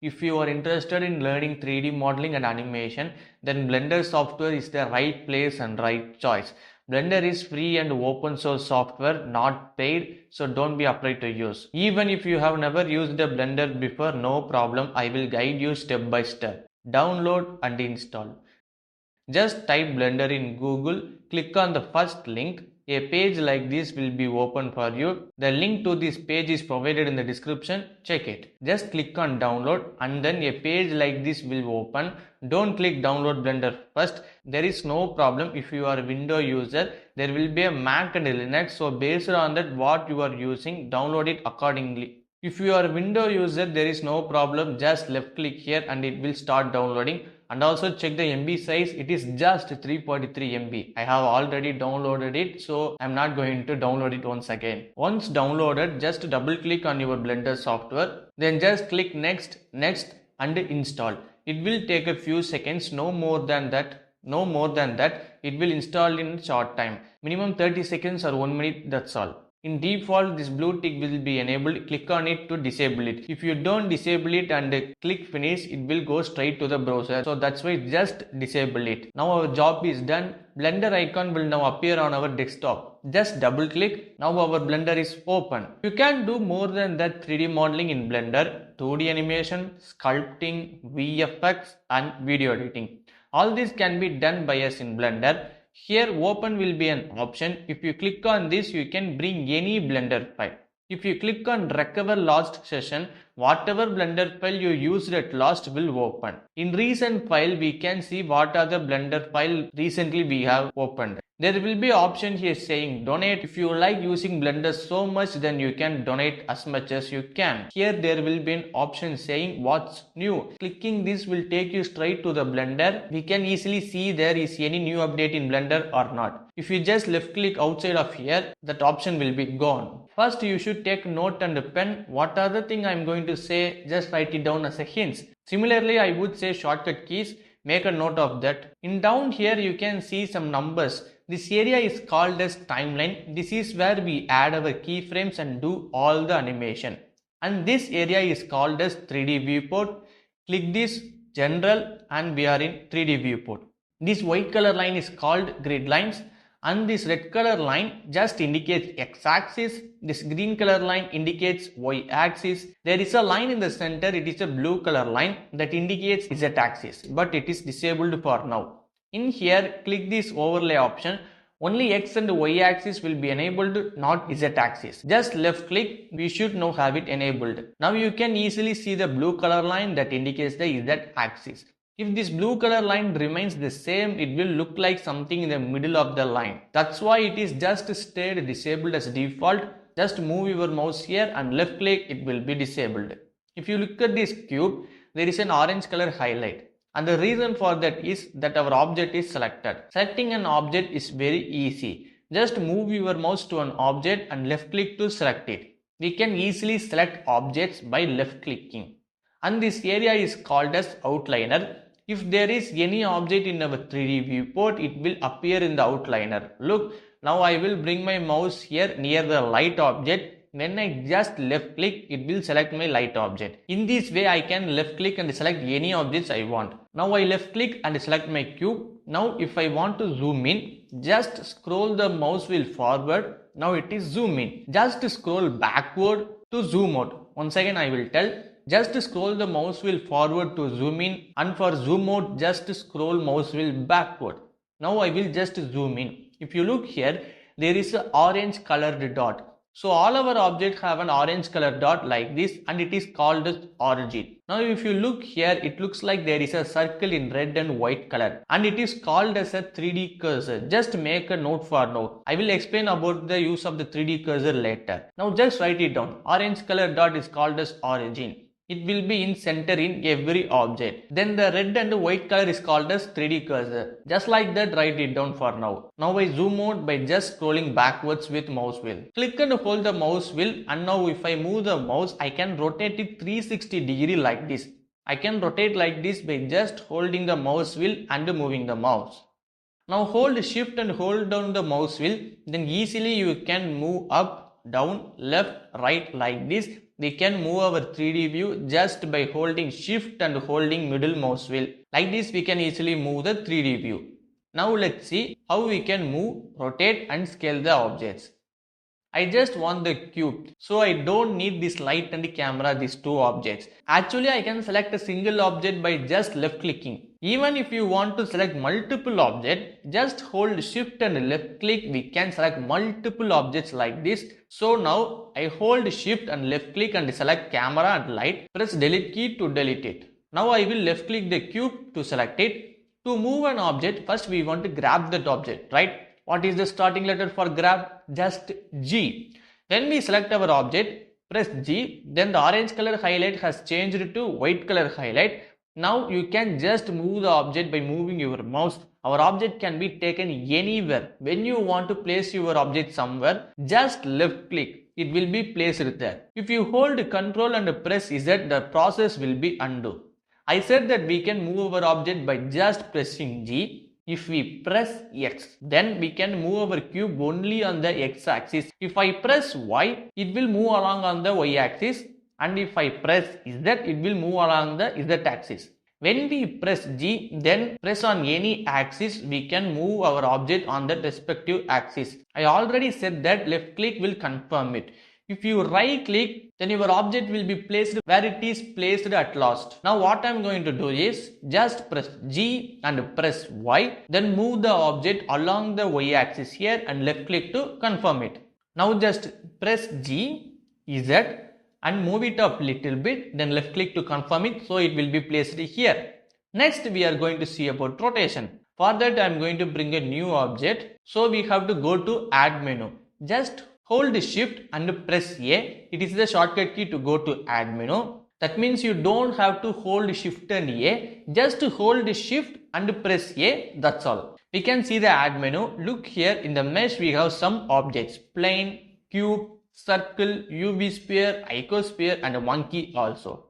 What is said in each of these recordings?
If you are interested in learning 3D modeling and animation, then Blender software is the right place and right choice. Blender is free and open source software, not paid, so don't be afraid to use. Even if you have never used a Blender before, no problem, I will guide you step by step. Download and install. Just type Blender in Google, click on the first link. A page like this will be open for you. The link to this page is provided in the description. Check it. Just click on download and then a page like this will open. Don't click download Blender first. There is no problem if you are a Windows user. There will be a Mac and Linux. So based on that what you are using, download it accordingly. If you are a Windows user, there is no problem. Just left click here and it will start downloading. And also check the MB size. It is just 343 MB. I have already downloaded it, so I'm not going to download it once again. Once downloaded, just double click on your Blender software. Then just click next and install. It will take a few seconds, no more than that. It will install in a short time. Minimum 30 seconds or 1 minute, that's all. In default, this blue tick will be enabled. Click on it to disable it. If you don't disable it and click finish, it will go straight to the browser. So that's why just disable it. Now our job is done. Blender icon will now appear on our desktop. Just double click. Now our Blender is open. You can do more than that 3D modeling in Blender. 2D animation, sculpting, VFX and video editing. All this can be done by us in Blender. Here open will be an option. If you click on this, you can bring any Blender file. If you click on recover lost session, whatever Blender file you used at last will open. In recent file, we can see what are the Blender file recently we have opened. There will be option here saying donate. If you like using Blender so much, then you can donate as much as you can. Here there will be an option saying what's new. Clicking this will take you straight to the Blender. We can easily see there is any new update in Blender or not. If you just left click outside of here, that option will be gone. First you should take note and a pen. What are the thing I am going to say, just write it down as a hint. Similarly, I would say shortcut keys. Make a note of that. In down here you can see some numbers. This area is called as timeline. This is where we add our keyframes and do all the animation. And this area is called as 3D viewport. Click this general and we are in 3D viewport. This white color line is called grid lines. And this red color line just indicates x-axis. This green color line indicates y-axis. There is a line in the center. It is a blue color line that indicates z-axis, but it is disabled for now. In here, click this overlay option. Only x and y-axis will be enabled, not z-axis. Just left click, we should now have it enabled. Now you can easily see the blue color line that indicates the z-axis. If this blue color line remains the same, it will look like something in the middle of the line. That's why it is just stayed disabled as default. Just move your mouse here and left click, it will be disabled. If you look at this cube, there is an orange color highlight. And the reason for that is that our object is selected. Selecting an object is very easy. Just move your mouse to an object and left click to select it. We can easily select objects by left clicking. And this area is called as outliner. If there is any object in our 3D viewport, it will appear in the outliner. Look, now I will bring my mouse here near the light object. When I just left click, it will select my light object. In this way, I can left click and select any objects I want. Now I left click and select my cube. Now if I want to zoom in, just scroll the mouse wheel forward. Now it is zoom in. Just scroll backward to zoom out. Once again I will tell. Just scroll the mouse wheel forward to zoom in, and for zoom out, just scroll mouse wheel backward. Now I will just zoom in. If you look here, there is an orange colored dot. So all our objects have an orange color dot like this, and it is called as origin. Now if you look here, it looks like there is a circle in red and white color, and it is called as a 3D cursor. Just make a note for now. I will explain about the use of the 3D cursor later. Now just write it down. Orange color dot is called as origin. It will be in center in every object. Then the red and white color is called as 3D cursor. Just like that, write it down for now. Now I zoom out by just scrolling backwards with mouse wheel. Click and hold the mouse wheel, and now if I move the mouse, I can rotate it 360 degree like this. I can rotate like this by just holding the mouse wheel and moving the mouse. Now hold shift and hold down the mouse wheel. Then easily you can move up, down, left, right like this. we can move our 3D view just by holding shift and holding middle mouse wheel. Like this we can easily move the 3D view. Now let's see how we can move, rotate and scale the objects. I just want the cube, so I don't need this light and camera, these two objects. Actually, I can select a single object by just left clicking. Even if you want to select multiple objects, just hold shift and left click, we can select multiple objects like this. So now I hold shift and left click and select camera and light, press delete key to delete it. Now I will left click the cube to select it. To move an object, first we want to grab that object, right? What is the starting letter for grab? Just G. When we select our object, press G, then the orange color highlight has changed to white color highlight. Now you can just move the object by moving your mouse. Our object can be taken anywhere. When you want to place your object somewhere, just left click. It will be placed there. If you hold Ctrl and press Z, the process will be undo. I said that we can move our object by just pressing G. If we press X, then we can move our cube only on the X axis. If I press Y, it will move along on the Y axis, and if I press Z, it will move along the Z axis. When we press G, then press on any axis, we can move our object on that respective axis. I already said that left click will confirm it. If you right click, then your object will be placed where it is placed at last. Now what I am going to do is just press G and press Y, then move the object along the Y axis here and left click to confirm it. Now just press G, Z and move it up little bit, then left click to confirm it, so it will be placed here. Next we are going to see about rotation. For that I am going to bring a new object, so we have to go to add menu. Just hold shift and press A. It is the shortcut key to go to add menu. That means you don't have to hold shift and A. Just hold shift and press A. That's all. We can see the add menu. Look here, in the mesh we have some objects. Plane, cube, circle, UV sphere, icosphere and a monkey also.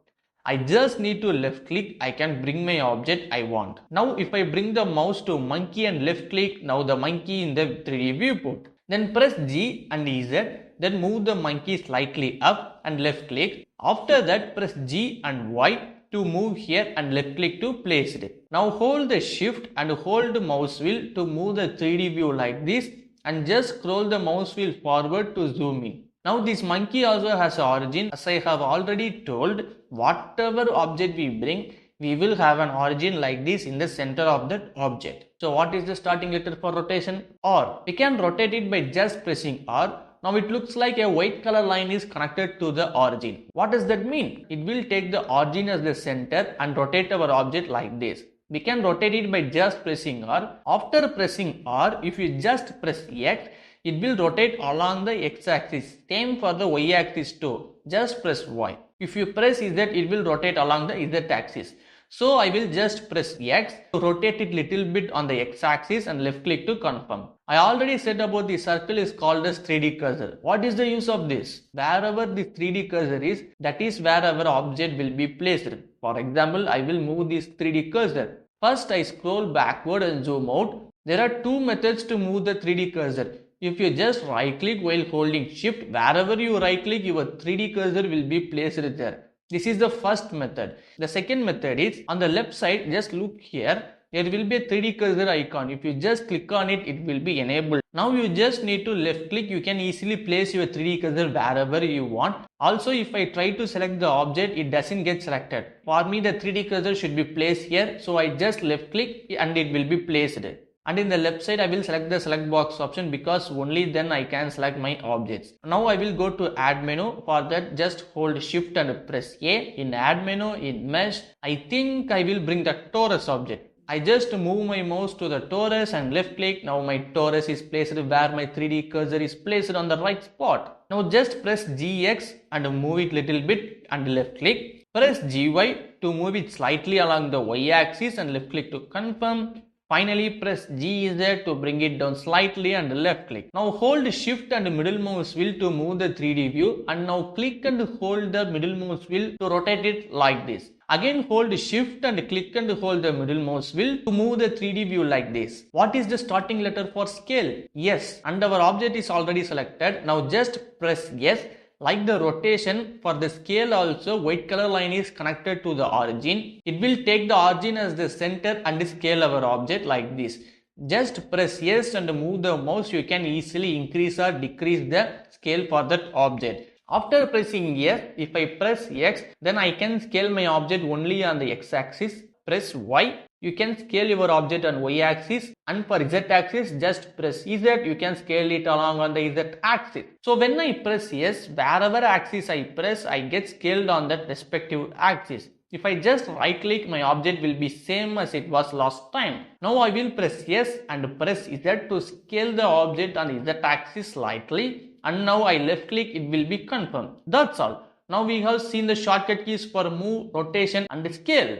I just need to left click. I can bring my object I want. Now if I bring the mouse to monkey and left click, now the monkey in the 3D viewport. Then press G and Z, then move the monkey slightly up and left click. After that press G and Y to move here and left click to place it. Now hold the shift and hold the mouse wheel to move the 3D view like this and just scroll the mouse wheel forward to zoom in. Now this monkey also has an origin. As I have already told, whatever object we bring, we will have an origin like this in the center of that object. So what is the starting letter for rotation? R. We can rotate it by just pressing R. Now it looks like a white color line is connected to the origin. What does that mean? It will take the origin as the center and rotate our object like this. We can rotate it by just pressing R. After pressing R, if you just press X, it will rotate along the X axis. Same for the Y axis too. Just press Y. If you press Z, it will rotate along the Z axis. So I will just press X to rotate it little bit on the X axis and left click to confirm. I already said about the circle is called as 3D cursor. What is the use of this? Wherever the 3D cursor is, that is where our object will be placed. For example, I will move this 3D cursor. First I scroll backward and zoom out. There are two methods to move the 3D cursor. If you just right click while holding shift, wherever you right click, your 3D cursor will be placed there. This is the first method. The second method is on the left side, just look here. There will be a 3D cursor icon. If you just click on it, it will be enabled. Now you just need to left click. You can easily place your 3D cursor wherever you want. Also, if I try to select the object, it doesn't get selected. For me, the 3D cursor should be placed here. So I just left click and it will be placed. And in the left side, I will select the select box option because only then I can select my objects. Now I will go to add menu. For that, just hold shift and press A. In add menu, in mesh, I think I will bring the torus object. I just move my mouse to the torus and left click. Now my torus is placed where my 3D cursor is placed on the right spot. Now just press GX and move it little bit and left click. Press GY to move it slightly along the Y axis and left click to confirm. Finally, press GZ to bring it down slightly and left click. Now hold shift and middle mouse wheel to move the 3D view, and now click and hold the middle mouse wheel to rotate it like this. Again hold shift and click and hold the middle mouse wheel to move the 3D view like this. What is the starting letter for scale? Yes, and our object is already selected. Now just press yes. Like the rotation, for the scale also, white color line is connected to the origin. It will take the origin as the center and scale our object like this. Just press yes and move the mouse. You can easily increase or decrease the scale for that object. After pressing yes, if I press X, then I can scale my object only on the X axis. Press Y, you can scale your object on Y axis, and for Z axis just press Z, you can scale it along on the Z axis. So when I press yes, wherever axis I press, I get scaled on that respective axis. If I just right click, my object will be same as it was last time. Now I will press yes and press Z to scale the object on Z axis slightly, and now I left click, it will be confirmed. That's all. Now we have seen the shortcut keys for move, rotation and scale.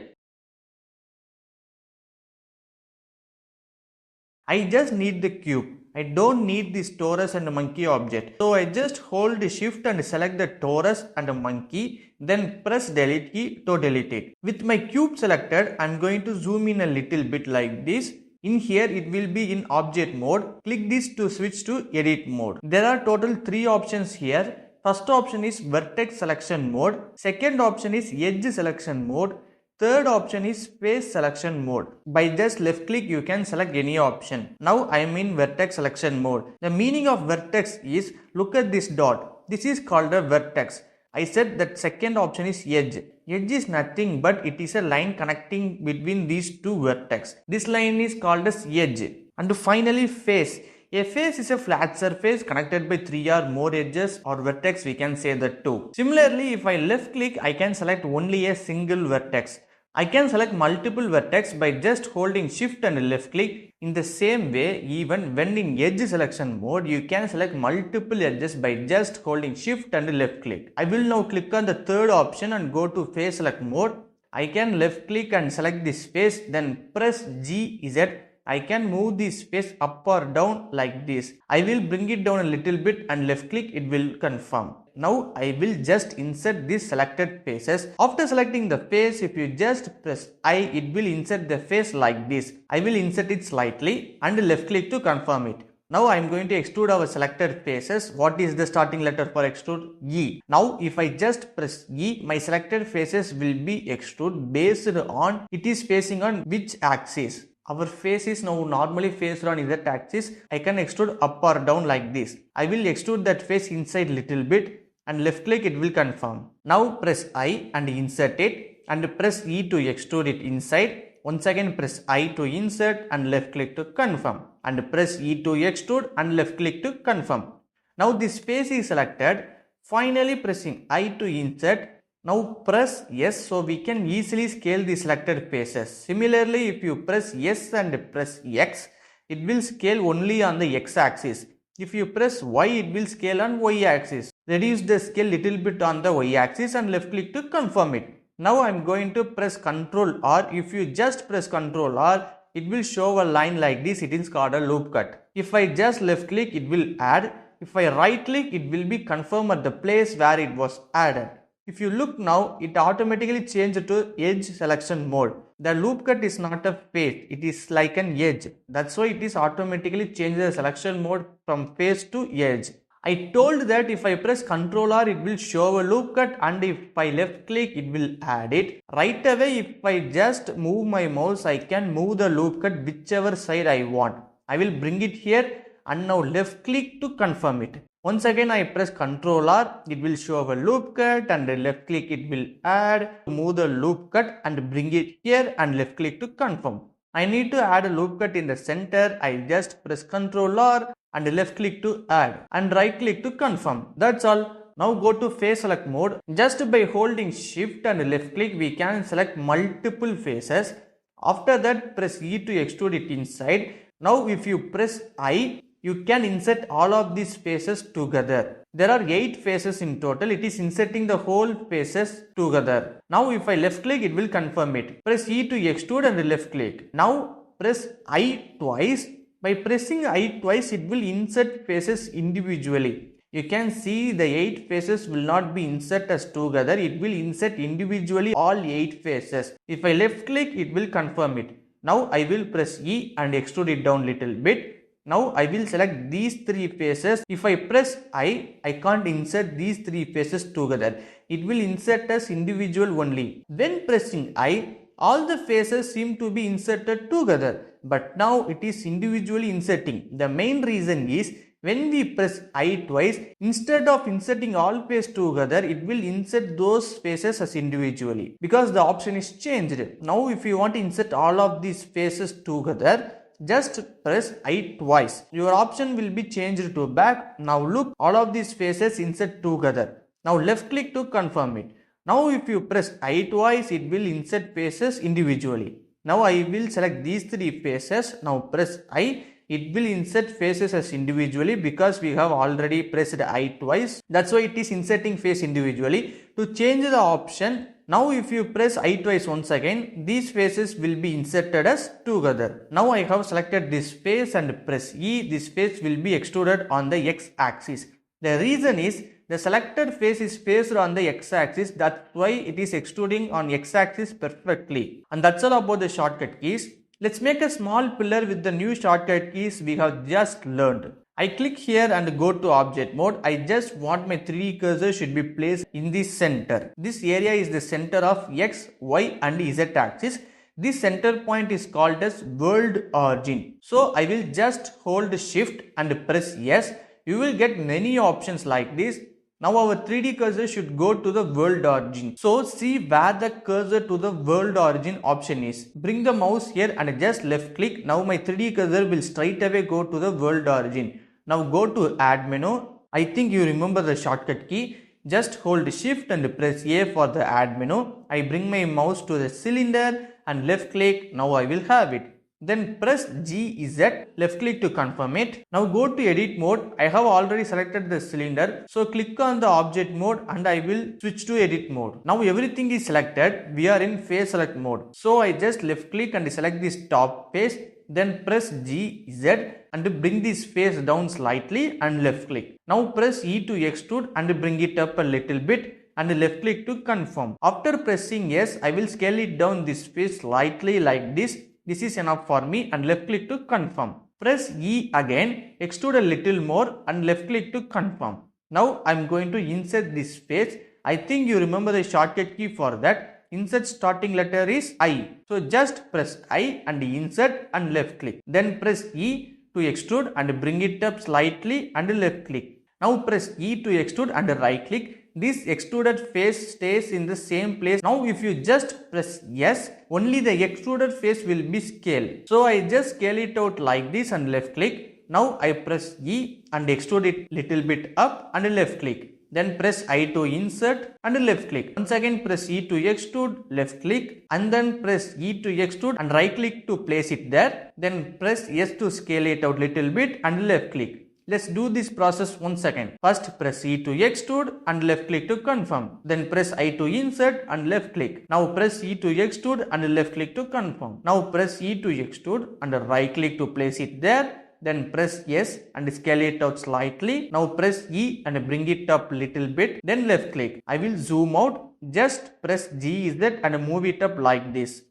I just need the cube. I don't need this torus and monkey object. So I just hold shift and select the torus and monkey, then press delete key to delete it. With my cube selected, I am going to zoom in a little bit like this. In here it will be in object mode. Click this to switch to edit mode. There are total 3 options here. First option is vertex selection mode. Second option is edge selection mode. Third option is face selection mode. By just left click you can select any option. Now I am in vertex selection mode. The meaning of vertex is, look at this dot. This is called a vertex. I said that second option is edge. Edge is nothing but it is a line connecting between these two vertex. This line is called as edge. And finally face. A face is a flat surface connected by 3 or more edges or vertex, we can say that too. Similarly, if I left click, I can select only a single vertex. I can select multiple vertex by just holding shift and left click. In the same way, even when in edge selection mode, you can select multiple edges by just holding shift and left click. I will now click on the third option and go to face select mode. I can left click and select this face, then press GZ. I can move this face up or down like this. I will bring it down a little bit and left click, it will confirm. Now I will just insert these selected faces. After selecting the face, if you just press I, it will insert the face like this. I will insert it slightly and left click to confirm it. Now I am going to extrude our selected faces. What is the starting letter for extrude? E. Now if I just press E, my selected faces will be extrude based on it is facing on which axis. Our face is now normally faced on Z axis. I can extrude up or down like this. I will extrude that face inside little bit and left click, it will confirm. Now press I and insert it and press E to extrude it inside. Once again press I to insert and left click to confirm and press E to extrude and left click to confirm. Now this face is selected. Finally pressing I to insert. Now press yes, so we can easily scale the selected faces. Similarly, if you press yes and press X, it will scale only on the X axis. If you press Y, it will scale on Y axis. Reduce the scale little bit on the Y axis and left click to confirm it. Now I am going to press Ctrl R. If you just press Ctrl R, it will show a line like this. It is called a loop cut. If I just left click, it will add. If I right click, it will be confirmed at the place where it was added. If you look now, it automatically changed to edge selection mode. The loop cut is not a face, it is like an edge. That's why it is automatically changed the selection mode from face to edge. I told that if I press Ctrl R, it will show a loop cut, and if I left click, it will add it. Right away, if I just move my mouse, I can move the loop cut whichever side I want. I will bring it here and now left click to confirm it. Once again I press Ctrl R, it will show a loop cut, and left click it will add. Move the loop cut and bring it here and left click to confirm. I need to add a loop cut in the center. I just press Ctrl R and left click to add and right click to confirm. That's all. Now go to face select mode. Just by holding shift and left click we can select multiple faces. After that press E to extrude it inside. Now if you press I, you can insert all of these faces together. There are 8 faces in total. It is inserting the whole faces together. Now if I left click, it will confirm it. Press E to extrude and left click. Now press I twice. By pressing I twice, it will insert faces individually. You can see the 8 faces will not be inserted as together. It will insert individually all 8 faces. If I left click, it will confirm it. Now I will press E and extrude it down little bit. Now I will select these three faces. If I press I can't insert these three faces together. It will insert as individual only. When pressing I, all the faces seem to be inserted together, but now it is individually inserting. The main reason is when we press I twice, instead of inserting all faces together, it will insert those faces as individually because the option is changed. Now if you want to insert all of these faces together, just press I twice. Your option will be changed to back. Now look, all of these faces insert together. Now left click to confirm it. Now if you press I twice, it will insert faces individually. Now I will select these three faces. Now press I. It will insert faces as individually because we have already pressed I twice. That's why it is inserting face individually. To change the option, now if you press I twice once again, these faces will be inserted as together. Now I have selected this face and press E. This face will be extruded on the X axis. The reason is the selected face is placed on the X axis. That's why it is extruding on X axis perfectly. And that's all about the shortcut keys. Let's make a small pillar with the new shortcut keys we have just learned. I click here and go to object mode. I just want my 3D cursor should be placed in the center. This area is the center of X, Y and Z axis. This center point is called as world origin. So I will just hold shift and press yes. You will get many options like this. Now our 3D cursor should go to the world origin. So see where the cursor to the world origin option is. Bring the mouse here and just left click. Now my 3D cursor will straight away go to the world origin. Now go to add menu. I think you remember the shortcut key. Just hold shift and press A for the add menu. I bring my mouse to the cylinder and left click. Now I will have it. Then press GZ, left click to confirm it. Now go to edit mode. I have already selected the cylinder. So click on the object mode and I will switch to edit mode. Now everything is selected. We are in face select mode. So I just left click and select this top face. Then press GZ and bring this face down slightly and left click. Now press E to extrude and bring it up a little bit and left click to confirm. After pressing yes, I will scale it down this face slightly like this. This is enough for me and left click to confirm. Press E again, extrude a little more and left click to confirm. Now I am going to insert this face. I think you remember the shortcut key for that. Insert starting letter is I. So just press I and insert and left click. Then press E to extrude and bring it up slightly and left click. Now press E to extrude and right click. This extruded face stays in the same place. Now if you just press yes, only the extruded face will be scaled. So I just scale it out like this and left click. Now I press E and extrude it little bit up and left click. Then press I to insert and left click. Once again press E to extrude, left click and then press E to extrude and right click to place it there. Then press S to scale it out little bit and left click. Let's do this process once again. First press E to extrude and left click to confirm. Then press I to insert and left click. Now press E to extrude and left click to confirm. Now press E to extrude and right click to place it there. Then press S and scale it out slightly. Now press E and bring it up little bit. Then left click. I will zoom out. Just press GZ and move it up like this.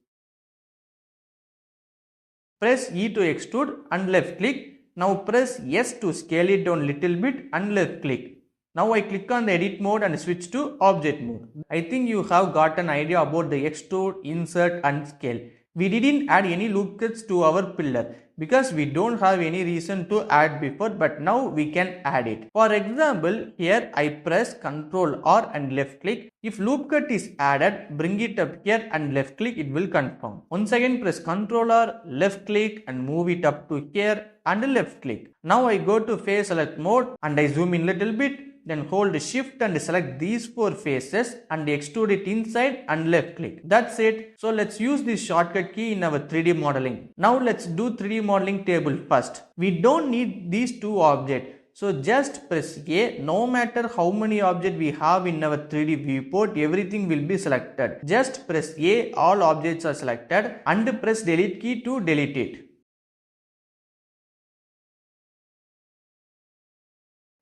Press E to extrude and left click. Now press S to scale it down little bit and left click. Now I click on the edit mode and switch to object mode. I think you have got an idea about the extrude, insert and scale. We didn't add any loop cuts to our pillar because we don't have any reason to add before, but now we can add it. For example, here I press Ctrl R and left click. If loop cut is added, bring it up here and left click, it will confirm. Once again press Ctrl R, left click and move it up to here and left click. Now I go to face select mode and I zoom in little bit. Then hold shift and select these 4 faces and extrude it inside and left click. That's it. So let's use this shortcut key in our 3D modeling. Now let's do 3D modeling table first. We don't need these 2 objects. So just press A. No matter how many objects we have in our 3D viewport, everything will be selected. Just press A. All objects are selected and press delete key to delete it.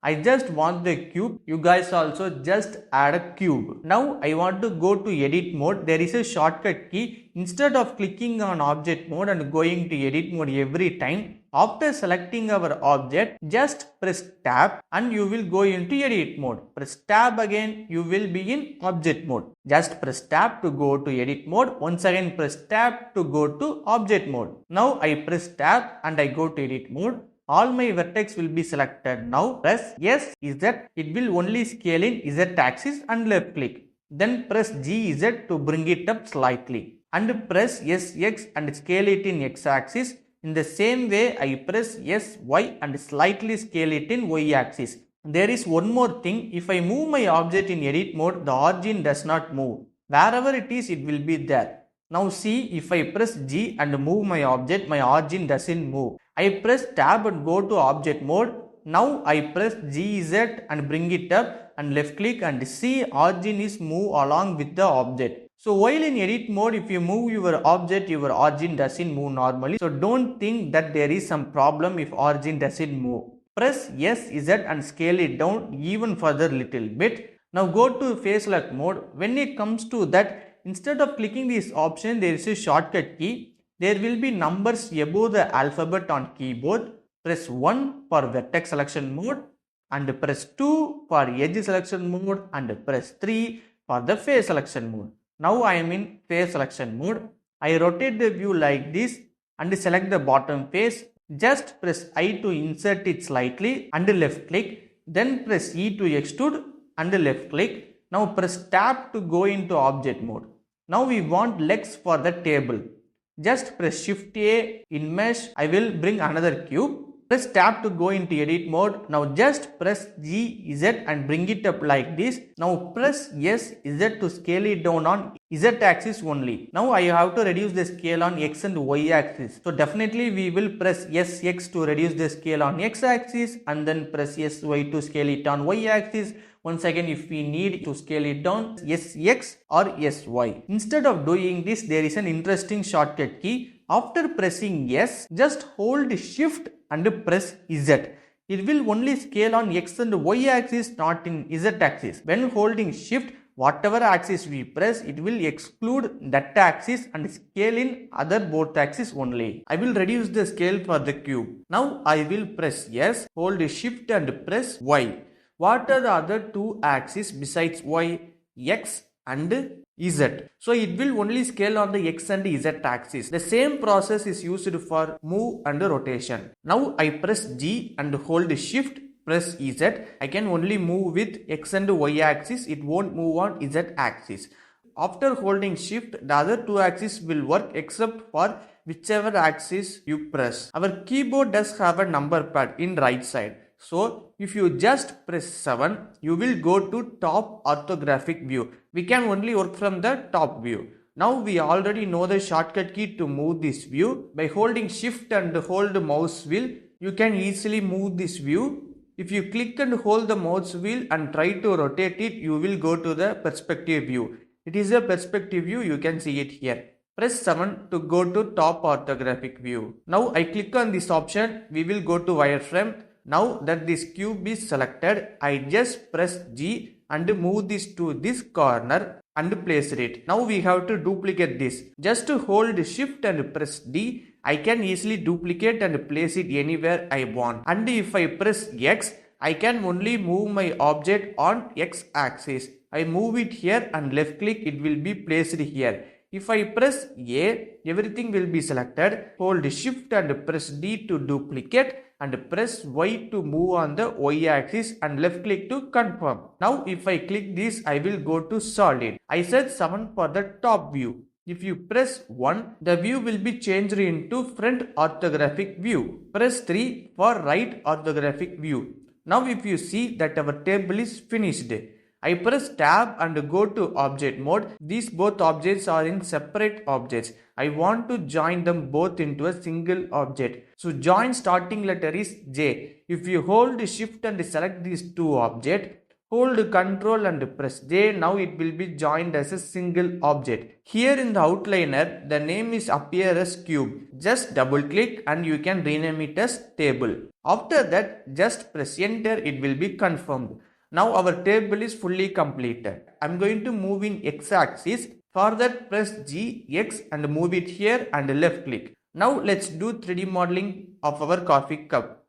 I just want the cube. You guys also just add a cube. Now I want to go to edit mode. There is a shortcut key. Instead of clicking on object mode and going to edit mode every time, after selecting our object, just press tab and you will go into edit mode. Press tab again, you will be in object mode. Just press tab to go to edit mode. Once again press tab to go to object mode. Now I press tab and I go to edit mode. All my vertex will be selected. Now press S, Z. It will only scale in Z axis and left click. Then press GZ to bring it up slightly. And press SX and scale it in X axis. In the same way, I press SY and slightly scale it in Y axis. There is one more thing. If I move my object in edit mode, the origin does not move. Wherever it is, it will be there. Now see, if I press G and move my object, my origin doesn't move. I press tab and go to object mode. Now I press GZ and bring it up and left click and see origin is move along with the object. So while in edit mode, if you move your object, your origin doesn't move normally. So don't think that there is some problem if origin doesn't move. Press S, Z and scale it down even further little bit. Now go to face lock mode. When it comes to that, instead of clicking this option, there is a shortcut key. There will be numbers above the alphabet on keyboard. Press 1 for vertex selection mode and press 2 for edge selection mode and press 3 for the face selection mode. Now I am in face selection mode. I rotate the view like this and select the bottom face. Just press I to insert it slightly and left click. Then press E to extrude and left click. Now press tab to go into object mode. Now we want legs for the table. Just press Shift A in mesh. I will bring another cube. Press tab to go into edit mode. Now just press G, Z and bring it up like this. Now press S, Z to scale it down on Z axis only. Now I have to reduce the scale on X and Y axis. So definitely we will press SX to reduce the scale on X axis and then press SY to scale it on Y axis. Once again, if we need to scale it down, SX or SY. Instead of doing this, there is an interesting shortcut key. After pressing S, just hold Shift and press Z. It will only scale on X and Y axis, not in Z axis. When holding Shift, whatever axis we press, it will exclude that axis and scale in other both axis only. I will reduce the scale for the cube. Now I will press S, hold Shift and press Y. What are the other two axes besides Y? X and Z. So it will only scale on the X and Z axis. The same process is used for move and rotation. Now I press G and hold Shift, press Z. I can only move with X and Y axis. It won't move on Z axis. After holding Shift, the other two axes will work except for whichever axis you press. Our keyboard does have a number pad in right side. So if you just press 7, you will go to top orthographic view. We can only work from the top view. Now we already know the shortcut key to move this view. By holding Shift and hold mouse wheel, you can easily move this view. If you click and hold the mouse wheel and try to rotate it, you will go to the perspective view. It is a perspective view, you can see it here. Press 7 to go to top orthographic view. Now I click on this option, we will go to wireframe. Now that this cube is selected, I just press G and move this to this corner and place it. Now we have to duplicate this. Just to hold Shift and press D, I can easily duplicate and place it anywhere I want. And if I press X, I can only move my object on X axis. I move it here and left click, it will be placed here. If I press A, everything will be selected. Hold Shift and press D to duplicate and press Y to move on the Y axis and left click to confirm. Now if I click this, I will go to solid. I said 7 for the top view. If you press 1, the view will be changed into front orthographic view. Press 3 for right orthographic view. Now if you see that our table is finished. I press tab and go to object mode. These both objects are in separate objects. I want to join them both into a single object. So join starting letter is J. If you hold Shift and select these two objects, Hold Ctrl and press J. Now it will be joined as a single object. Here in the outliner, the name is appear as cube. Just double click and you can rename it as table. After that, just press enter. It will be confirmed. Now our table is fully completed. I'm going to move in x-axis. For that, press G, X and move it here and left click. Now let's do 3D modeling of our coffee cup.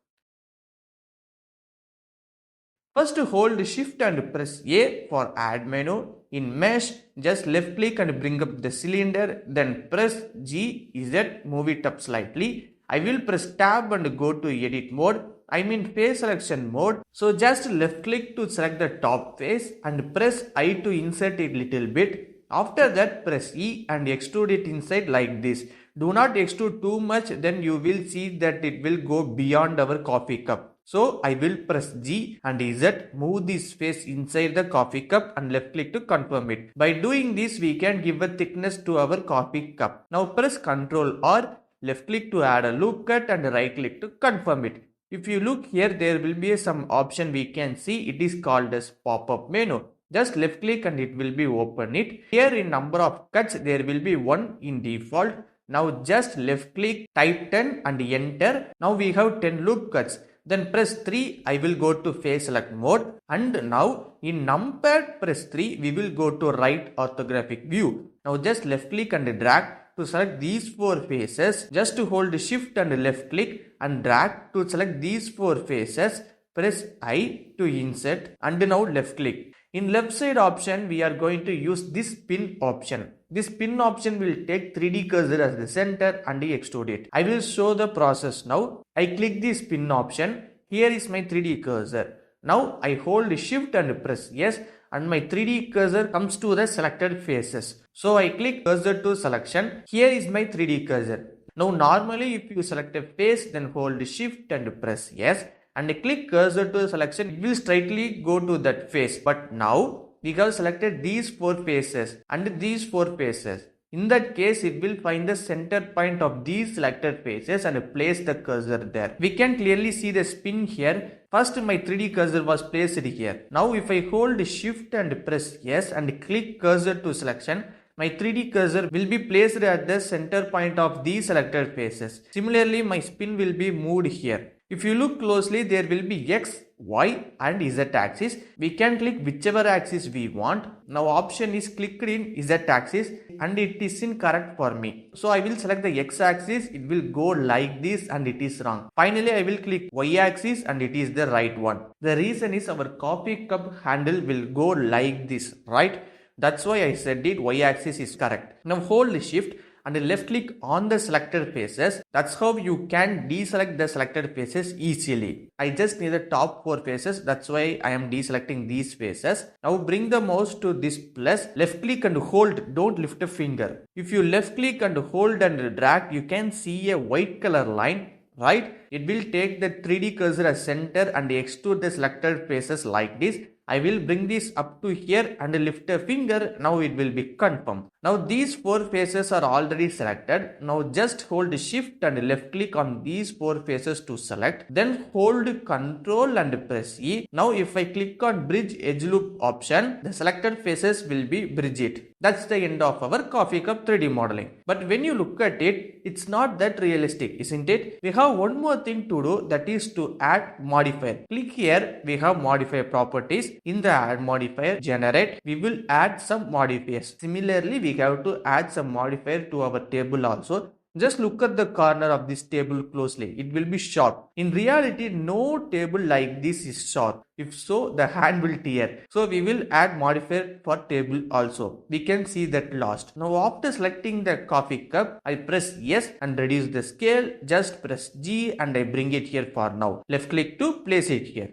First hold shift and press A for add menu. In mesh, just left click and bring up the cylinder. Then press G, Z, move it up slightly. I will press tab and go to edit mode. I'm in face selection mode. So just left click to select the top face and press I to insert it little bit. After that, press E and extrude it inside like this. Do not extrude too much, then you will see that it will go beyond our coffee cup. So I will press G and Z, move this face inside the coffee cup and left click to confirm it. By doing this, we can give a thickness to our coffee cup. Now press Ctrl or left click to add a loop cut and right click to confirm it. If you look here, there will be some option we can see. It is called as pop-up menu. Just left click and it will be open it. Here in number of cuts, there will be 1 in default. Now just left click, type 10 and enter. Now we have 10 loop cuts. Then press 3, I will go to face select mode. And now in numpad press 3, we will go to right orthographic view. Now just left click and drag to select these 4 faces. Just to hold shift and left click and drag to select these 4 faces. Press I to insert and now left click. In left side option, we are going to use this pin option. This pin option will take 3D cursor as the center and extrude it. I will show the process now. I click this pin option. Here is my 3D cursor. Now I hold shift and press yes and my 3D cursor comes to the selected faces. So I click cursor to selection. Here is my 3D cursor. Now normally if you select a face, then hold shift and press yes. And click cursor to selection, it will straightly go to that face. But now we have selected these 4 faces and these 4 faces. In that case, it will find the center point of these selected faces and place the cursor there. We can clearly see the spin here. First, my 3D cursor was placed here. Now, if I hold shift and press yes and click cursor to selection, my 3D cursor will be placed at the center point of these selected faces. Similarly, my spin will be moved here. If you look closely, there will be X, Y and Z axis. We can click whichever axis we want. Now option is clicked in Z axis and it is incorrect for me. So I will select the X axis. It will go like this and it is wrong. Finally, I will click Y axis and it is the right one. The reason is our coffee cup handle will go like this, right? That's why I said it Y axis is correct. Now hold shift and left click on the selected faces. That's how you can deselect the selected faces easily. I just need the top 4 faces. That's why I am deselecting these faces. Now bring the mouse to this plus. Left click and hold. Don't lift a finger. If you left click and hold and drag, you can see a white color line. Right? It will take the 3D cursor as center and extrude the selected faces like this. I will bring this up to here and lift a finger. Now it will be confirmed. Now these 4 faces are already selected. Now just hold shift and left click on these 4 faces to select. Then hold Ctrl and press E. Now if I click on bridge edge loop option, the selected faces will be bridged. That's the end of our coffee cup 3D modeling. But when you look at it, it's not that realistic, isn't it? We have one more thing to do, that is to add modifier. Click here, we have modifier properties. In the add modifier generate, we will add some modifiers. Similarly, we have to add some modifier to our table also. Just look at the corner of this table closely. It will be sharp. In reality, no table like this is sharp. If so, the hand will tear. So we will add modifier for table also. We can see that last. Now after selecting the coffee cup, I press yes and reduce the scale. Just press G and I bring it here for now. Left click to place it here.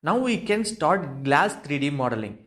Now we can start glass 3D modeling.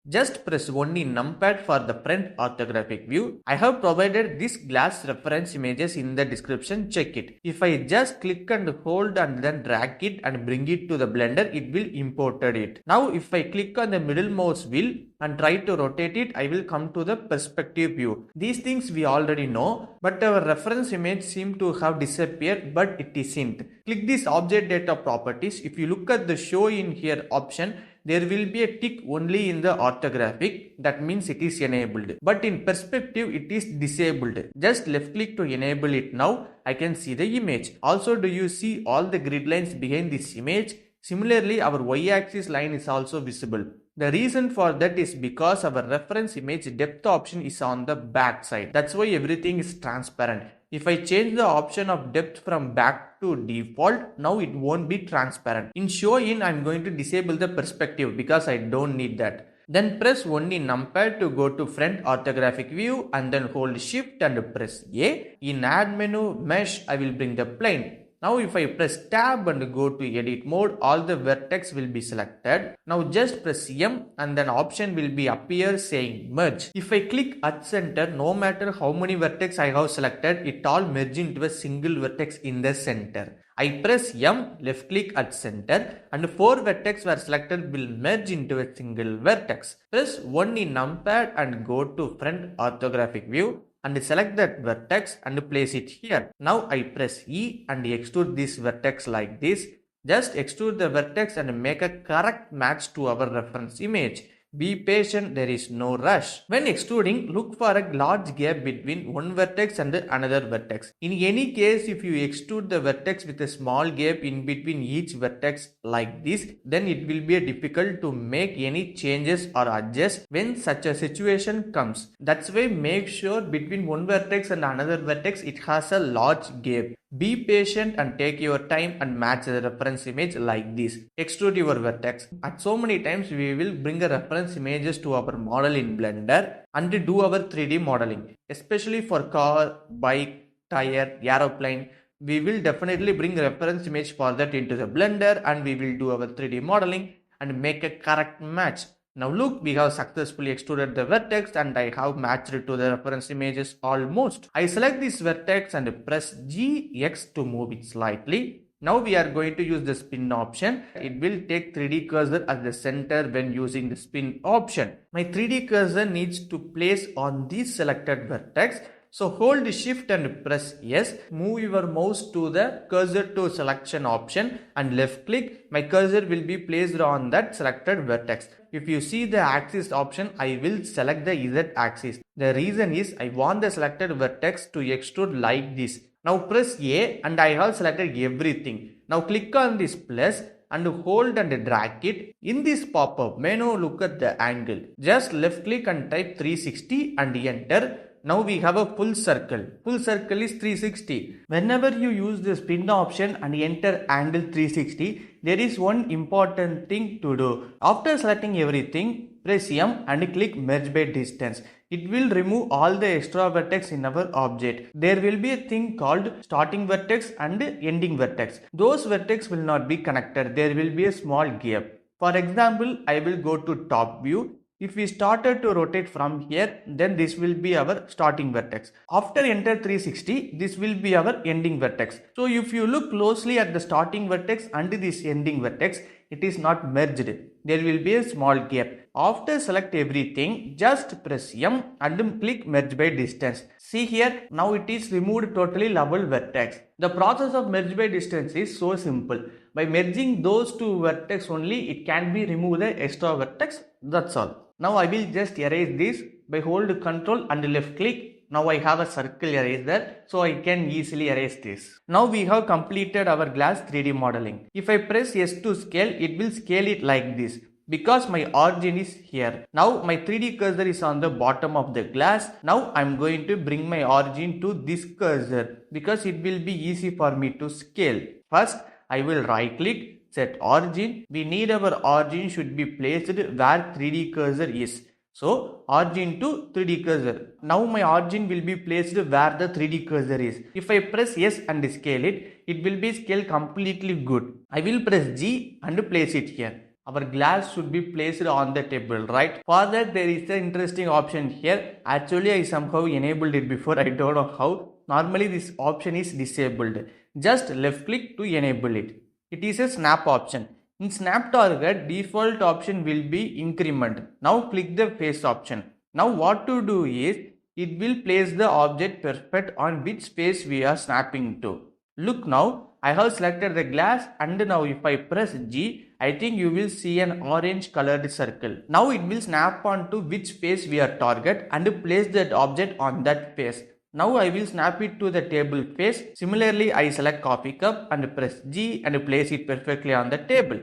Just press 1 in numpad for the front orthographic view. I have provided this glass reference images in the description, check it. If I just click and hold and then drag it and bring it to the blender, it will import it. Now if I click on the middle mouse wheel and try to rotate it, I will come to the perspective view. These things we already know, but our reference image seems to have disappeared, but it isn't. Click this object data properties. If you look at the show in here option, there will be a tick only in the orthographic. That means it is enabled. But in perspective, it is disabled. Just left click to enable it now. I can see the image. Also, do you see all the grid lines behind this image? Similarly, our y-axis line is also visible. The reason for that is because our reference image depth option is on the back side. That's why everything is transparent. If I change the option of depth from back to default, now it won't be transparent. In show in, I'm going to disable the perspective because I don't need that. Then press 1 in numpad to go to front orthographic view and then hold shift and press A. In add menu mesh, I will bring the plane. Now if I press tab and go to edit mode, all the vertex will be selected. Now just press M and then option will be appear saying merge. If I click at center, no matter how many vertex I have selected, it all merge into a single vertex in the center. I press M, left click at center, and 4 vertex were selected will merge into a single vertex. Press 1 in numpad and go to front orthographic view and select that vertex and place it here. Now I press E and extrude this vertex like this. Just extrude the vertex and make a correct match to our reference image. Be patient, there is no rush. When extruding, look for a large gap between one vertex and another vertex. In any case, if you extrude the vertex with a small gap in between each vertex like this, then it will be difficult to make any changes or adjust when such a situation comes. That's why make sure between one vertex and another vertex it has a large gap. Be patient and take your time and match the reference image like this. Extrude your vertex. At so many times we will bring a reference images to our model in Blender and do our 3D modeling. Especially for car, bike, tire, aeroplane, we will definitely bring reference image for that into the Blender and we will do our 3D modeling and make a correct match. Now look, we have successfully extruded the vertex and I have matched it to the reference images almost. I select this vertex and press GX to move it slightly. Now we are going to use the spin option. It will take 3D cursor at the center when using the spin option. My 3D cursor needs to place on this selected vertex. So hold shift and press S. Move your mouse to the cursor to selection option and left click. My cursor will be placed on that selected vertex. If you see the axis option, I will select the Z axis. The reason is I want the selected vertex to extrude like this. Now press A and I have selected everything. Now click on this plus and hold and drag it. In this pop-up menu, look at the angle. Just left click and type 360 and enter. Now we have a full circle. Full circle is 360. Whenever you use the spin option and enter angle 360, there is one important thing to do. After selecting everything, press M and click merge by distance. It will remove all the extra vertex in our object. There will be a thing called starting vertex and ending vertex. Those vertex will not be connected. There will be a small gap. For example, I will go to top view. If we started to rotate from here, then this will be our starting vertex. After enter 360, this will be our ending vertex. So if you look closely at the starting vertex and this ending vertex, it is not merged. There will be a small gap. After select everything, just press M and click merge by distance. See here, now it is removed totally level vertex. The process of merge by distance is so simple. By merging those two vertex only, it can be remove the extra vertex. That's all. Now I will just erase this by hold Ctrl and left click. Now I have a circle eraser, so I can easily erase this. Now we have completed our glass 3D modeling. If I press S to scale, it will scale it like this. Because my origin is here. Now my 3D cursor is on the bottom of the glass. Now I am going to bring my origin to this cursor because it will be easy for me to scale. First, I will right click, set origin. We need our origin should be placed where 3D cursor is. So origin to 3D cursor. Now my origin will be placed where the 3D cursor is. If I press S and scale it, it will be scaled completely good. I will press G and place it here. our glass should be placed on the table, right? For that there is an interesting option here. Actually I somehow enabled it before, I don't know how. Normally this option is disabled. Just left click to enable it. It is a snap option. In snap target, default option will be increment. Now click the face option. Now what to do is, it will place the object perfect on which face we are snapping to. Look now, I have selected the glass, and now if I press G, I think you will see an orange colored circle. Now it will snap on to which face we are target and place that object on that face. Now I will snap it to the table face. Similarly, I select coffee cup and press G and place it perfectly on the table.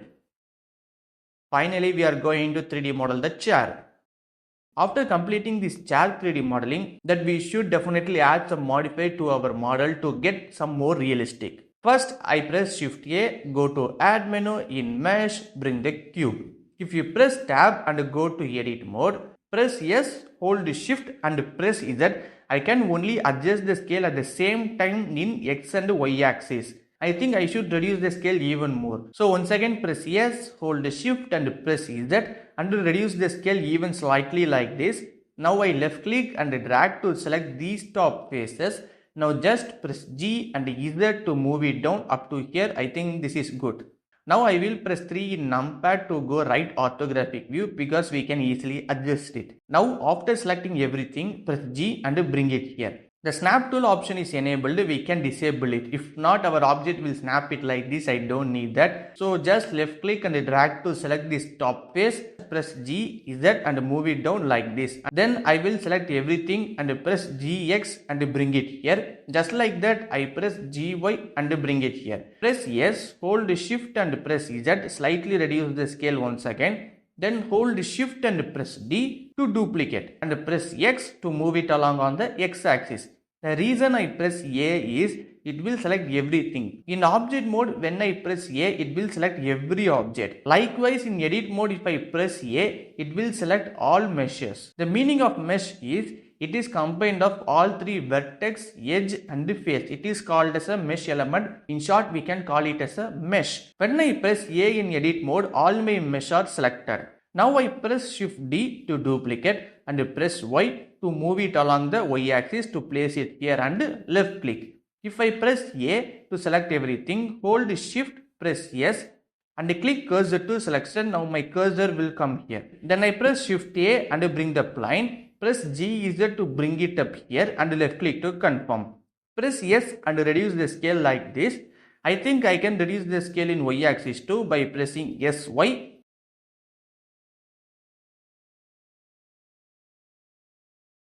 Finally, we are going to 3D model the chair. After completing this chair 3D modeling, that we should definitely add some modifier to our model to get some more realistic. First, I press Shift A, go to Add menu, in Mesh, bring the cube. If you press Tab and go to Edit mode, press S, hold Shift and press Z. I can only adjust the scale at the same time in X and Y axis. I think I should reduce the scale even more. So once again press S, hold Shift and press Z and reduce the scale even slightly like this. Now I left click and drag to select these top faces. Now just press G and Z to move it down up to here. I think this is good. Now I will press 3 in numpad to go right orthographic view because we can easily adjust it. Now after selecting everything, press G and bring it here. The snap tool option is enabled, we can disable it. If not, our object will snap it like this. I don't need that. So just left click and drag to select this top face. Press G, Z and move it down like this. Then I will select everything and press GX and bring it here. Just like that, I press GY and bring it here. Press S, hold Shift and press Z. Slightly reduce the scale once again. Then hold Shift and press D to duplicate and press X to move it along on the X axis. The reason I press A is it will select everything. In object mode, when I press A, it will select every object. Likewise, in edit mode, if I press A, it will select all meshes. The meaning of mesh is it is combined of all three vertex, edge and face. It is called as a mesh element. In short, we can call it as a mesh. When I press A in edit mode, all my mesh are selected. Now I press Shift D to duplicate and press Y to move it along the Y axis to place it here and left click. If I press A to select everything, hold Shift, press S and click cursor to selection. Now my cursor will come here. Then I press Shift A and bring the plane. Press G to bring it up here and left click to confirm. Press S and reduce the scale like this. I think I can reduce the scale in Y axis too by pressing SY.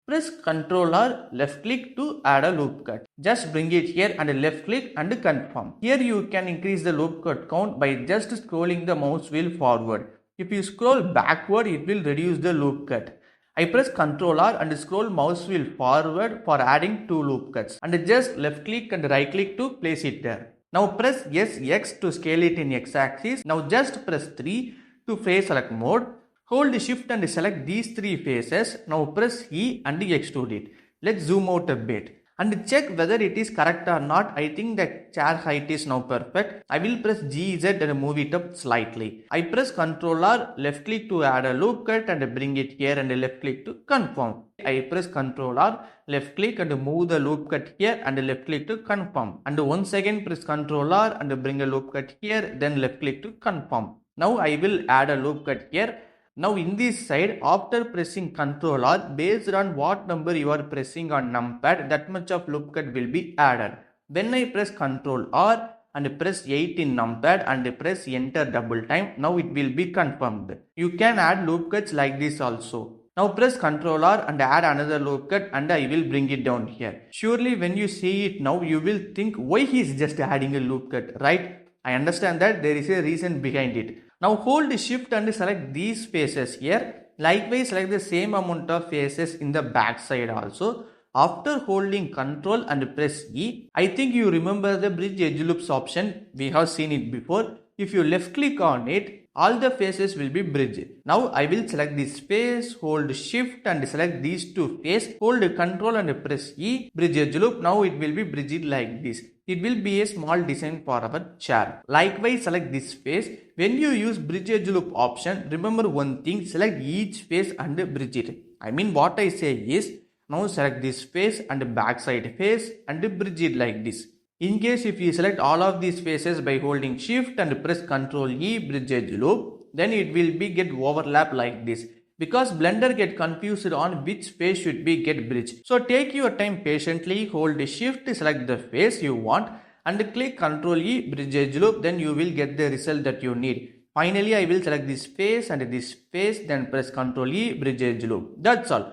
Press Ctrl or left click to add a loop cut. Just bring it here and left click and confirm. Here you can increase the loop cut count by just scrolling the mouse wheel forward. If you scroll backward, it will reduce the loop cut. I press Ctrl R and scroll mouse wheel forward for adding 2 loop cuts and just left click and right click to place it there. Now press SX to scale it in X axis. Now just press 3 to face select mode. Hold Shift and select these 3 faces. Now press E and extrude it. Let's zoom out a bit and check whether it is correct or not. I think the chair height is now perfect. I will press GZ and move it up slightly. I press Ctrl R, left click to add a loop cut and bring it here and left click to confirm. I press Ctrl R, left click and move the loop cut here and left click to confirm. And once again press Ctrl R and bring a loop cut here, then left click to confirm. Now I will add a loop cut here. Now in this side, after pressing Ctrl R, based on what number you are pressing on numpad, that much of loop cut will be added. When I press Ctrl R and press 8 in numpad and press enter double time, now it will be confirmed. You can add loop cuts like this also. Now press Ctrl R and add another loop cut and I will bring it down here. Surely when you see it now, you will think why he is just adding a loop cut, right? I understand that there is a reason behind it. Now hold Shift and select these faces here. Likewise select the same amount of faces in the back side also. After holding Ctrl and press E, I think you remember the bridge edge loops option. We have seen it before. If you left click on it, all the faces will be bridged. Now I will select this face, hold shift and select these two faces, hold control and press E, bridge edge loop. Now it will be bridged like this. It will be a small design for our chair. Likewise, select this face. When you use bridge edge loop option, remember one thing, select each face and bridge it. I mean what I say is, now select this face and backside face and bridge it like this. In case if you select all of these faces by holding shift and press Ctrl E bridge edge loop, then it will be get overlap like this. Because Blender get confused on which face should be get bridged. So take your time patiently, hold shift, select the face you want and click Ctrl E bridge edge loop, then you will get the result that you need. Finally, I will select this face and this face, then press Ctrl E bridge edge loop. That's all.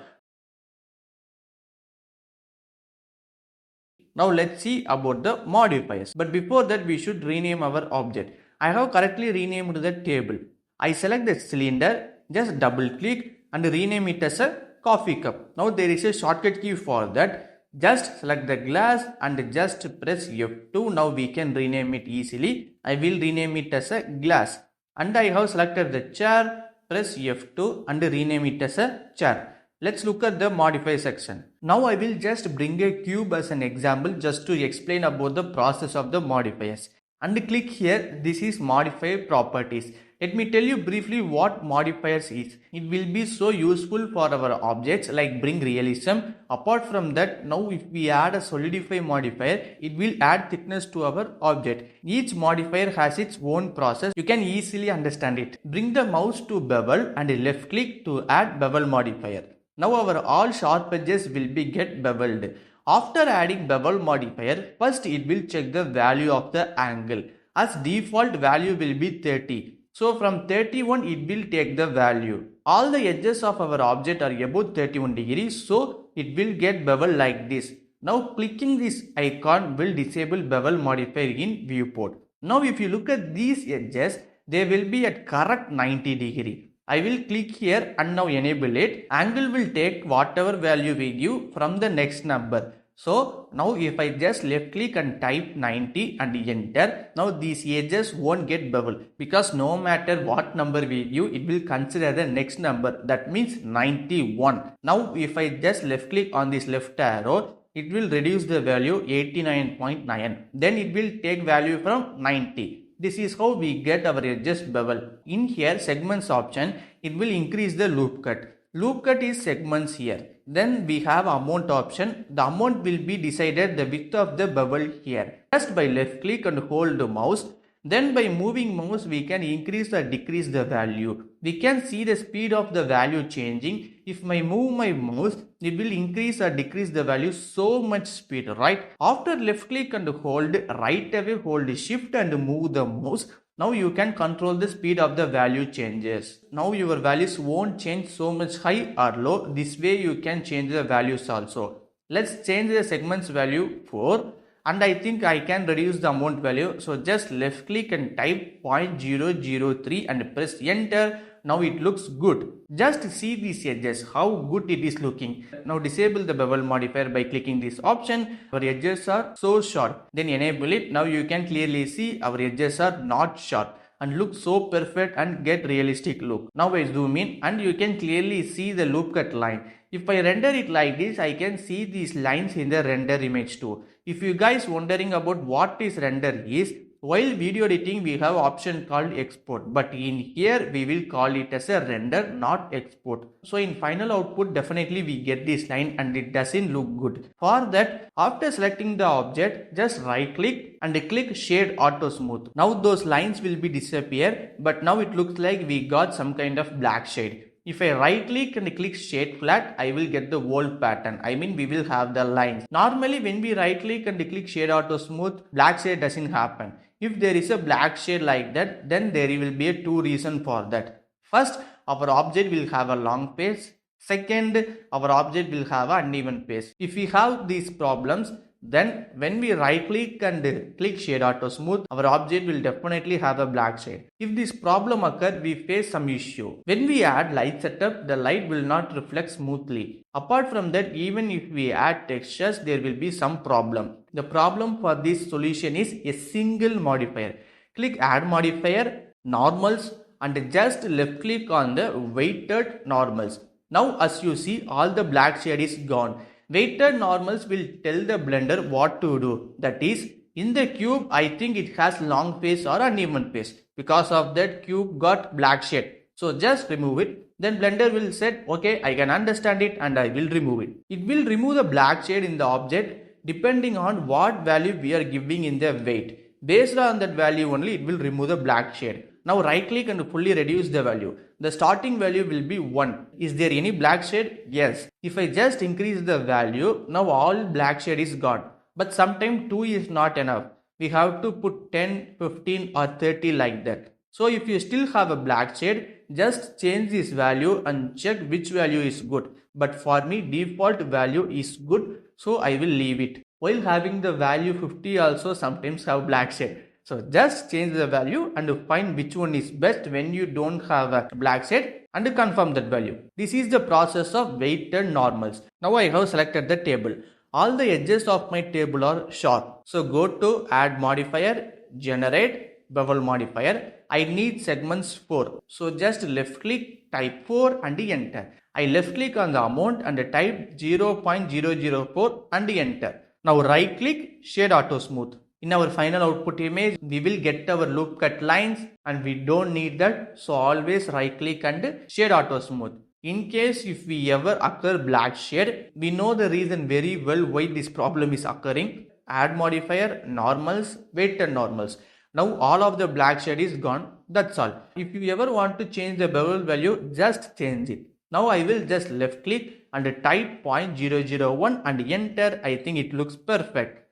Now let's see about the modifiers. But before that, we should rename our object. I have correctly renamed the table. I select the cylinder, just double click and rename it as a coffee cup. Now there is a shortcut key for that. Just select the glass and just press F2. Now we can rename it easily. I will rename it as a glass. And I have selected the chair, press F2 and rename it as a chair. Let's look at the modify section. Now I will just bring a cube as an example just to explain about the process of the modifiers. And click here, this is modifier properties. Let me tell you briefly what modifiers is. It will be so useful for our objects like bring realism. Apart from that, now if we add a solidify modifier, it will add thickness to our object. Each modifier has its own process. You can easily understand it. Bring the mouse to bevel and left click to add bevel modifier. Now our all sharp edges will be get beveled. After adding bevel modifier, first it will check the value of the angle. As default value will be 30. So from 31 it will take the value. All the edges of our object are above 31 degrees, so it will get bevel like this. Now clicking this icon will disable bevel modifier in viewport. Now if you look at these edges, they will be at correct 90 degree. I will click here and now enable it. Angle will take whatever value we give from the next number. So now if I just left click and type 90 and enter, now these edges won't get bevel because no matter what number we give, it will consider the next number. That means 91. Now if I just left click on this left arrow, it will reduce the value 89.9. Then it will take value from 90. This is how we get our edges bevel. In here segments option, it will increase the loop cut. Loop cut is segments here. Then we have amount option. The amount will be decided the width of the bevel here. Just by left click and hold the mouse. Then by moving mouse we can increase or decrease the value. We can see the speed of the value changing. If I move my mouse, it will increase or decrease the value so much speed, right? After left click and hold, right away hold shift and move the mouse. Now you can control the speed of the value changes. Now your values won't change so much high or low. This way you can change the values also. Let's change the segments value 4. And I think I can reduce the amount value. So just left click and type 0.003 and press enter. Now it looks good. Just see these edges, how good it is looking. Now disable the bevel modifier by clicking this option. Our edges are so sharp. Then enable it. Now you can clearly see our edges are not sharp and look so perfect and get realistic look. Now I zoom in and you can clearly see the loop cut line. If I render it like this, I can see these lines in the render image too. If you guys wondering about what is render is, while video editing we have option called export, but in here we will call it as a render, not export. So in final output definitely we get this line and it doesn't look good. For that, after selecting the object, just right click and click shade auto smooth. Now those lines will be disappear, but now it looks like we got some kind of black shade. If I right click and click shade flat, I will get the whole pattern. I mean we will have the lines. Normally when we right click and click shade auto smooth, black shade doesn't happen. If there is a black shade like that, then there will be a two reason for that. First, our object will have a long face. Second, our object will have an uneven face. If we have these problems, then when we right click and click shade auto smooth, our object will definitely have a black shade. If this problem occurs, we face some issue. When we add light setup, the light will not reflect smoothly. Apart from that, even if we add textures, there will be some problem. The problem for this solution is a single modifier. Click add modifier, normals, and just left click on the weighted normals. Now as you see, all the black shade is gone. Weighted normals will tell the blender what to do. That is, in the cube, I think it has long face or uneven face. Because of that, cube got black shade. So just remove it. Then blender will say, okay, I can understand it and I will remove it. It will remove the black shade in the object depending on what value we are giving in the weight. Based on that value only, it will remove the black shade. Now right click and fully reduce the value. The starting value will be 1. Is there any black shade? Yes. If I just increase the value, now all black shade is gone. But sometimes 2 is not enough. We have to put 10, 15 or 30 like that. So if you still have a black shade, just change this value and check which value is good. But for me, default value is good, so I will leave it. While having the value 50 also sometimes have black shade. So just change the value and find which one is best when you don't have a black shade and confirm that value. This is the process of weighted normals. Now I have selected the table. All the edges of my table are sharp. So go to Add Modifier, Generate, Bevel Modifier. I need segments 4. So just left click, type 4 and enter. I left click on the amount and type 0.004 and enter. Now right click, Shade Auto Smooth. In our final output image, we will get our loop cut lines and we don't need that. So always right click and Shade Auto Smooth. In case if we ever occur black shade, we know the reason very well why this problem is occurring. Add Modifier, Normals, Weighted Normals. Now all of the black shade is gone. That's all. If you ever want to change the bevel value, just change it. Now I will just left click and type 0.001 and enter. I think it looks perfect.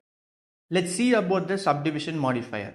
Let's see about the subdivision modifier.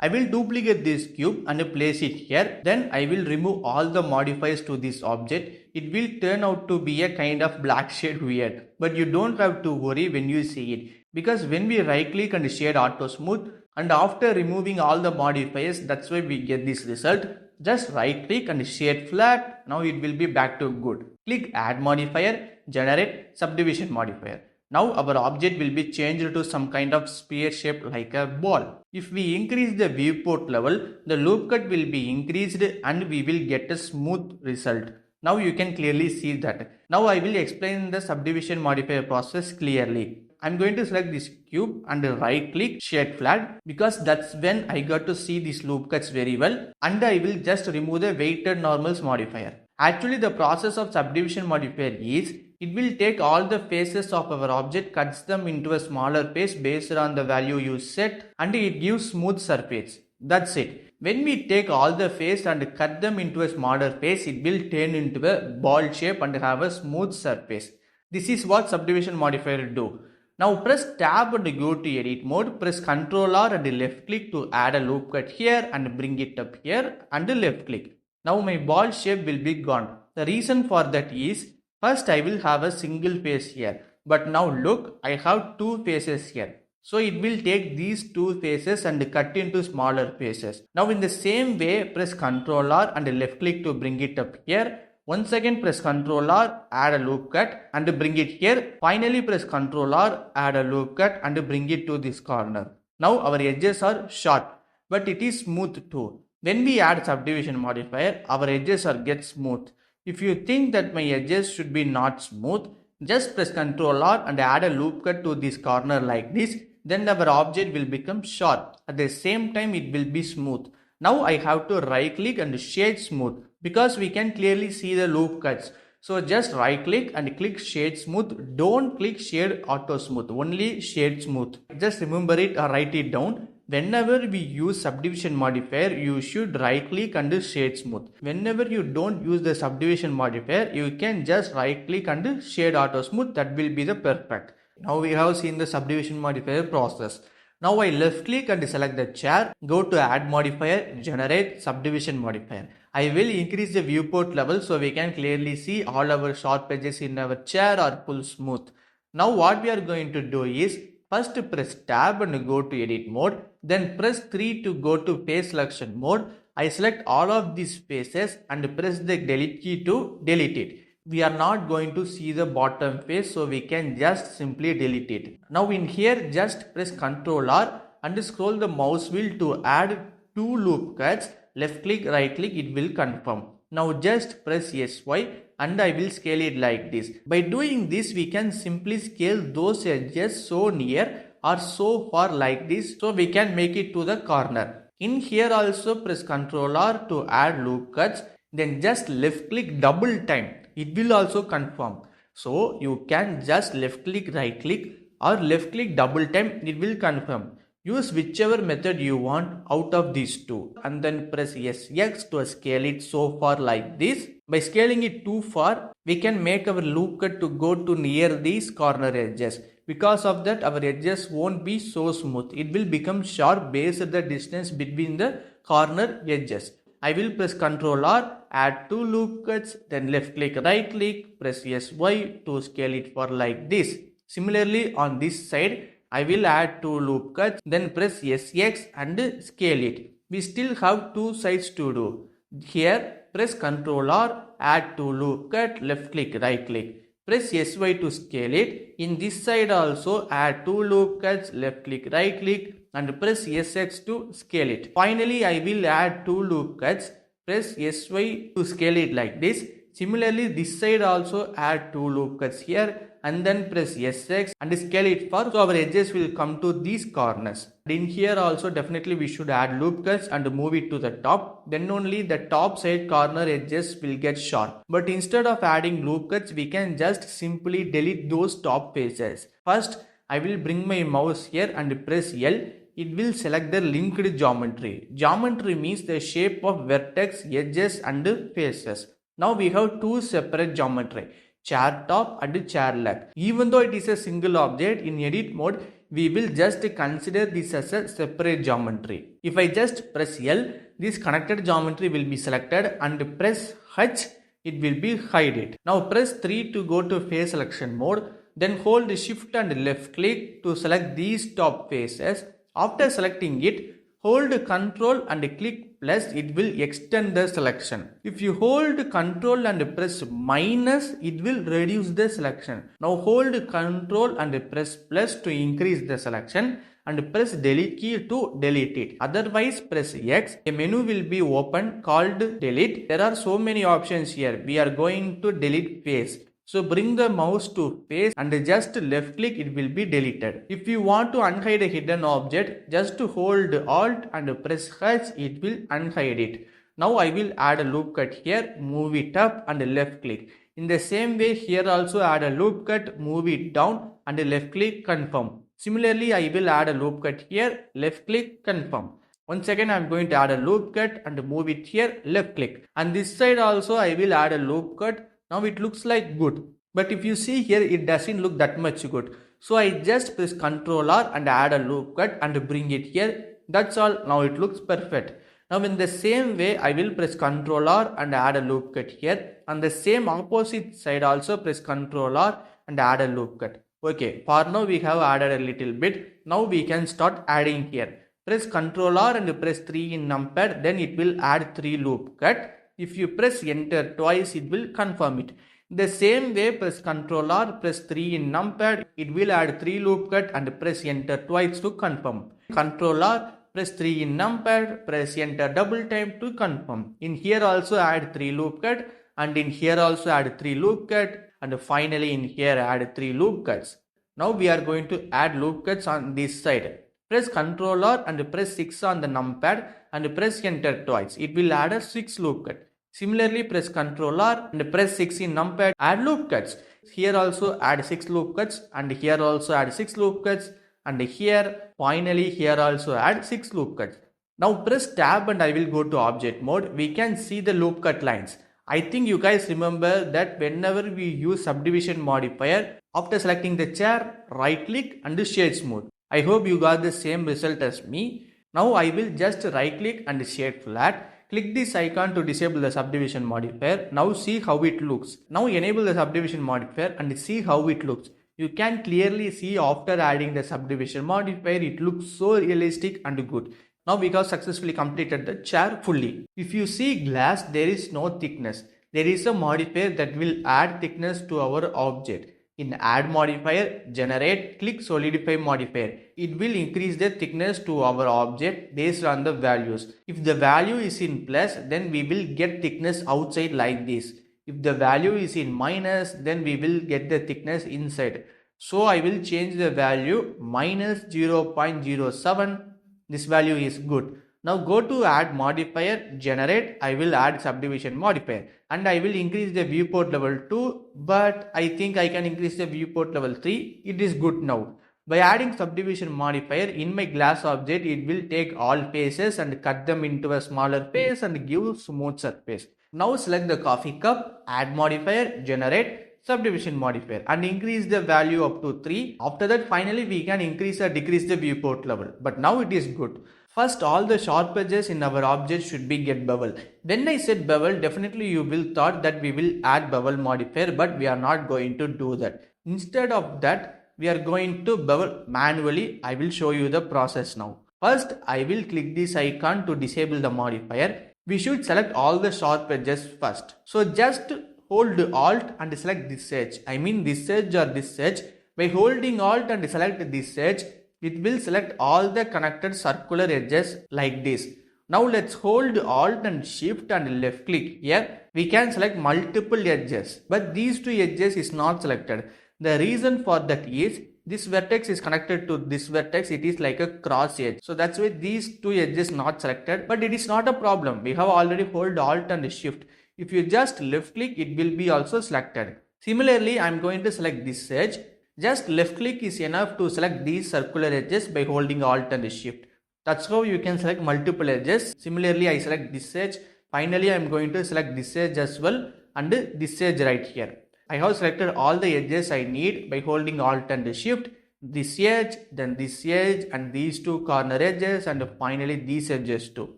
I will duplicate this cube and place it here. Then I will remove all the modifiers to this object. It will turn out to be a kind of black shade weird. But you don't have to worry when you see it. Because when we right click and shade auto smooth, and after removing all the modifiers, that's why we get this result. Just right click and shade flat. Now it will be back to good. Click add modifier, generate subdivision modifier. Now our object will be changed to some kind of sphere shape like a ball. If we increase the viewport level, the loop cut will be increased and we will get a smooth result. Now you can clearly see that. Now I will explain the subdivision modifier process clearly. I'm going to select this cube and right click shade flat because that's when I got to see these loop cuts very well, and I will just remove the weighted normals modifier. Actually the process of subdivision modifier is it will take all the faces of our object, cuts them into a smaller face based on the value you set, and it gives smooth surface. That's it. When we take all the face and cut them into a smaller face, it will turn into a ball shape and have a smooth surface. This is what subdivision modifier do. Now press tab and go to edit mode, press Ctrl R and left click to add a loop cut here and bring it up here and left click. Now my ball shape will be gone. The reason for that is, first I will have a single face here, but now look, I have two faces here. So it will take these two faces and cut into smaller faces. Now in the same way, press Ctrl R and left click to bring it up here. Once again press Ctrl R, add a loop cut and bring it here. Finally press Ctrl R, add a loop cut and bring it to this corner. Now our edges are short, but it is smooth too. When we add subdivision modifier, our edges get smooth. If you think that my edges should be not smooth, just press Ctrl R and add a loop cut to this corner like this. Then our object will become sharp. At the same time it will be smooth. Now I have to right click and shade smooth because we can clearly see the loop cuts. So just right click and click shade smooth. Don't click shade auto smooth, only shade smooth. Just remember it or write it down. Whenever we use subdivision modifier, you should right click and shade smooth. Whenever you don't use the subdivision modifier, you can just right click and shade auto smooth. That will be the perfect. Now we have seen the subdivision modifier process. Now I left click and select the chair, go to add modifier, generate subdivision modifier. I will increase the viewport level so we can clearly see all our sharp edges in our chair are full smooth. Now what we are going to do is, first press tab and go to edit mode, then press 3 to go to face selection mode. I select all of these faces and press the delete key to delete it. We are not going to see the bottom face, so we can just simply delete it. Now in here just press Ctrl R and scroll the mouse wheel to add two loop cuts. left click, right click, it will confirm. Now just press SY and I will scale it like this. By doing this, we can simply scale those edges so near or so far like this, so we can make it to the corner. In here also press Ctrl R to add loop cuts, then just left click double time. It will also confirm. So you can just left click, right click or left click double time, it will confirm. Use whichever method you want out of these two and then press SX to scale it so far like this. By scaling it too far, we can make our loop cut to go to near these corner edges. Because of that, our edges won't be so smooth. It will become sharp based on the distance between the corner edges. I will press Ctrl R, add 2 loop cuts, then left click, right click, press SY to scale it for like this. Similarly, on this side, I will add 2 loop cuts, then press SX and scale it. We still have 2 sides to do. Here, press Ctrl R, add 2 loop cut, left click, right click. Press SY to scale it. In this side also add 2 loop cuts, left click, right click and press SX to scale it. Finally, I will add 2 loop cuts, press SY to scale it like this. Similarly, this side also add 2 loop cuts here and then press SX and scale it far, so our edges will come to these corners. In here also definitely we should add loop cuts and move it to the top, then only the top side corner edges will get sharp. But instead of adding loop cuts, we can just simply delete those top faces. First, I will bring my mouse here and press L. It will select the linked geometry. Geometry means the shape of vertex, edges and faces. Now we have 2 separate geometry, chair top and chair leg. Even though it is a single object, in edit mode, we will just consider this as a separate geometry. If I just press L, this connected geometry will be selected and press H, it will be hide it. Now press 3 to go to face selection mode, then hold shift and left click to select these top faces. After selecting it, hold Ctrl and click plus, it will extend the selection. If you hold Ctrl and press minus, it will reduce the selection. Now hold Ctrl and press plus to increase the selection and press delete key to delete it. Otherwise press X. A menu will be open called delete. There are so many options here. We are going to delete face. So bring the mouse to face and just left click, it will be deleted. If you want to unhide a hidden object, just hold Alt and press H, it will unhide it. Now I will add a loop cut here, move it up and left click. In the same way, here also add a loop cut, move it down and left click, confirm. Similarly, I will add a loop cut here, left click, confirm. Once again, I am going to add a loop cut and move it here, left click. And this side also I will add a loop cut. Now it looks like good, but if you see here, it doesn't look that much good. So I just press Ctrl R and add a loop cut and bring it here. That's all. Now it looks perfect. Now in the same way, I will press Ctrl R and add a loop cut here. On the same opposite side also press Ctrl R and add a loop cut. Okay, for now we have added a little bit. Now we can start adding here. Press Ctrl R and press 3 in numpad, then it will add 3 loop cut. If you press enter twice, it will confirm it. The same way, press Ctrl R, press 3 in numpad, it will add 3 loop cut and press enter twice to confirm. Ctrl R, press 3 in numpad, press enter double time to confirm. In here also add 3 loop cut and in here also add 3 loop cut and finally in here add 3 loop cuts. Now we are going to add loop cuts on this side. Press Ctrl R and press 6 on the numpad and press enter twice. It will add a 6 loop cut. Similarly, press Ctrl R and press 6 in numpad, add loop cuts. Here also add 6 loop cuts and here also add 6 loop cuts and here finally here also add 6 loop cuts. Now press tab and I will go to object mode. We can see the loop cut lines. I think you guys remember that whenever we use subdivision modifier, after selecting the chair, right click and shade smooth. I hope you got the same result as me. Now I will just right click and shade flat. Click this icon to disable the subdivision modifier. Now see how it looks. Now enable the subdivision modifier and see how it looks. You can clearly see after adding the subdivision modifier, it looks so realistic and good. Now we have successfully completed the chair fully. If you see glass, there is no thickness. There is a modifier that will add thickness to our object. In Add Modifier, Generate, click Solidify Modifier. It will increase the thickness to our object based on the values. If the value is in plus, then we will get thickness outside like this. If the value is in minus, then we will get the thickness inside. So I will change the value minus 0.07. This value is good. Now go to Add Modifier, Generate. I will add Subdivision Modifier and I will increase the viewport level 2, but I think I can increase the viewport level 3. It is good now. By adding Subdivision Modifier in my glass object, it will take all faces and cut them into a smaller face and give smooth surface. Now select the coffee cup, Add Modifier, Generate, Subdivision Modifier and increase the value up to 3. After that, finally we can increase or decrease the viewport level, but now it is good. First, all the sharp edges in our object should be get bevel. When I said bevel, definitely you will thought that we will add bevel modifier, but we are not going to do that. Instead of that, we are going to bevel manually. I will show you the process now. First, I will click this icon to disable the modifier. We should select all the sharp edges first. So just hold Alt and select this edge. I mean this edge or this edge. By holding Alt and select this edge, it will select all the connected circular edges like this. Now let's hold Alt and Shift and left click. Here we can select multiple edges, but these two edges is not selected. The reason for that is this vertex is connected to this vertex. It is like a cross edge. So that's why these two edges not selected, but it is not a problem. We have already hold Alt and Shift. If you just left click, it will be also selected. Similarly, I am going to select this edge. Just left click is enough to select these circular edges by holding Alt and Shift. That's how you can select multiple edges. Similarly, I select this edge. Finally, I am going to select this edge as well and this edge right here. I have selected all the edges I need by holding Alt and Shift. This edge, then this edge and these two corner edges and finally these edges too.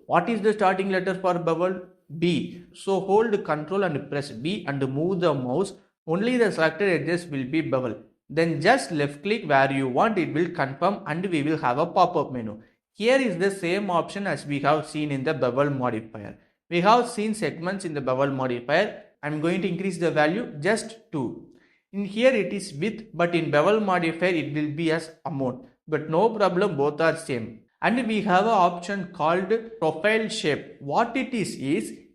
What is the starting letter for bevel? B. So hold Ctrl and press B and move the mouse. Only the selected edges will be bevel. Then just left click where you want, it will confirm and we will have a pop-up menu. Here is the same option as we have seen in the bevel modifier. We have seen segments in the bevel modifier. I am going to increase the value just 2. In here it is width, but in bevel modifier it will be as amount. But no problem, both are same. And we have an option called profile shape. What it is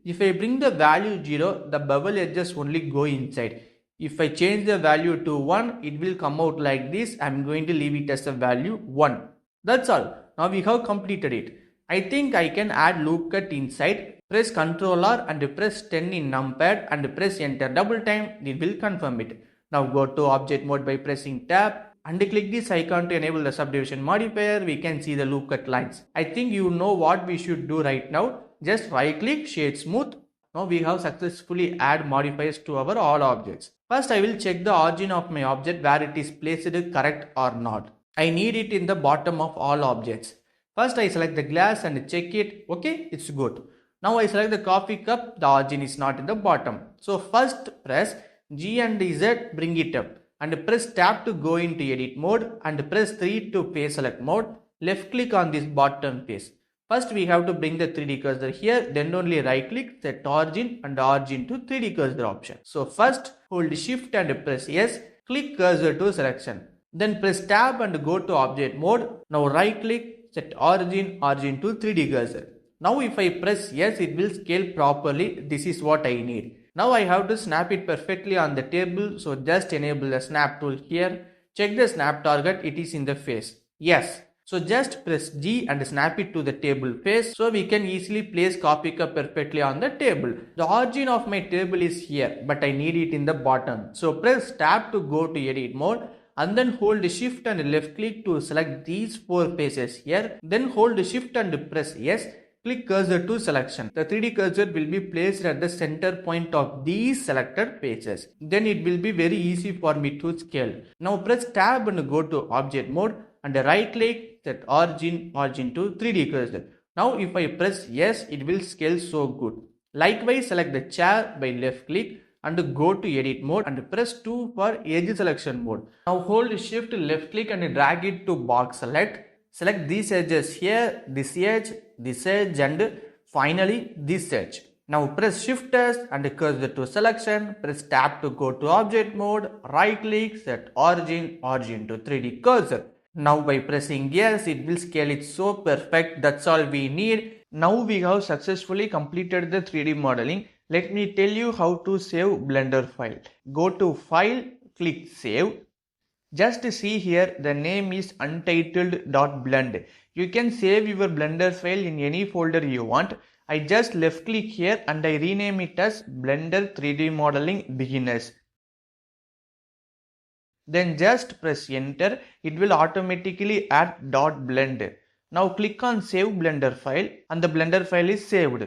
if I bring the value 0, the bevel edges only go inside. If I change the value to 1, it will come out like this. I am going to leave it as a value 1. That's all. Now we have completed it. I think I can add loop cut inside. Press Ctrl R and press 10 in numpad and press enter double time. It will confirm it. Now go to object mode by pressing tab and click this icon to enable the subdivision modifier. We can see the loop cut lines. I think you know what we should do right now. Just right click, shade smooth. Now we have successfully add modifiers to our all objects. First I will check the origin of my object where it is placed correct or not. I need it in the bottom of all objects. First I select the glass and check it. Okay, it's good. Now I select the coffee cup. The origin is not in the bottom. So first press G and Z, bring it up and press tab to go into edit mode and press 3 to face select mode. Left click on this bottom face. First we have to bring the 3D cursor here, then only right click, set origin and origin to 3D cursor option. So first hold shift and press S, click cursor to selection. Then press tab and go to object mode. Now right click, set origin to 3D cursor. Now if I press yes, it will scale properly. This is what I need. Now I have to snap it perfectly on the table. So just enable the snap tool here. Check the snap target. It is in the face. Yes. So just press G and snap it to the table face. So we can easily place coffee cup perfectly on the table. The origin of my table is here, but I need it in the bottom. So press tab to go to edit mode. And then hold shift and left click to select these 4 faces here. Then hold shift and press yes. Click cursor to selection. The 3D cursor will be placed at the center point of these selected faces. Then it will be very easy for me to scale. Now press tab and go to object mode and right click, set origin to 3D cursor. Now if I press yes, it will scale so good. Likewise, select the chair by left click and go to edit mode and press 2 for edge selection mode. Now hold shift left click and drag it to box select. Select these edges here, this edge and finally this edge. Now press Shift S and cursor to selection, press tab to go to object mode, right click, set origin to 3D cursor. Now by pressing yes, it will scale it so perfect, that's all we need. Now we have successfully completed the 3D modeling. Let me tell you how to save Blender file. Go to File, click Save. Just see here, the name is untitled.blend. You can save your Blender file in any folder you want. I just left click here and I rename it as Blender 3D Modeling Beginners. Then just press enter, it will automatically add .blend. Now click on save Blender file and the Blender file is saved.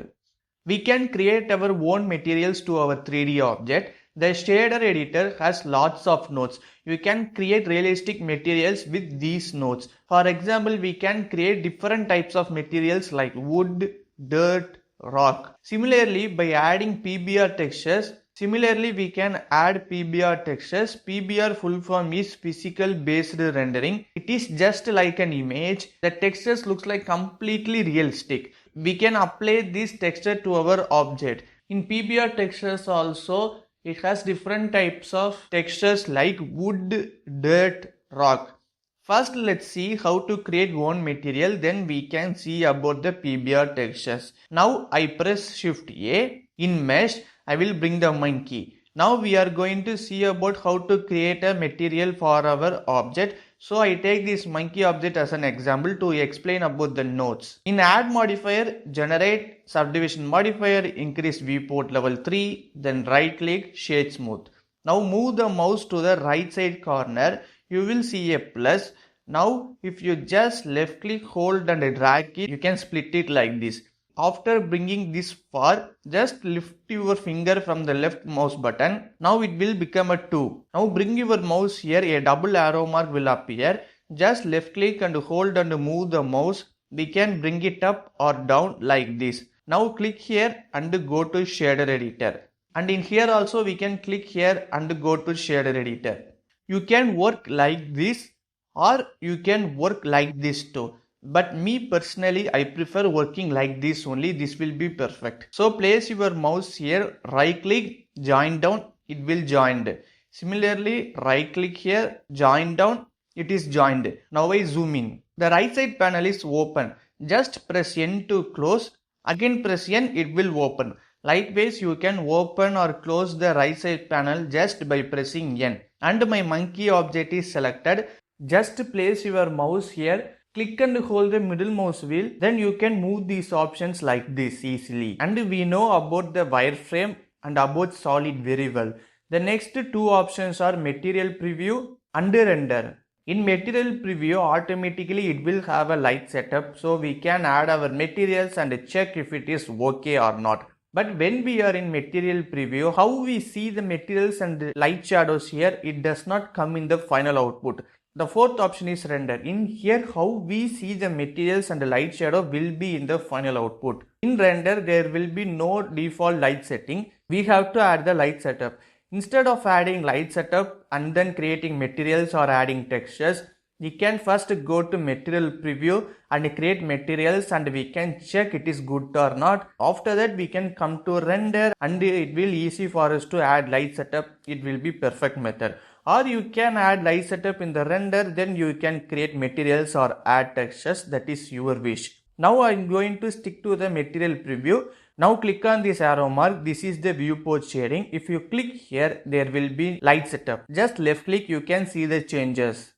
We can create our own materials to our 3D object. The shader editor has lots of nodes. You can create realistic materials with these nodes. For example, we can create different types of materials like wood, dirt, rock. Similarly, by adding PBR textures, we can add PBR textures. PBR full form is physical based rendering. It is just like an image. The textures looks like completely realistic. We can apply this texture to our object. In PBR textures also, it has different types of textures like wood, dirt, rock. First, let's see how to create one material, then we can see about the PBR textures. Now I press Shift A. In Mesh, I will bring the monkey. Now we are going to see about how to create a material for our object. So I take this monkey object as an example to explain about the nodes. In Add Modifier, generate Subdivision Modifier, increase viewport level 3, then right click, Shade Smooth. Now move the mouse to the right side corner, you will see a plus. Now if you just left click, hold and drag it, you can split it like this. After bringing this far, just lift your finger from the left mouse button. Now it will become a 2. Now bring your mouse here, a double arrow mark will appear. Just left click and hold and move the mouse. We can bring it up or down like this. Now click here and go to shader editor. And in here also we can click here and go to shader editor. You can work like this or you can work like this too. But me personally, I prefer working like this only. This will be perfect. So place your mouse here, right click, join down, it will joined. Similarly, right click here, join down, it is joined. Now I zoom in. The right side panel is open. Just press N to close. Again press N, it will open. Likewise, you can open or close the right side panel just by pressing N. And my monkey object is selected. Just place your mouse here. Click and hold the middle mouse wheel, then you can move these options like this easily. And we know about the wireframe and about solid very well. The next two options are material preview and render. In material preview, automatically it will have a light setup, so we can add our materials and check if it is okay or not. But when we are in material preview, how we see the materials and light shadows here, it does not come in the final output. The fourth option is render. In here, how we see the materials and the light shadow will be in the final output. In render, there will be no default light setting. We have to add the light setup. Instead of adding light setup and then creating materials or adding textures, we can first go to material preview and create materials and we can check it is good or not. After that, we can come to render and it will easy for us to add light setup. It will be perfect method. Or you can add light setup in the render, then you can create materials or add textures, that is your wish. Now I am going to stick to the material preview. Now click on this arrow mark, this is the viewport shading. If you click here, there will be light setup. Just left click, you can see the changes.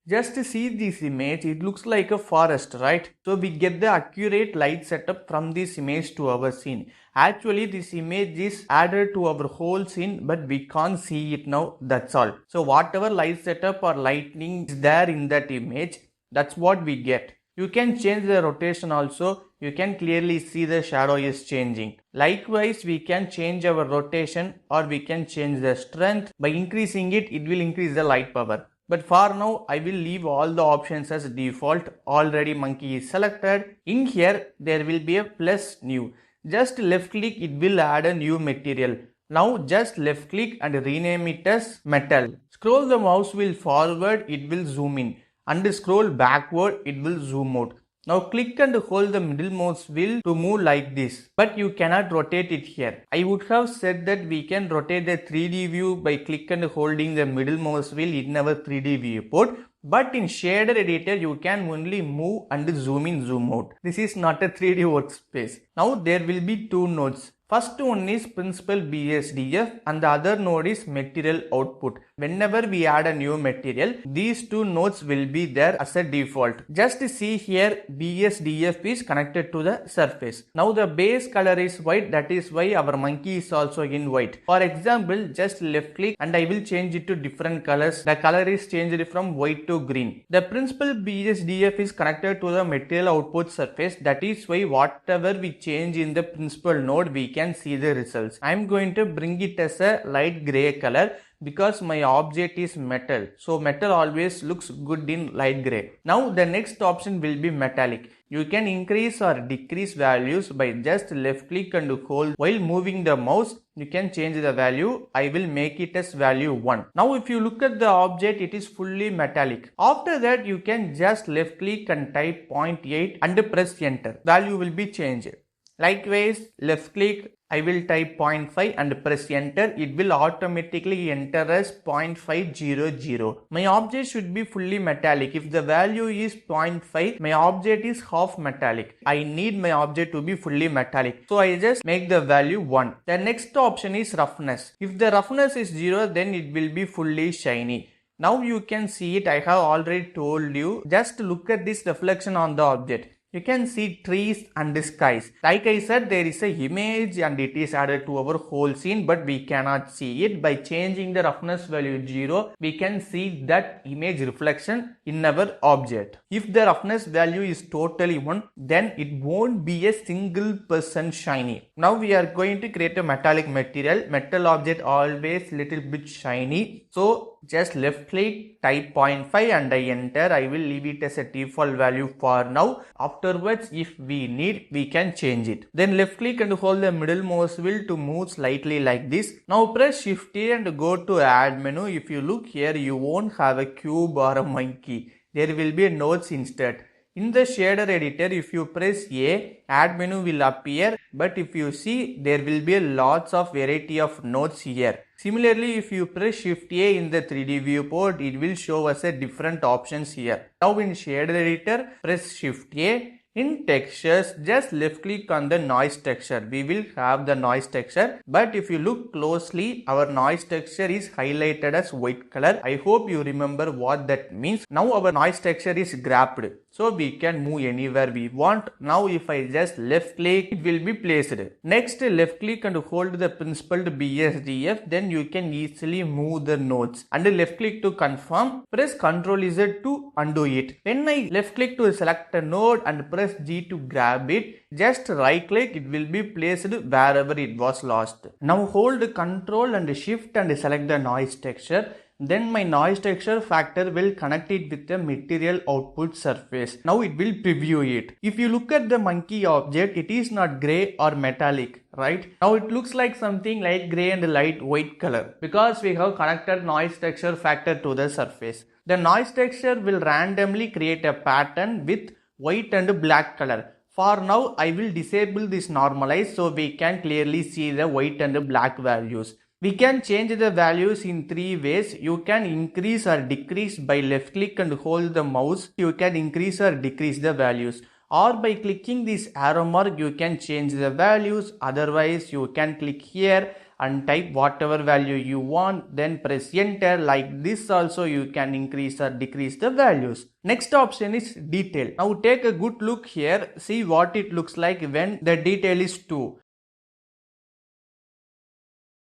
Just to see this image, it looks like a forest, right? So we get the accurate light setup from this image to our scene. Actually, this image is added to our whole scene, but we can't see it now, that's all. So whatever light setup or lighting is there in that image, that's what we get. You can change the rotation also. You can clearly see the shadow is changing. Likewise, we can change our rotation or we can change the strength. By increasing it, it will increase the light power. But for now, I will leave all the options as default. Already monkey is selected. In here, there will be a plus new. Just left click, it will add a new material. Now just left click and rename it as metal. Scroll the mouse wheel forward, it will zoom in. And scroll backward, it will zoom out. Now click and hold the middle mouse wheel to move like this, but you cannot rotate it here. I would have said that we can rotate the 3D view by click and holding the middle mouse wheel in our 3D viewport. But in shader editor, you can only move and zoom in, zoom out. This is not a 3D workspace. Now there will be two nodes. First one is principal BSDF and the other node is material output. Whenever we add a new material, these two nodes will be there as a default. Just see here, BSDF is connected to the surface. Now the base color is white, that is why our monkey is also in white. For example, just left click and I will change it to different colors. The color is changed from white to green. The principal BSDF is connected to the material output surface. That is why whatever we change in the principal node, we can see the results. I am going to bring it as a light gray color because my object is metal. So metal always looks good in light gray. Now the next option will be metallic. You can increase or decrease values by just left click and hold. While moving the mouse, you can change the value. I will make it as value 1. Now if you look at the object, it is fully metallic. After that, you can just left click and type 0.8 and press enter. Value will be changed. Likewise, left click, I will type 0.5 and press enter. It will automatically enter as 0.500. My object should be fully metallic. If the value is 0.5, my object is half metallic. I need my object to be fully metallic. So I just make the value 1. The next option is roughness. If the roughness is 0, then it will be fully shiny. Now you can see it. I have already told you. Just look at this reflection on the object. You can see trees and skies. Like I said, there is an image and it is added to our whole scene, but we cannot see it. By changing the roughness value 0, we can see that image reflection in our object. If the roughness value is totally 1, then it won't be a single % shiny. Now we are going to create a metallic material. Metal object always little bit shiny. So just left click, type 0.5 and I enter. I will leave it as a default value for now. Afterwards, if we need, we can change it. Then left click and hold the middle mouse wheel to move slightly like this. Now press Shift A and go to add menu. If you look here, you won't have a cube or a monkey. There will be nodes instead. In the shader editor, if you press A, add menu will appear, but if you see, there will be lots of variety of nodes here. Similarly, if you press Shift A in the 3D viewport, it will show us a different options here. Now in shader editor, press Shift A. In textures, just left click on the noise texture. We will have the noise texture, but if you look closely, our noise texture is highlighted as white color. I hope you remember what that means. Now our noise texture is grabbed, so we can move anywhere we want. Now if I just left click, it will be placed. Next, left click and hold the principled BSDF, then you can easily move the nodes. And left click to confirm, press Ctrl Z to undo it. When I left click to select a node and press G to grab it, just right click, it will be placed wherever it was lost. Now hold Ctrl and Shift and select the noise texture. Then my noise texture factor will connect it with the material output surface. Now it will preview it. If you look at the monkey object, it is not gray or metallic, right? Now it looks like something light gray and light white color because we have connected noise texture factor to the surface. The noise texture will randomly create a pattern with white and black color. For now, I will disable this normalize so we can clearly see the white and black values. We can change the values in 3 ways. You can increase or decrease by left click and hold the mouse. You can increase or decrease the values. Or by clicking this arrow mark, you can change the values. Otherwise, you can click here and type whatever value you want, then press enter. Like this also you can increase or decrease the values. Next option is detail. Now take a good look here, see what it looks like when the detail is 2.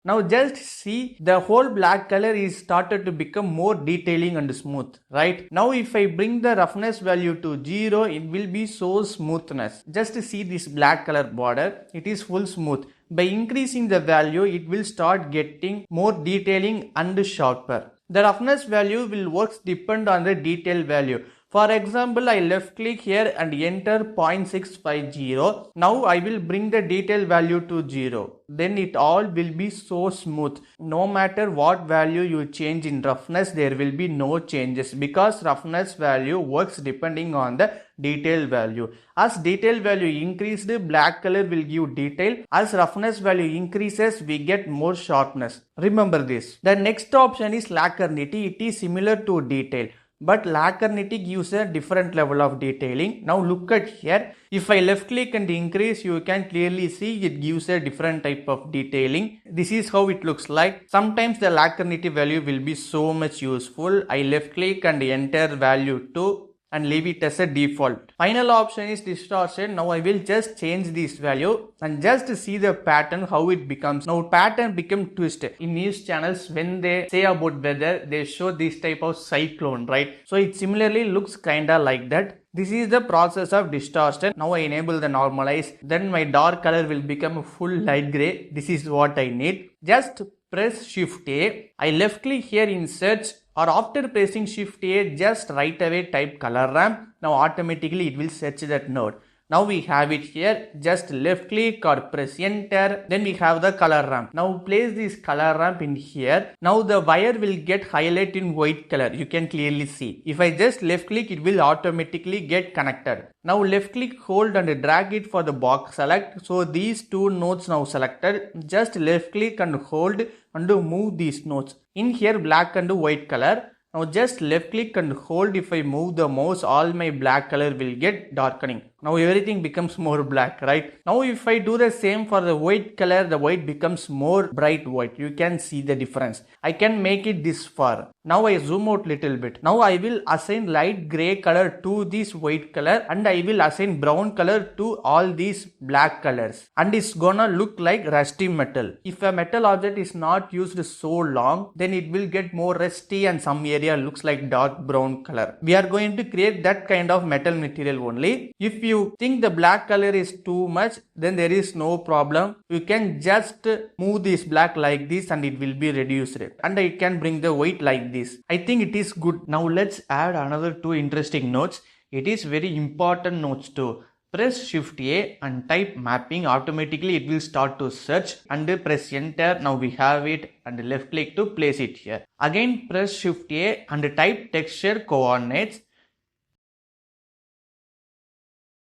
Now just see the whole black color is started to become more detailing and smooth, right? Now if I bring the roughness value to 0, it will be so smoothness. Just see this black color border, it is full smooth. By increasing the value, it will start getting more detailing and sharper. The roughness value will work depend on the detail value. For example, I left click here and enter 0.650. Now I will bring the detail value to 0. Then it all will be so smooth. No matter what value you change in roughness, there will be no changes because roughness value works depending on the detail value. As detail value increased, black color will give detail. As roughness value increases, we get more sharpness. Remember this. The next option is lacquernity. It is similar to detail, but lacquernity gives a different level of detailing. Now look at here. If I left click and increase, you can clearly see it gives a different type of detailing. This is how it looks like. Sometimes the lacquernity value will be so much useful. I left click and enter value 2 and leave it as a default. Final option is distortion. Now I will just change this value and just see the pattern how it becomes. Now pattern become twist. In news channels when they say about weather, they show this type of cyclone, right? So it similarly looks kinda like that. This is the process of distortion. Now I enable the normalize. Then my dark color will become a full light gray. This is what I need. Just press Shift A. I left click here in search, or after pressing Shift A, just right away type color ramp. Now automatically it will search that node. Now we have it here. Just left click or press enter. Then we have the color ramp. Now place this color ramp in here. Now the wire will get highlighted in white color. You can clearly see. If I just left click, it will automatically get connected. Now left click, hold and drag it for the box select. So these two nodes now selected. Just left click and hold and move these nodes. In here black and white color. Now just left click and hold. If I move the mouse, all my black color will get darkening. Now everything becomes more black, right? Now if I do the same for the white color, the white becomes more bright white. You can see the difference. I can make it this far. Now I zoom out little bit. Now I will assign light gray color to this white color and I will assign brown color to all these black colors. And it's gonna look like rusty metal. If a metal object is not used so long, then it will get more rusty and some area looks like dark brown color. We are going to create that kind of metal material only. If you think the black color is too much, then there is no problem. You can just move this black like this and it will be reduced. And I can bring the white like this. I think it is good. Now let's add another two interesting nodes. It is very important nodes too. Press Shift A and type mapping. Automatically it will start to search and press enter. Now we have it and left click to place it here. Again press Shift A and type texture coordinates.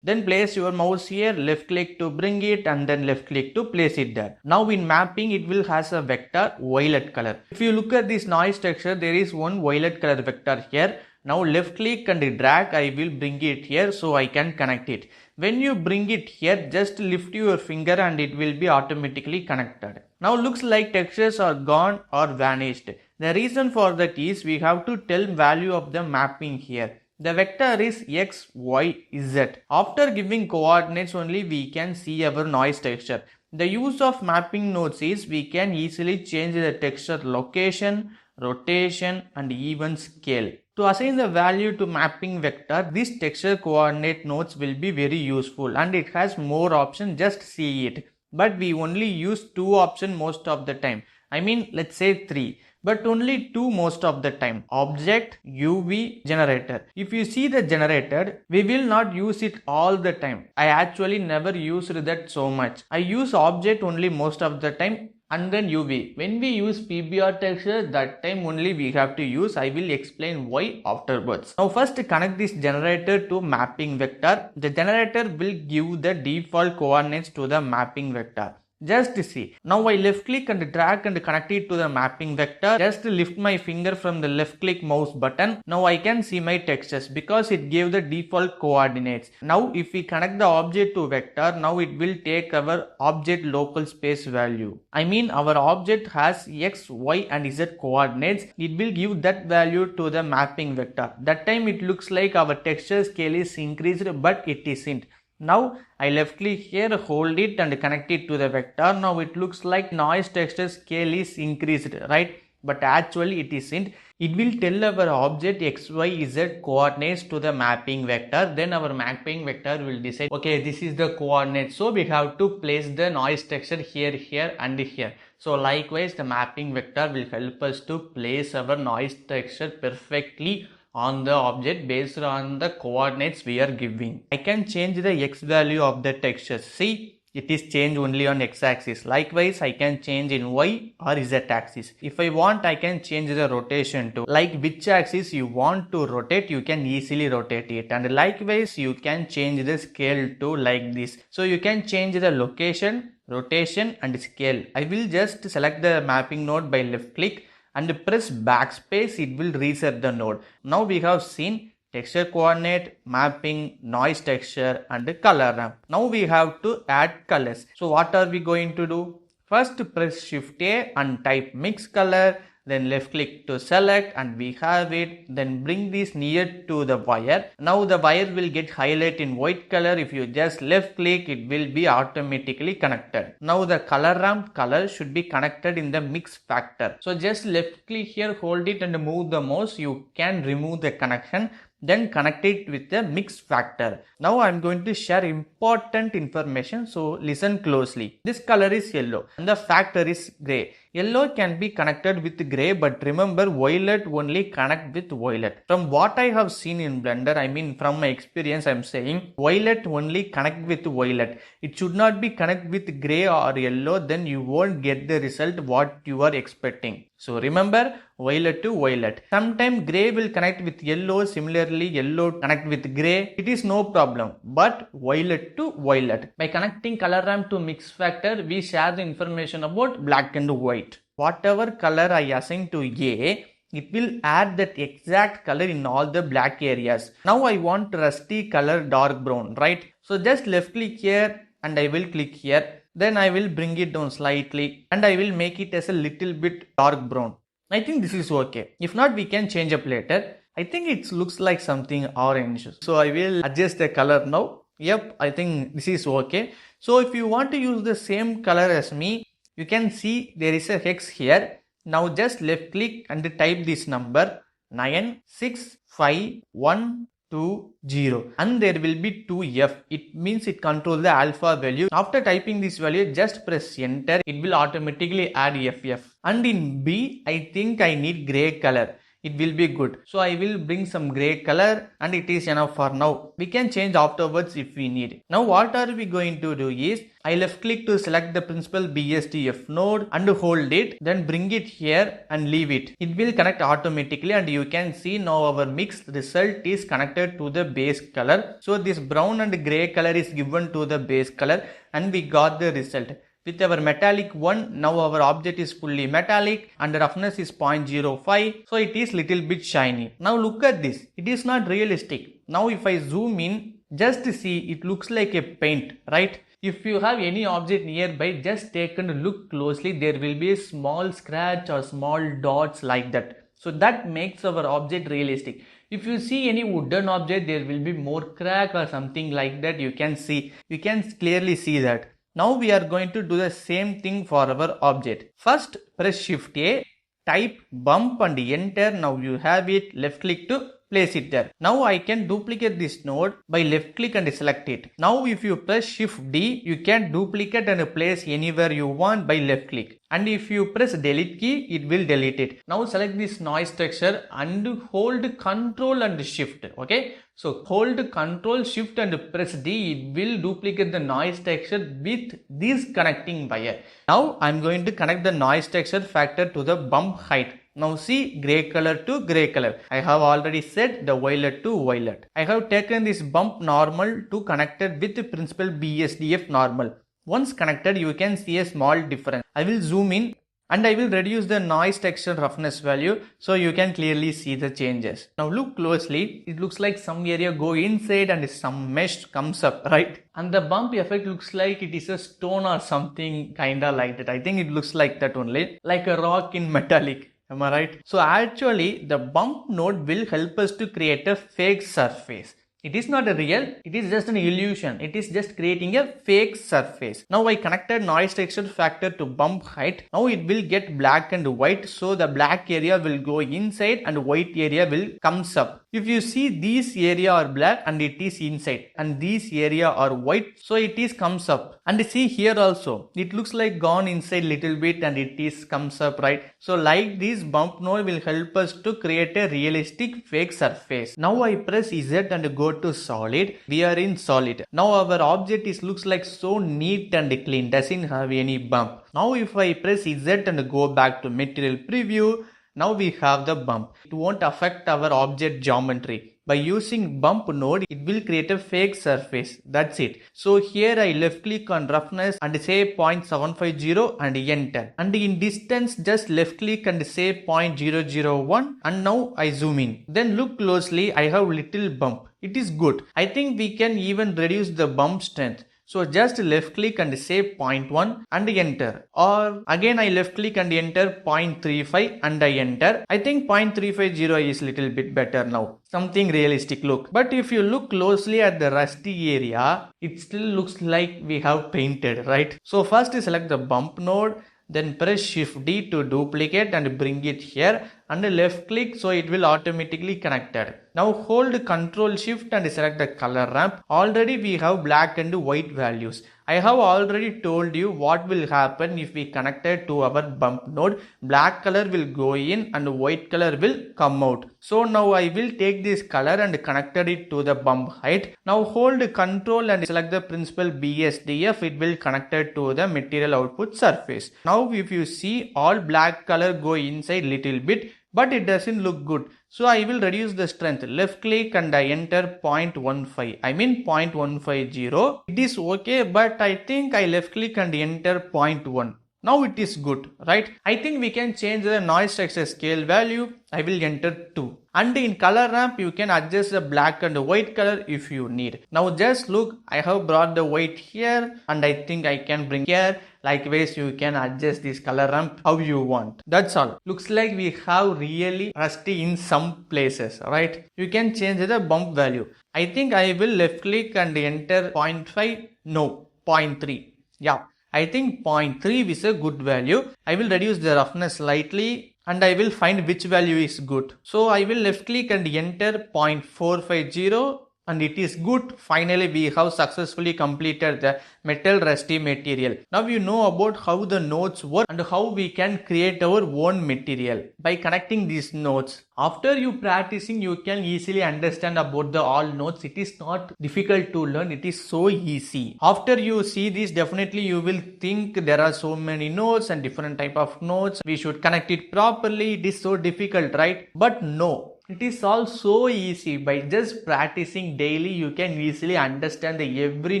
Then place your mouse here, left click to bring it and then left click to place it there. Now in mapping it will has a vector violet color. If you look at this noise texture, there is one violet color vector here. Now left click and drag, I will bring it here so I can connect it. When you bring it here, just lift your finger and it will be automatically connected. Now looks like textures are gone or vanished. The reason for that is we have to tell value of the mapping here. The vector is x, y, z. After giving coordinates only we can see our noise texture. The use of mapping nodes is we can easily change the texture location, rotation and even scale. To assign the value to mapping vector, this texture coordinate nodes will be very useful and it has more options, just see it. But we only use 2 options most of the time. I mean let's say 3. But only 2 most of the time. Object, UV, generator. If you see the generator, we will not use it all the time. I actually never used that so much. I use object only most of the time and then UV. When we use PBR texture, that time only we have to use. I will explain why afterwards. Now first connect this generator to mapping vector. The generator will give the default coordinates to the mapping vector. Just see. Now I left click and drag and connect it to the mapping vector. Just lift my finger from the left click mouse button. Now I can see my textures because it gave the default coordinates. Now if we connect the object to vector, now it will take our object local space value. I mean our object has x, y and z coordinates. It will give that value to the mapping vector. That time it looks like our texture scale is increased, but it isn't. Now I left click here, hold it and connect it to the vector. Now it looks like noise texture scale is increased, right? But actually it isn't. It will tell our object x, y, z coordinates to the mapping vector. Then our mapping vector will decide, okay, this is the coordinate. So we have to place the noise texture here, here and here. So likewise the mapping vector will help us to place our noise texture perfectly on the object based on the coordinates we are giving. I can change the x value of the texture. See, it is changed only on x-axis. Likewise, I can change in y or z-axis. If I want, I can change the rotation to, like which axis you want to rotate, you can easily rotate it. And likewise, you can change the scale to like this. So you can change the location, rotation and scale. I will just select the mapping node by left click and press backspace. It will reset the node. Now we have seen texture coordinate, mapping, noise texture and color ramp. Now we have to add colors. So what are we going to do? First press Shift A and type mix color, then left click to select and we have it. Then bring this near to the wire. Now the wire will get highlighted in white color. If you just left click, it will be automatically connected. Now the color ramp color should be connected in the mix factor. So just left click here, hold it and move the mouse. You can remove the connection. Then connect it with the mix factor. Now I am going to share important information, so listen closely. This color is yellow and the factor is gray. Yellow can be connected with gray, but remember violet only connect with violet. From what I have seen in Blender, I mean from my experience I am saying violet only connect with violet. It should not be connect with gray or yellow, then you won't get the result what you are expecting. So remember violet to violet. Sometimes gray will connect with yellow, similarly yellow connect with gray. It is no problem, but violet to violet. By connecting color ramp to mix factor, we share the information about black and white. Whatever color I assign to A, it will add that exact color in all the black areas. Now I want rusty color dark brown, right? So just left click here and I will click here. Then I will bring it down slightly and I will make it as a little bit dark brown. I think this is okay. If not, we can change up later. I think it looks like something orange. So I will adjust the color now. Yep, I think this is okay. So if you want to use the same color as me, you can see there is a hex here. Now just left click and type this number 96512 and there will be 2F. It means it controls the alpha value. After typing this value, just press enter. It will automatically add FF. And in B, I think I need gray color. It will be good. So I will bring some gray color and it is enough for now. We can change afterwards if we need. Now what are we going to do is, I left click to select the principal BSDF node and hold it. Then bring it here and leave it. It will connect automatically and you can see now our mixed result is connected to the base color. So this brown and gray color is given to the base color and we got the result. With our metallic one, now our object is fully metallic and the roughness is 0.05. So it is little bit shiny. Now look at this. It is not realistic. Now if I zoom in, just see, it looks like a paint, right? If you have any object nearby, just take and look closely. There will be a small scratch or small dots like that. So that makes our object realistic. If you see any wooden object, there will be more crack or something like that. You can see, you can clearly see that. Now we are going to do the same thing for our object. First press Shift A, type bump and enter. Now you have it. Left click to place it there. Now I can duplicate this node by left click and select it. Now if you press Shift D, you can duplicate and place anywhere you want by left click. And if you press delete key, it will delete it. Now select this noise texture and hold Ctrl and Shift. Okay. So hold Ctrl Shift and press D. It will duplicate the noise texture with this connecting wire. Now I am going to connect the noise texture factor to the bump height. Now see, gray color to gray color. I have already set the violet to violet. I have taken this bump normal to connected with the principal BSDF normal. Once connected, you can see a small difference. I will zoom in and I will reduce the noise texture roughness value so you can clearly see the changes. Now look closely. It looks like some area go inside and some mesh comes up, right? And the bump effect looks like it is a stone or something kinda like that. I think it looks like that only, like a rock in metallic. Am I right? So actually the bump node will help us to create a fake surface. It is not a real, it is just an illusion. It is just creating a fake surface. Now I connected noise texture factor to bump height. Now it will get black and white, so the black area will go inside and white area will comes up. If you see, these area are black and it is inside, and these area are white, so it is comes up. And see here also, it looks like gone inside little bit and it is comes up, right? So like this bump node will help us to create a realistic fake surface. Now I press Z and go to solid. We are in solid. Now our object is looks like so neat and clean, doesn't have any bump. Now if I press Z and go back to material preview, now we have the bump. It won't affect our object geometry. By using bump node, it will create a fake surface. That's it. So here I left click on roughness and say 0.750 and enter. And in distance, just left click and say 0.001, and now I zoom in. Then look closely, I have little bump. It is good. I think we can even reduce the bump strength. So just left click and say 0.1 and enter, or again I left click and enter 0.35 and I enter. I think 0.350 is little bit better now, something realistic look. But if you look closely at the rusty area, it still looks like we have painted, right? So first select the bump node, then press Shift D to duplicate and bring it here, and left click, so it will automatically connected. Now hold Ctrl Shift and select the color ramp. Already we have black and white values. I have already told you what will happen if we connected to our bump node. Black color will go in and white color will come out. So now I will take this color and connected it to the bump height. Now hold Ctrl and select the principal BSDF. It will connected to the material output surface. Now if you see, all black color go inside little bit, but it doesn't look good. So I will reduce the strength. Left click and I enter 0.15. I mean 0.150. It is okay, but I think I left click and enter 0.1. Now it is good, right? I think we can change the noise texture scale value. I will enter 2. And in color ramp, you can adjust the black and white color if you need. Now just look, I have brought the white here and I think I can bring here. Likewise, you can adjust this color ramp how you want. That's all. Looks like we have really rusty in some places, right? You can change the bump value. I think I will left click and enter 0.5. No, 0.3. Yeah. I think 0.3 is a good value. I will reduce the roughness slightly and I will find which value is good. So I will left click and enter 0.450 and it is good. Finally, we have successfully completed the metal rusty material. Now you know about how the nodes work and how we can create our own material by connecting these nodes. After you practicing, you can easily understand about the all nodes. It is not difficult to learn. It is so easy. After you see this, definitely you will think there are so many nodes and different type of nodes. We should connect it properly. It is so difficult, right? But no. It is all so easy. By just practicing daily, you can easily understand the every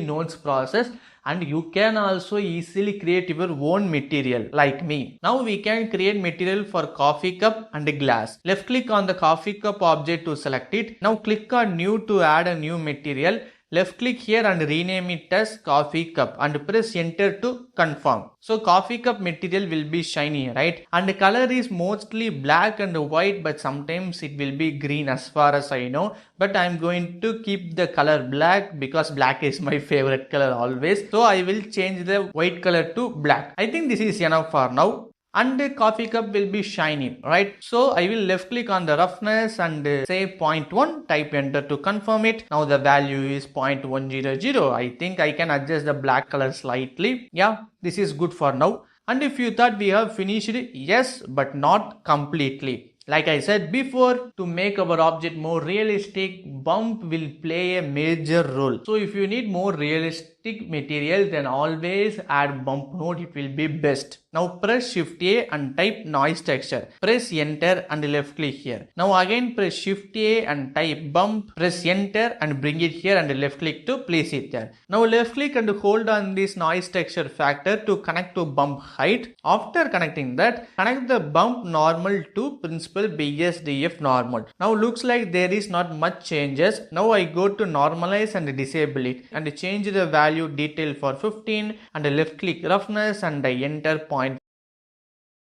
nodes process, and you can also easily create your own material like me. Now we can create material for coffee cup and glass. Left click on the coffee cup object to select it. Now click on new to add a new material. Left click here and rename it as coffee cup and press enter to confirm. So coffee cup material will be shiny, right? And the color is mostly black and white, but sometimes it will be green as far as I know. But I'm going to keep the color black because black is my favorite color always. So I will change the white color to black. I think this is enough for now. And the coffee cup will be shiny, right? So I will left click on the roughness and say 0.1, type enter to confirm it. Now the value is 0.100. I think I can adjust the black color slightly. Yeah, this is good for now. And if you thought we have finished, yes, but not completely. Like I said before, to make our object more realistic, bump will play a major role. So if you need more realistic material, then always add bump node. It will be best. Now press Shift A and type noise texture. Press enter and left click here. Now again press Shift A and type bump. Press enter and bring it here and left click to place it there. Now left click and hold on this noise texture factor to connect to bump height. After connecting that, connect the bump normal to principal BSDF normal. Now looks like there is not much changes. Now I go to normalize and disable it and change the value detail for 15 and left click roughness and I enter 0.5.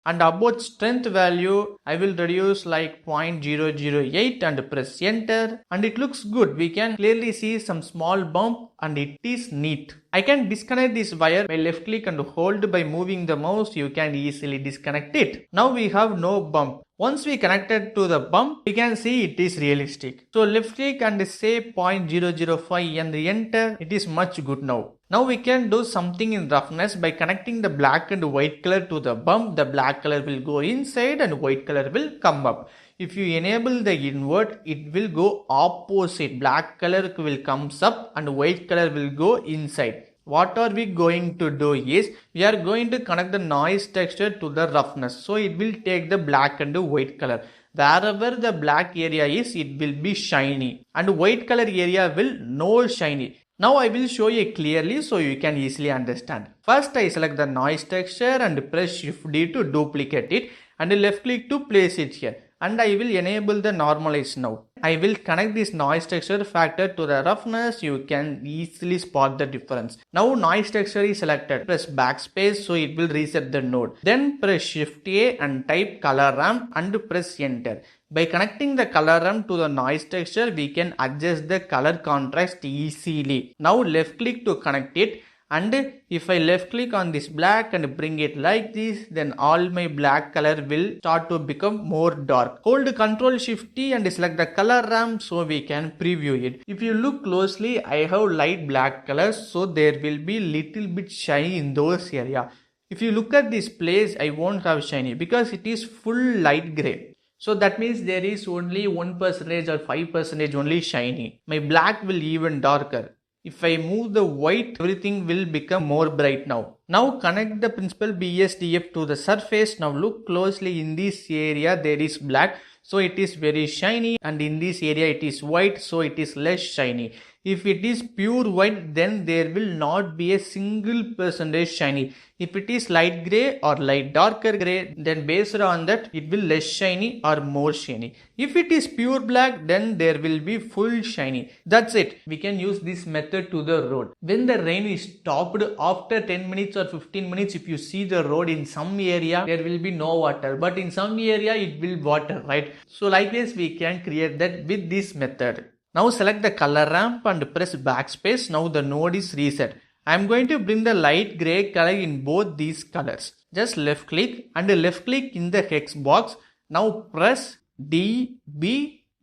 And about strength value, I will reduce like 0.008 and press enter, and it looks good. We can clearly see some small bump and it is neat. I can disconnect this wire by left click and hold. By moving the mouse, you can easily disconnect it. Now we have no bump. Once we connected to the bump, we can see it is realistic. So left click and say 0.005 and enter. It is much good now. Now we can do something in roughness by connecting the black and white color to the bump. The black color will go inside and white color will come up. If you enable the invert, it will go opposite. Black color will comes up and white color will go inside. What are we going to do is, we are going to connect the noise texture to the roughness. So it will take the black and white color. Wherever the black area is, it will be shiny, and white color area will no shiny. Now I will show you clearly so you can easily understand. First I select the noise texture and press Shift D to duplicate it, and left click to place it here. And I will enable the normalize now. I will connect this noise texture factor to the roughness. You can easily spot the difference. Now noise texture is selected. Press backspace so it will reset the node. Then press Shift A and type color ramp and press enter. By connecting the color ramp to the noise texture, we can adjust the color contrast easily. Now left click to connect it. And if I left click on this black and bring it like this, then all my black color will start to become more dark. Hold Ctrl Shift T and select the color ramp so we can preview it. If you look closely, I have light black colors, so there will be little bit shiny in those area. If you look at this place, I won't have shiny because it is full light gray. So that means there is only 1% or 5% only shiny. My black will even darker. If I move the white, everything will become more bright now. Now connect the principal BSDF to the surface. Now look closely, in this area there is black, so it is very shiny, and in this area it is white, so it is less shiny. If it is pure white, then there will not be a single percentage shiny. If it is light gray or light darker gray, then based on that it will less shiny or more shiny. If it is pure black, then there will be full shiny. That's it. We can use this method to the road. When the rain is stopped, after 10 minutes or 15 minutes, if you see the road, in some area there will be no water, but in some area it will water, right? So like this we can create that with this method. Now select the color ramp and press backspace. Now the node is reset. I am going to bring the light gray color in both these colors. Just left click and left click in the hex box. Now press DB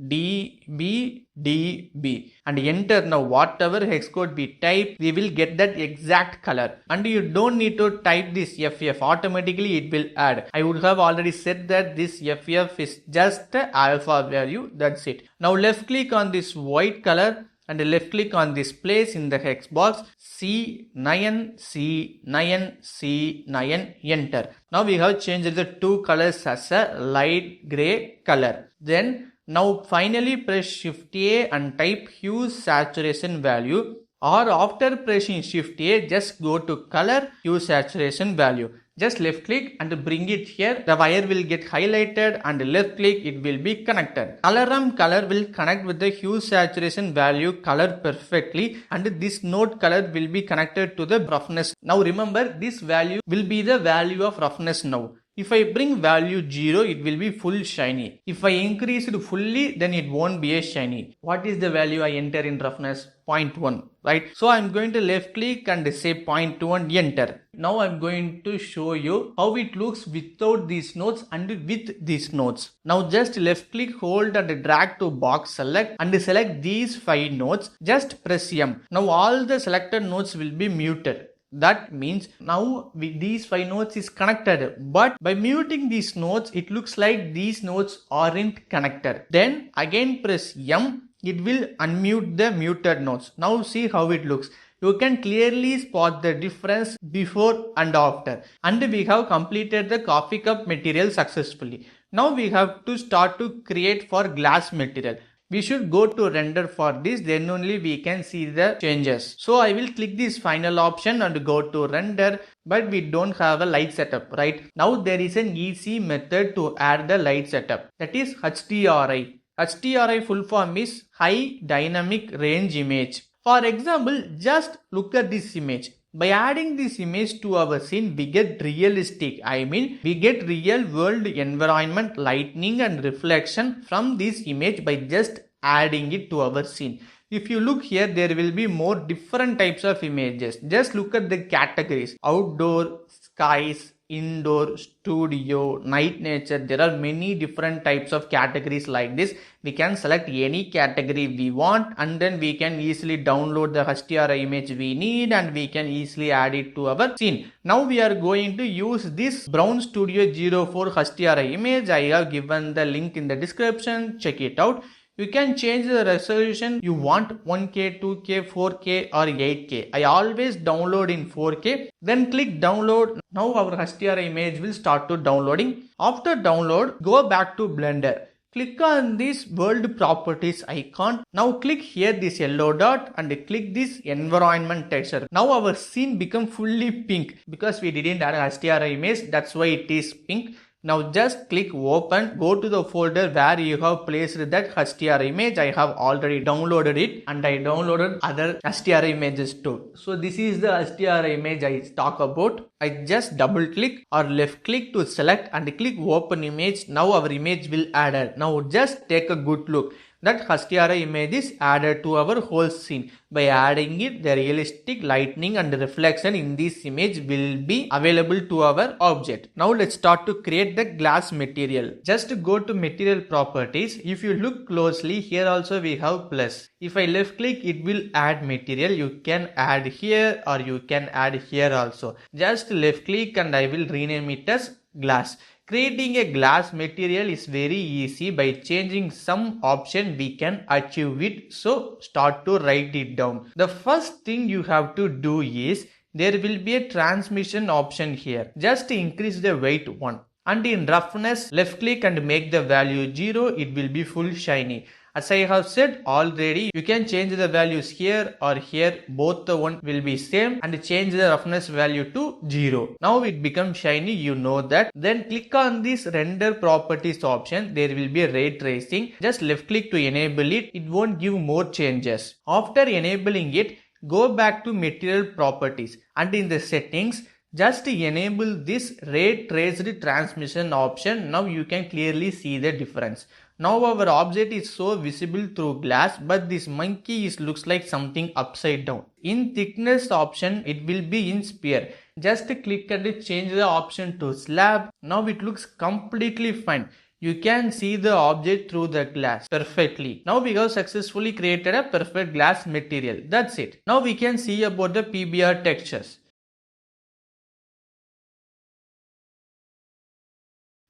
DB DB and enter. Now whatever hex code we type, we will get that exact color, and you don't need to type this FF, automatically it will add. I would have already said that this FF is just the alpha value, that's it. Now left click on this white color and left click on this place in the hex box, C9 C9 C9, enter. Now we have changed the two colors as a light gray color. Then now finally press Shift A and type hue saturation value, or after pressing Shift A, just go to color hue saturation value. Just left click and bring it here. The wire will get highlighted, and left click, it will be connected. Color ramp color will connect with the hue saturation value color perfectly, and this node color will be connected to the roughness. Now remember, this value will be the value of roughness now. If I bring value 0, it will be full shiny. If I increase it fully, then it won't be a shiny. What is the value I enter in roughness? 0.1, right? So I'm going to left click and say 0.1, enter. Now I'm going to show you how it looks without these nodes and with these nodes. Now just left click, hold and drag to box select and select these 5 nodes. Just press M. Now all the selected nodes will be muted. That means now these 5 nodes is connected, but by muting these nodes, it looks like these nodes aren't connected. Then again press M, it will unmute the muted nodes. Now see how it looks. You can clearly spot the difference before and after. And we have completed the coffee cup material successfully. Now we have to start to create for glass material. We should go to render for this, then only we can see the changes. So I will click this final option and go to render, but we don't have a light setup, right? Now there is an easy method to add the light setup, that is HDRI. HDRI full form is High Dynamic Range Image. For example, just look at this image. By adding this image to our scene, we get realistic. I mean, we get real world environment, lighting and reflection from this image by just adding it to our scene. If you look here, there will be more different types of images. Just look at the categories: outdoor, skies, indoor, studio, night nature. There are many different types of categories like this. We can select any category we want and then we can easily download the HDRI image we need and we can easily add it to our scene. Now we are going to use this Brown Studio 04 HDRI image. I have given the link in the description. Check it out. You can change the resolution you want: 1K, 2K, 4K or 8K. I always download in 4K. Then click download. Now our HDRI image will start to downloading. After download, go back to Blender. Click on this world properties icon. Now click here this yellow dot and click this environment texture. Now our scene become fully pink because we didn't add a HDRI image. That's why it is pink. Now just click open, go to the folder where you have placed that HDRI image. I have already downloaded it and I downloaded other HDRI images too. So this is the HDRI image I talk about. I just double click or left click to select and click open image. Now our image will add. Now just take a good look. That HDRI image is added to our whole scene. By adding it, the realistic lighting and reflection in this image will be available to our object. Now let's start to create the glass material. Just go to material properties. If you look closely, here also we have plus. If I left click, it will add material. You can add here or you can add here also. Just left click and I will rename it as glass. Creating a glass material is very easy. By changing some option we can achieve it. So start to write it down. The first thing you have to do is there will be a transmission option here. Just increase the weight 1 and in roughness left click and make the value 0. It will be full shiny. As I have said already, you can change the values here or here. Both the one will be same and change the roughness value to 0. Now it becomes shiny, you know that. Then click on this render properties option. There will be a ray tracing. Just left click to enable it. It won't give more changes. After enabling it, go back to material properties and in the settings, just enable this ray traced transmission option. Now you can clearly see the difference. Now our object is so visible through glass, but this monkey looks like something upside down. In thickness option, it will be in sphere. Just click and change the option to slab. Now it looks completely fine. You can see the object through the glass perfectly. Now we have successfully created a perfect glass material. That's it. Now we can see about the PBR textures.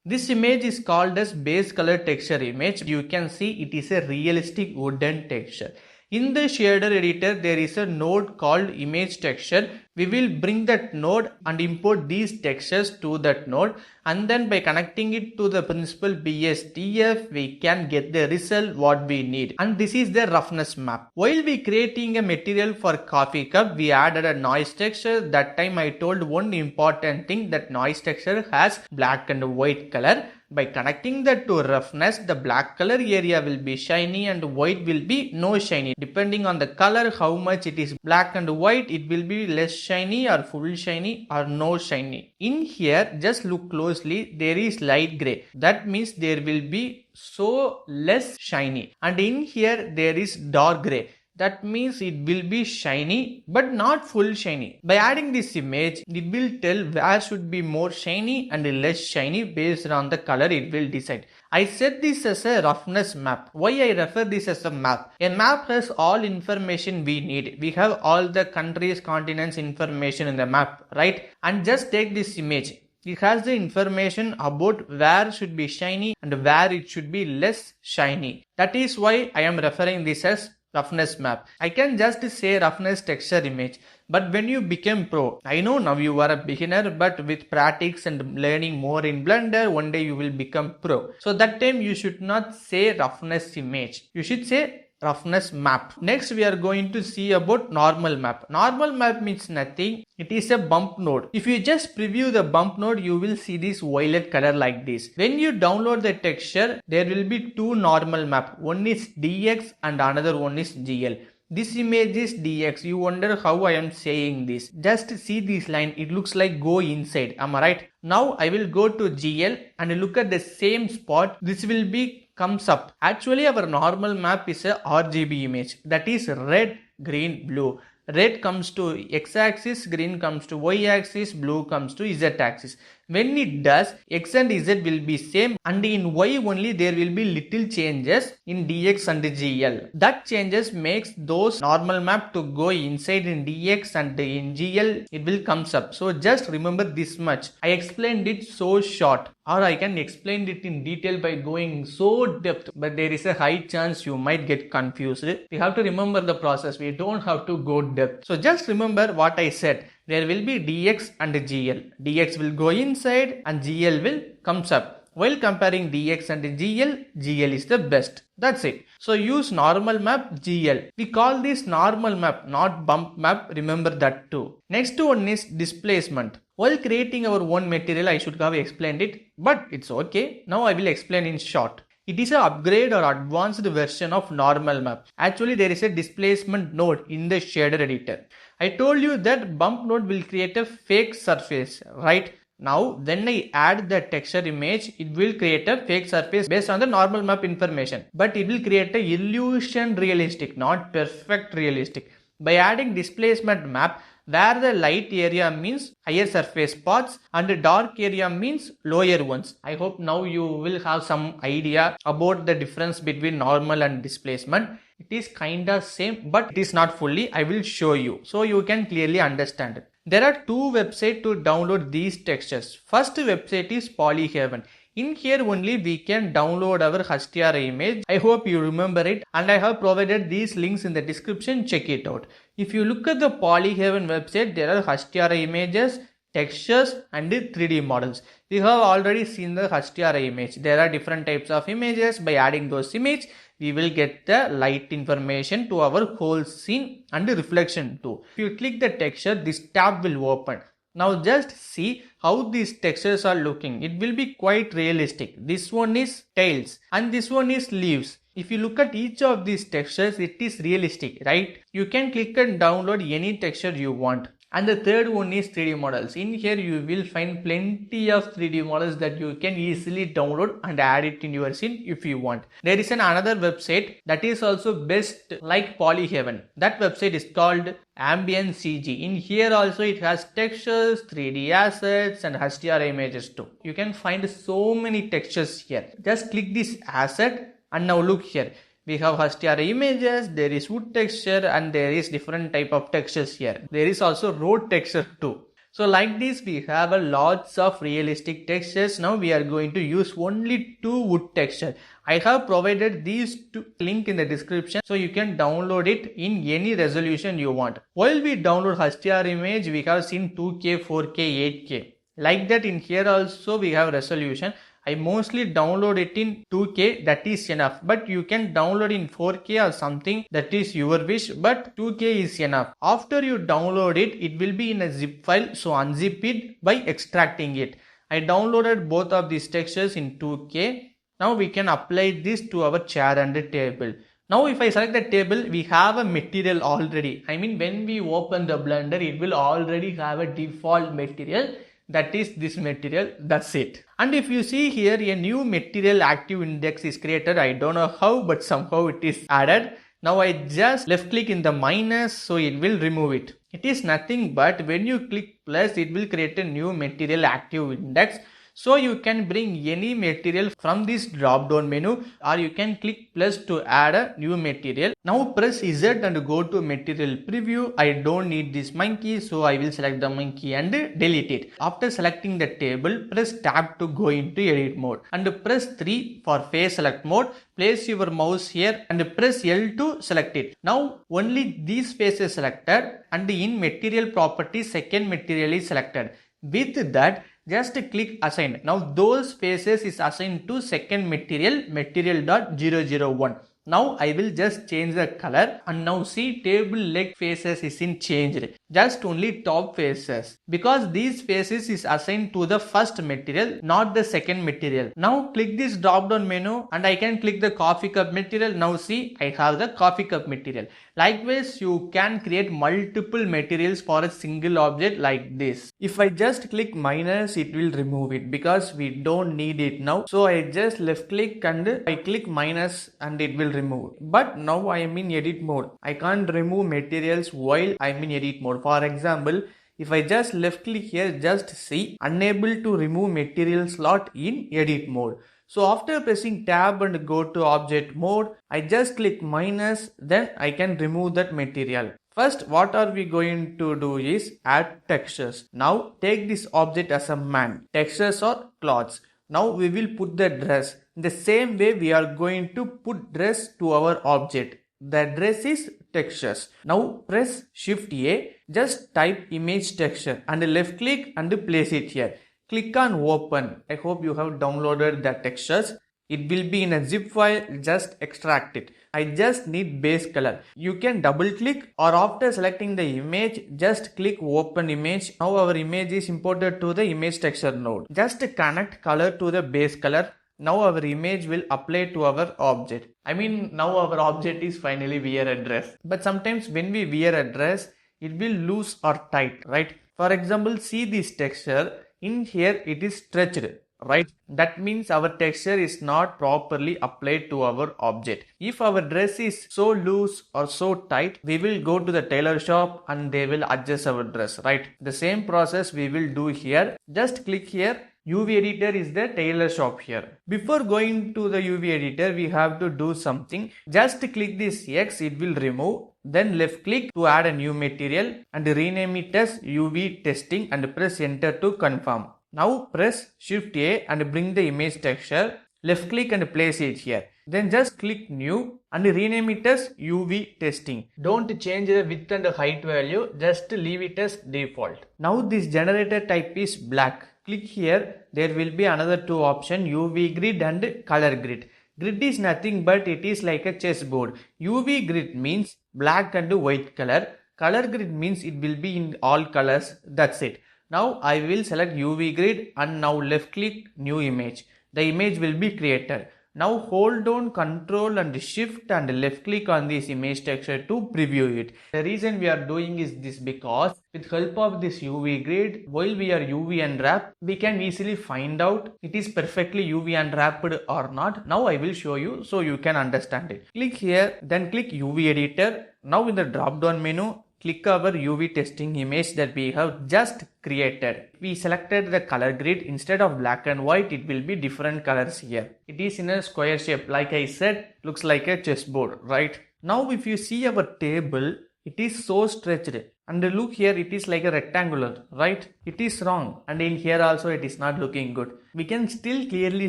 This image is called as base color texture image. You can see it is a realistic wooden texture. In the shader editor, there is a node called image texture. We will bring that node and import these textures to that node, and then by connecting it to the principal BSDF, we can get the result what we need. And this is the roughness map. While we creating a material for coffee cup, we added a noise texture. That time I told one important thing, that noise texture has black and white color. By connecting that to roughness, the black color area will be shiny and white will be no shiny. Depending on the color, how much it is black and white, it will be less shiny or full shiny or no shiny. In here, just look closely, there is light gray. That means there will be so less shiny. And in here, there is dark gray. That means it will be shiny but not full shiny. By adding this image, it will tell where should be more shiny and less shiny based on the color it will decide. I set this as a roughness map. Why I refer this as a map? A map has all information we need. We have all the countries, continents information in the map, right? And just take this image. It has the information about where should be shiny and where it should be less shiny. That is why I am referring this as roughness map. I can just say roughness texture image. But when you become pro, I know now you are a beginner, but with practice and learning more in Blender, one day you will become pro. So that time you should not say roughness image. You should say roughness map. Next we are going to see about normal map. Normal map means nothing. It is a bump node. If you just preview the bump node, you will see this violet color like this. When you download the texture, there will be two normal map. One is DX and another one is GL. This image is DX. You wonder how I am saying this. Just see this line. It looks like go inside. Am I right? Now I will go to GL and look at the same spot. This will be comes up. Actually our normal map is a RGB image. That is red, green, blue. Red comes to x-axis, green comes to y-axis, blue comes to z-axis. When it does, x and z will be same, and in y only there will be little changes in dx and gl. That changes makes those normal map to go inside in dx, and in gl it will comes up. So just remember this much. I explained it so short, or I can explain it in detail by going so depth, but there is a high chance you might get confused. We have to remember the process. We don't have to go depth. So just remember what I said. There will be dx and gl. Dx will go inside and gl will comes up. While comparing dx and gl, gl is the best. That's it. So use normal map gl. We call this normal map, not bump map. Remember that too. Next one is displacement. While creating our own material, I should have explained it, but it's okay. Now I will explain in short. It is an upgrade or advanced version of normal map. Actually, there is a displacement node in the shader editor. I told you that bump node will create a fake surface, right? Now, when I add the texture image, it will create a fake surface based on the normal map information. But it will create a illusion realistic, not perfect realistic. By adding displacement map, where the light area means higher surface parts and the dark area means lower ones. I hope now you will have some idea about the difference between normal and displacement. It is kinda same, but it is not fully. I will show you so you can clearly understand it. There are two websites to download these textures. First website is Polyhaven. In here only we can download our HDR image. I hope you remember it, and I have provided these links in the description. Check it out. If you look at the Polyhaven website, there are HDR images, textures and 3D models. We have already seen the HDR image. There are different types of images. By adding those images, we will get the light information to our whole scene and reflection too. If you click the texture, this tab will open. Now just see how these textures are looking. It will be quite realistic. This one is tails and this one is leaves. If you look at each of these textures, it is realistic, right? You can click and download any texture you want. And the third one is 3D models. In here you will find plenty of 3D models that you can easily download and add it in your scene if you want. There is another website that is also best like Polyhaven. That website is called Ambient CG. In here also it has textures, 3D assets and HDR images too. You can find so many textures here. Just click this asset and now look here. We have HDR images, there is wood texture and there is different type of textures here. There is also road texture too. So like this we have a lots of realistic textures. Now we are going to use only two wood texture. I have provided these two link in the description so you can download it in any resolution you want. While we download HDR image, we have seen 2K, 4K, 8K. Like that in here also we have resolution. I mostly download it in 2K, that is enough, but you can download in 4K or something, that is your wish, but 2K is enough. After you download it, it will be in a zip file, so unzip it by extracting it. I downloaded both of these textures in 2K. Now we can apply this to our chair and the table. Now if I select the table, we have a material already. I mean when we open the Blender, it will already have a default material. That is this material, that's it. And if you see here, a new material active index is created. I don't know how, but somehow it is added. Now I just left click in the minus, so it will remove it. It is nothing but when you click plus, it will create a new material active index. So you can bring any material from this drop down menu, or you can click plus to add a new material. Now press Z and go to material preview. I don't need this monkey, so I will select the monkey and delete it. After selecting the table, press tab to go into edit mode and press 3 for face select mode. Place your mouse here and press L to select it. Now only these faces selected and in material properties second material is selected. With that, just click assign. Now those faces is assigned to second material, material.001. Now I will just change the color, and now see table leg faces isn't changed, just only top faces, because these faces is assigned to the first material, not the second material. Now click this drop down menu and I can click the coffee cup material. Now see, I have the coffee cup material. Likewise, you can create multiple materials for a single object like this. If I just click minus, it will remove it because we don't need it now. So I just left click and I click minus and it will remove. But now I am in edit mode. I can't remove materials while I am in edit mode. For example, if I just left click here, just see unable to remove material slot in edit mode. So after pressing tab and go to object mode, I just click minus, then I can remove that material. First, what are we going to do is add textures. Now take this object as a man. Textures or clothes. Now we will put the dress. In the same way, we are going to put dress to our object. The dress is textures. Now press Shift A, just type image texture and left click and place it here. Click on open. I hope you have downloaded the textures. It will be in a zip file, just extract it. I just need base color. You can double click or after selecting the image, just click open image. Now our image is imported to the image texture node. Just connect color to the base color. Now our image will apply to our object. Now our object is finally wear a dress. But sometimes when we wear a dress, it will loose or tight, right? For example, see this texture. In here it is stretched, right? That means our texture is not properly applied to our object. If our dress is so loose or so tight, we will go to the tailor shop and they will adjust our dress, right? The same process we will do here. Just click here. UV editor is the tailor shop here. Before going to the UV editor, we have to do something. Just click this X, it will remove. Then left click to add a new material and rename it as UV testing and press enter to confirm. Now press Shift A and bring the image texture. Left click and place it here. Then just click new and rename it as UV testing. Don't change the width and height value, just leave it as default. Now this generator type is black. Click here, there will be another two options, UV grid and color grid. Grid is nothing but it is like a chessboard. UV grid means black and white color. Color grid means it will be in all colors. That's it. Now I will select UV grid and now left click new image. The image will be created. Now hold down Ctrl and Shift and left click on this image texture to preview it. The reason we are doing is this because with help of this UV grid, while we are UV unwrap, we can easily find out it is perfectly UV unwrapped or not. Now I will show you so you can understand it. Click here, then click UV editor. Now in the drop down menu, click our UV testing image that we have just created. We selected the color grid. Instead of black and white, it will be different colors here. It is in a square shape. Like I said, looks like a chessboard, right? Now if you see our table, it is so stretched. And look here, it is like a rectangular, right? It is wrong. And in here also, it is not looking good. We can still clearly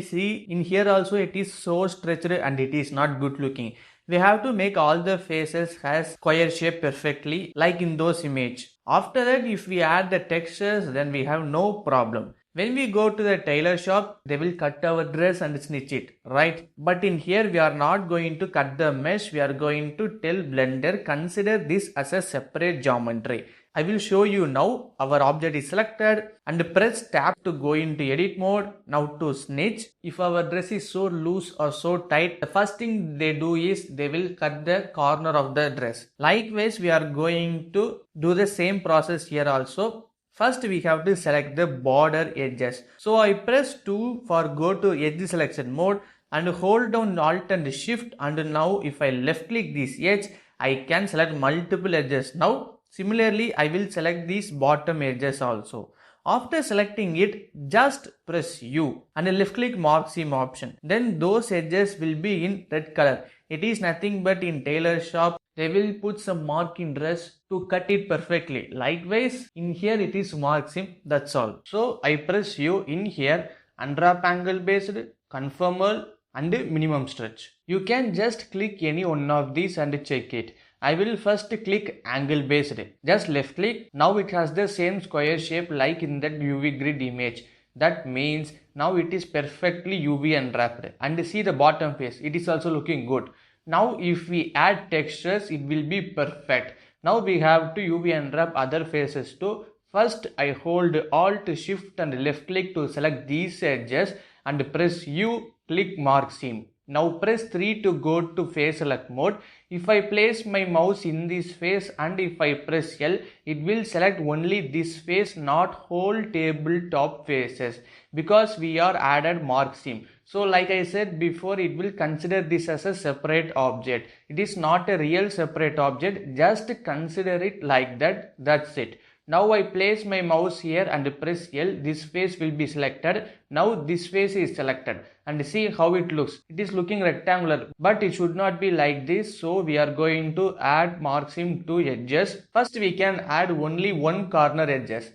see in here also, it is so stretched and it is not good looking. We have to make all the faces has square shape perfectly like in those image. After that, if we add the textures, then we have no problem. When we go to the tailor shop, they will cut our dress and stitch it, right? But in here, we are not going to cut the mesh. We are going to tell Blender, consider this as a separate geometry. I will show you now. Our object is selected and press tab to go into edit mode. Now to snitch. If our dress is so loose or so tight, the first thing they do is they will cut the corner of the dress. Likewise, we are going to do the same process here also. First, we have to select the border edges. So I press 2 for go to edge selection mode and hold down Alt and Shift, and now if I left click this edge, I can select multiple edges. Now similarly, I will select these bottom edges also. After selecting it, just press U and left click mark seam option. Then those edges will be in red color. It is nothing but in tailor shop, they will put some mark in dress to cut it perfectly. Likewise, in here it is mark seam, that's all. So I press U in here, unwrap angle based, conformal and minimum stretch. You can just click any one of these and check it. I will first click angle based. Just left click. Now it has the same square shape like in that UV grid image. That means now it is perfectly UV unwrapped. And see the bottom face. It is also looking good. Now if we add textures, it will be perfect. Now we have to UV unwrap other faces too. First I hold Alt, Shift and left click to select these edges and press U, click mark seam. Now press 3 to go to face select mode. If I place my mouse in this face and if I press L, it will select only this face, not whole tabletop faces, because we are added mark seam. So like I said before, it will consider this as a separate object. It is not a real separate object, just consider it like that, that's it. Now I place my mouse here and press L, this face will be selected. Now this face is selected and see how it looks. It is looking rectangular, but it should not be like this. So we are going to add mark seam to edges. First we can add only one corner edges.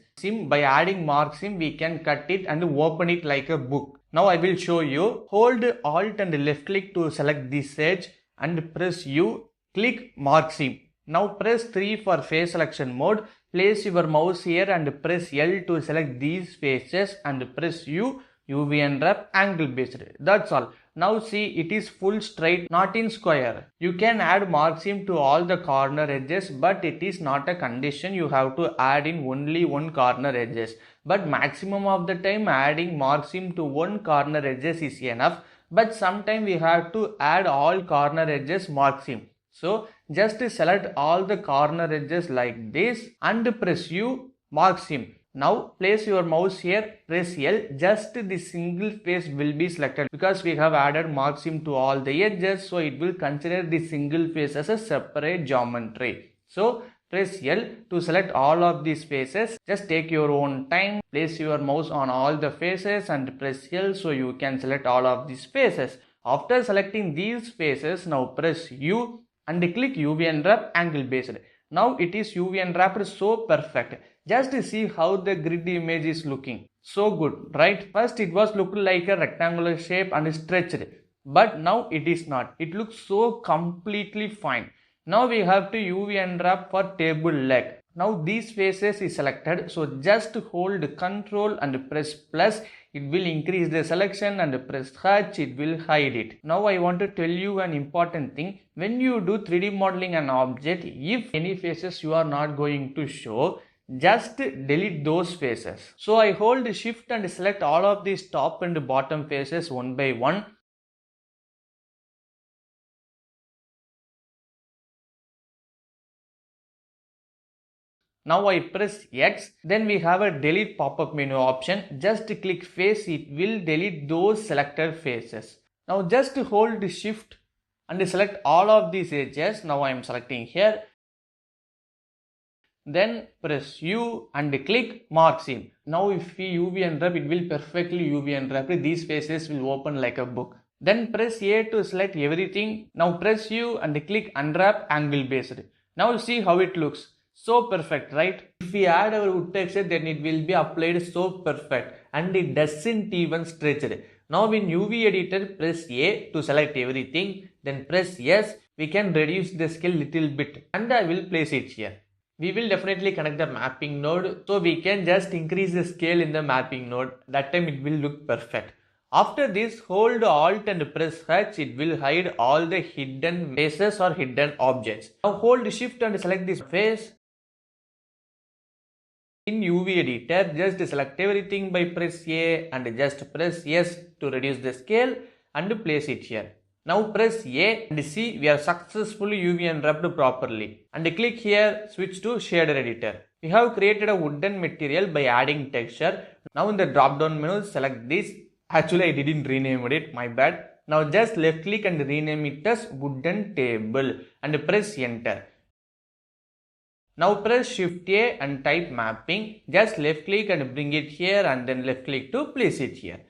By adding mark seam we can cut it and open it like a book. Now I will show you. Hold Alt and left click to select this edge and press U, click mark seam. Now press 3 for face selection mode. Place your mouse here and press L to select these faces and press U, UV unwrap angle based. That's all. Now see, it is full straight, not in square. You can add mark seam to all the corner edges, but it is not a condition. You have to add in only one corner edges. But maximum of the time adding mark seam to one corner edges is enough. But sometimes we have to add all corner edges mark seam. So just select all the corner edges like this and press U, mark seam. Now place your mouse here, press L, just the single face will be selected because we have added mark seam to all the edges, so it will consider the single face as a separate geometry. So press L to select all of these faces. Just take your own time, place your mouse on all the faces and press L so you can select all of these faces. After selecting these faces, now press U and click UV unwrap angle based. Now it is UV unwrapped so perfect. Just see how the grid image is looking. So good, right? First it was looking like a rectangular shape and stretched. But now it is not. It looks so completely fine. Now we have to UV unwrap for table leg. Now these faces is selected. So just hold Ctrl and press plus. It will increase the selection and press H, it will hide it. Now I want to tell you an important thing. When you do 3D modeling an object, if any faces you are not going to show, just delete those faces. So I hold Shift and select all of these top and bottom faces one by one. Now I press X, then we have a delete pop-up menu option. Just click face, it will delete those selected faces. Now just hold Shift and select all of these edges. Now I am selecting here. Then press U and click mark seam. Now if we UV unwrap, it will perfectly UV unwrap. These faces will open like a book. Then press A to select everything. Now press U and click unwrap angle based. Now see how it looks. So perfect, right? If we add our wood texture, then it will be applied so perfect and it doesn't even stretch it. Now in UV editor, press A to select everything, then press S. We can reduce the scale little bit and I will place it here. We will definitely connect the mapping node, so we can just increase the scale in the mapping node. That time it will look perfect. After this, hold Alt and press H, it will hide all the hidden faces or hidden objects. Now hold Shift and select this face. In UV editor, just select everything by press A and just press S to reduce the scale and place it here. Now press A and see we are successfully UV unwrapped properly. And click here, switch to shader editor. We have created a wooden material by adding texture. Now in the drop down menu, select this. Actually I didn't rename it, my bad. Now just left click and rename it as wooden table and press enter. Now press Shift A and type mapping. Just left click and bring it here and then left click to place it here.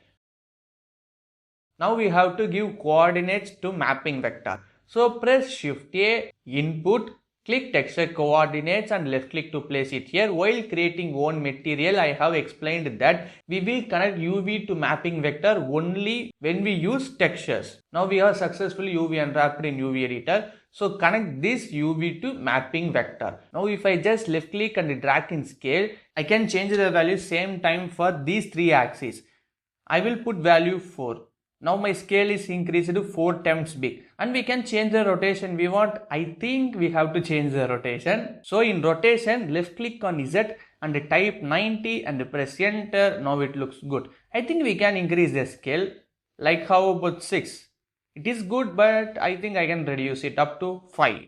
Now we have to give coordinates to mapping vector. So press Shift A, input, click texture coordinates and left click to place it here. While creating one material, I have explained that we will connect UV to mapping vector only when we use textures. Now we have successfully UV unwrapped in UV editor. So connect this UV to mapping vector. Now if I just left click and drag in scale, I can change the value same time for these three axes. I will put value 4. Now my scale is increased to 4 times big, and we can change the rotation we want. I think we have to change the rotation. So in rotation, left click on Z and type 90 and press enter. Now it looks good. I think we can increase the scale. Like how about 6? It is good, but I think I can reduce it up to 5.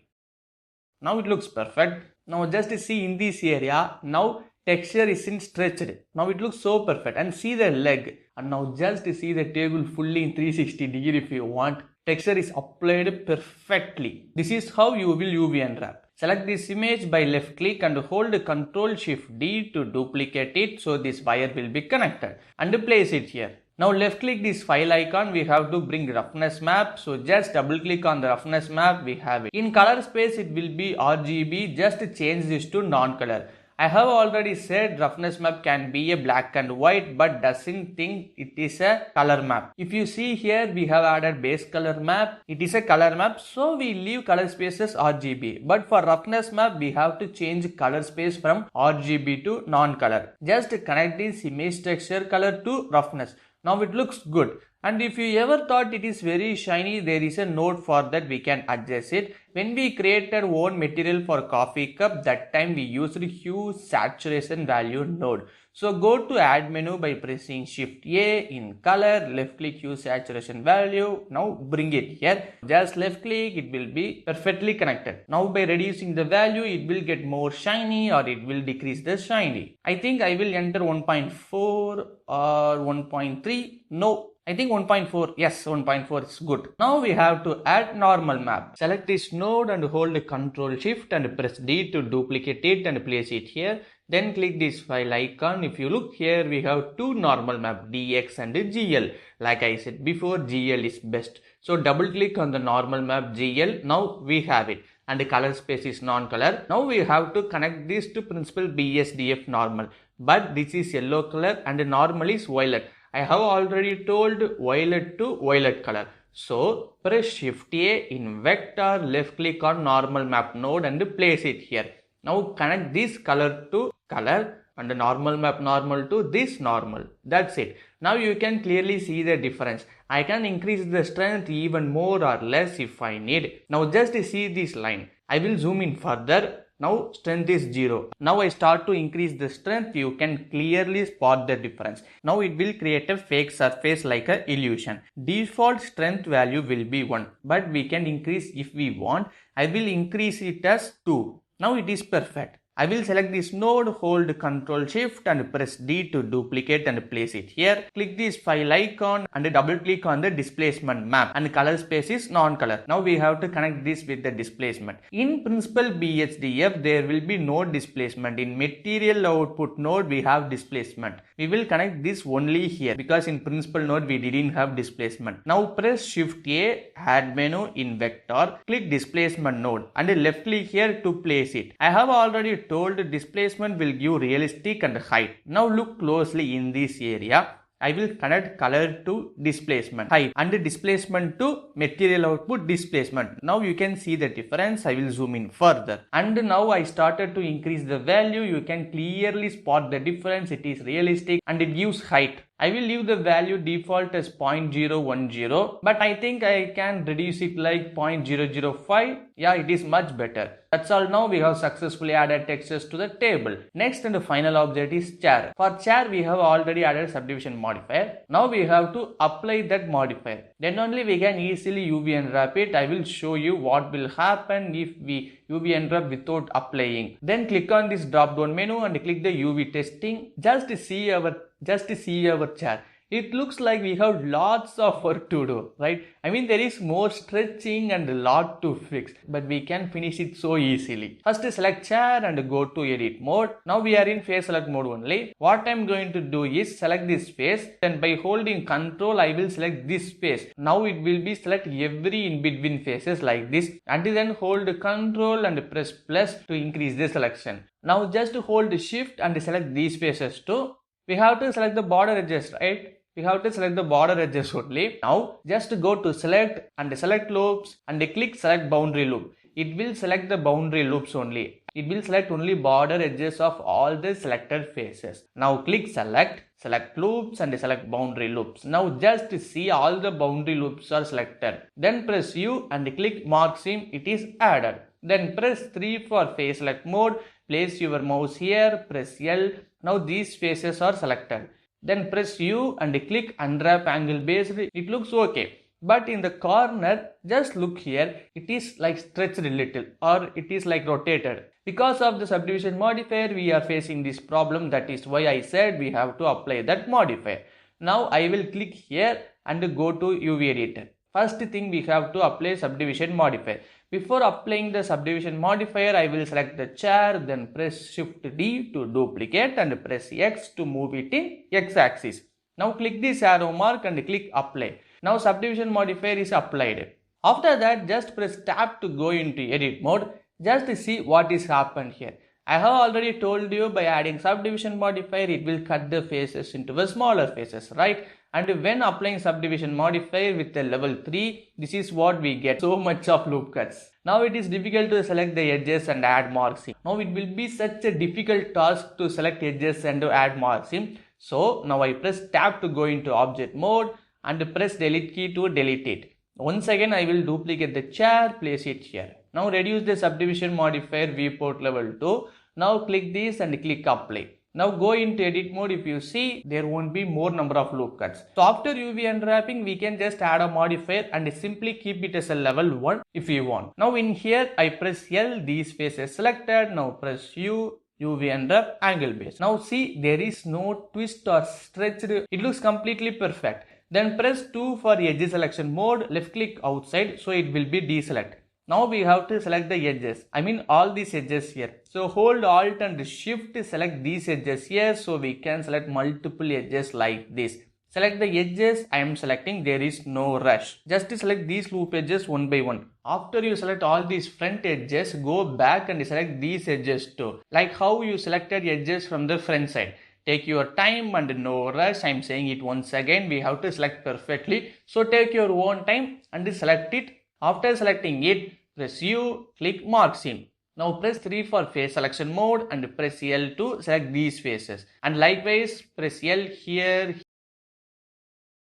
Now it looks perfect. Now just see in this area, now texture is in stretched. Now it looks so perfect, and see the leg, and now just see the table fully in 360 degree if you want. Texture is applied perfectly. This is how you will UV unwrap. Select this image by left click and hold Ctrl Shift D to duplicate it, so this wire will be connected, and place it here. Now left click this file icon, we have to bring roughness map, so just double click on the roughness map, we have it. In color space it will be RGB, just change this to non-color. I have already said roughness map can be a black and white, but doesn't think it is a color map. If you see here, we have added base color map. It is a color map, so we leave color spaces RGB. But for roughness map, we have to change color space from RGB to non-color. Just connect this image texture color to roughness. Now it looks good. And if you ever thought it is very shiny, there is a node for that, we can adjust it. When we created own material for coffee cup, that time we used hue saturation value node. So go to add menu by pressing Shift A, in color, left click hue saturation value. Now bring it here. Just left click, it will be perfectly connected. Now by reducing the value, it will get more shiny or it will decrease the shiny. I think I will enter 1.4 or 1.3. No. I think 1.4, yes, 1.4 is good. Now we have to add normal map. Select this node and hold Ctrl Shift and press D to duplicate it and place it here. Then click this file icon. If you look here, we have two normal map, DX and GL. Like I said before, GL is best. So double click on the normal map GL. Now we have it. And the color space is non-color. Now we have to connect this to principal BSDF normal. But this is yellow color and the normal is violet. I have already told violet to violet color. So press Shift A, in vector, left click on normal map node and place it here. Now connect this color to color and the normal map normal to this normal. That's it. Now you can clearly see the difference. I can increase the strength even more or less if I need. Now just see this line. I will zoom in further. Now strength is 0. Now I start to increase the strength. You can clearly spot the difference. Now it will create a fake surface like an illusion. Default strength value will be 1, but we can increase if we want. I will increase it as 2. Now it is perfect. I will select this node, hold Ctrl Shift and press D to duplicate and place it here. Click this file icon and double click on the displacement map, and color space is non-color. Now we have to connect this with the displacement. In principal BHDF, there will be no displacement. In material output node, we have displacement. We will connect this only here because in principal node, we didn't have displacement. Now press Shift A, add menu, in vector, click displacement node and left click here to place it. I have already told displacement will give realistic and height. Now look closely in this area. I will connect color to displacement height and displacement to material output displacement. Now you can see the difference. I will zoom in further. And now I started to increase the value. You can clearly spot the difference. It is realistic and it gives height. I will leave the value default as 0.010, but I think I can reduce it like 0.005. Yeah, it is much better. That's all. Now we have successfully added textures to the table. Next and the final object is chair. For chair, we have already added subdivision modifier. Now we have to apply that modifier. Then only we can easily UV unwrap it. I will show you what will happen if we UV unwrap without applying. Then click on this drop down menu and click the UV testing. Just see our chair. It looks like we have lots of work to do, right? I mean, there is more stretching and a lot to fix, but we can finish it so easily. First select chair and go to edit mode. Now we are in face select mode only. What I'm going to do is select this face, then by holding Ctrl I will select this face. Now it will be select every in between faces like this. Until then hold Ctrl and press plus to increase the selection. Now just hold Shift and select these faces too. We have to select the border edges, right? We have to select the border edges only. Now just go to select and select loops and click select boundary loop. It will select the boundary loops only. it will select only border edges of all the selected faces. Now click select, select loops and select boundary loops. Now just see all the boundary loops are selected. Then press U and click mark seam, it is added. Then press 3 for face select mode, place your mouse here, press L. Now these faces are selected. Then press U and click unwrap angle based, it looks okay. But in the corner, just look here, it is like stretched a little or it is like rotated. Because of the subdivision modifier, we are facing this problem. That is why I said we have to apply that modifier. Now I will click here and go to UV editor. First thing we have to apply subdivision modifier. Before applying the subdivision modifier, I will select the chair, then press Shift D to duplicate and press X to move it in X axis. Now click this arrow mark and click apply. Now subdivision modifier is applied. After that, just press tab to go into edit mode. Just to see what is happened here. I have already told you by adding subdivision modifier, it will cut the faces into a smaller faces, right? And when applying subdivision modifier with the level 3, this is what we get, so much of loop cuts. Now it is difficult to select the edges and add marks. Now it will be such a difficult task to select edges and to add marks. So now I press tab to go into object mode and press delete key to delete it. Once again I will duplicate the chair, place it here. Now reduce the subdivision modifier viewport level 2. Now click this and click apply. Now go into edit mode. If you see, there won't be more number of loop cuts. So after UV unwrapping, we can just add a modifier and simply keep it as a level 1 if you want. Now in here I press L, these faces selected. Now press U, UV unwrap angle base. Now see, there is no twist or stretched. It looks completely perfect. Then press 2 for edge selection mode, left click outside, so it will be deselect. Now we have to select the edges, I mean all these edges here. So hold Alt and Shift to select these edges here, so we can select multiple edges like this. Select the edges, I am selecting, there is no rush. Just to select these loop edges one by one. After you select all these front edges, go back and select these edges too. Like how you selected edges from the front side. Take your time and no rush. I am saying it once again. We have to select perfectly. So take your own time and select it. After selecting it, press U, click mark seam. Now press 3 for face selection mode and press L to select these faces. And likewise, press L here,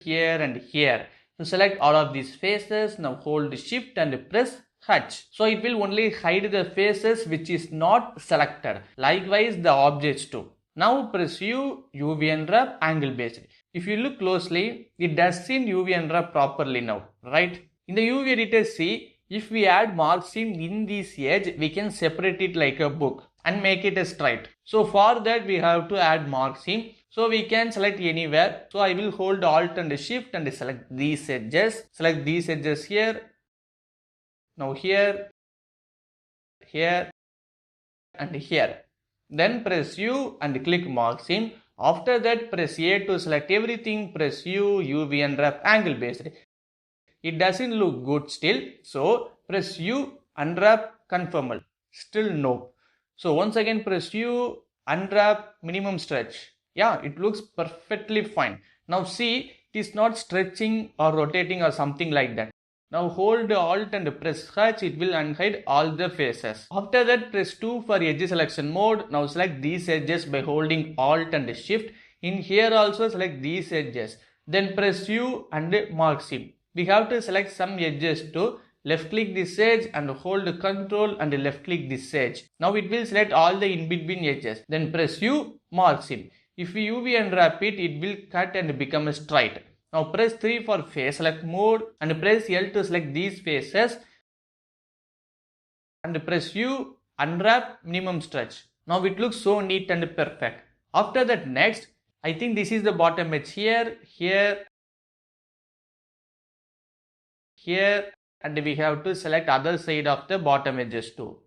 here and here to select all of these faces. Now hold Shift and press H. So it will only hide the faces which is not selected. Likewise, the objects too. Now press U, UV unwrap angle based. If you look closely, it doesn't UV unwrap properly now, right? In the UV editor, see, if we add mark seam in this edge, we can separate it like a book and make it a straight. So for that, we have to add mark seam. So we can select anywhere. So I will hold Alt and Shift and select these edges. Select these edges here. Now here, here and here. Then press U and click mark seam. After that, press A to select everything. Press U, UV unwrap angle based. It doesn't look good still. So press U, unwrap conformal. Still no. So once again press U, unwrap minimum stretch. Yeah, it looks perfectly fine. Now see, it is not stretching or rotating or something like that. Now hold Alt and press H, it will unhide all the faces. After that, press 2 for edge selection mode. Now select these edges by holding Alt and Shift. In here also select these edges. Then press U and mark seam. We have to select some edges too. Left click this edge and hold Ctrl and left click this edge. Now it will select all the in between edges. Then press U, mark seam. If we UV unwrap it, it will cut and become a straight. Now press 3 for face select mode and press L to select these faces and press U, unwrap minimum stretch. Now it looks so neat and perfect. After that, next, I think this is the bottom edge here, here, here, and we have to select other side of the bottom edges too.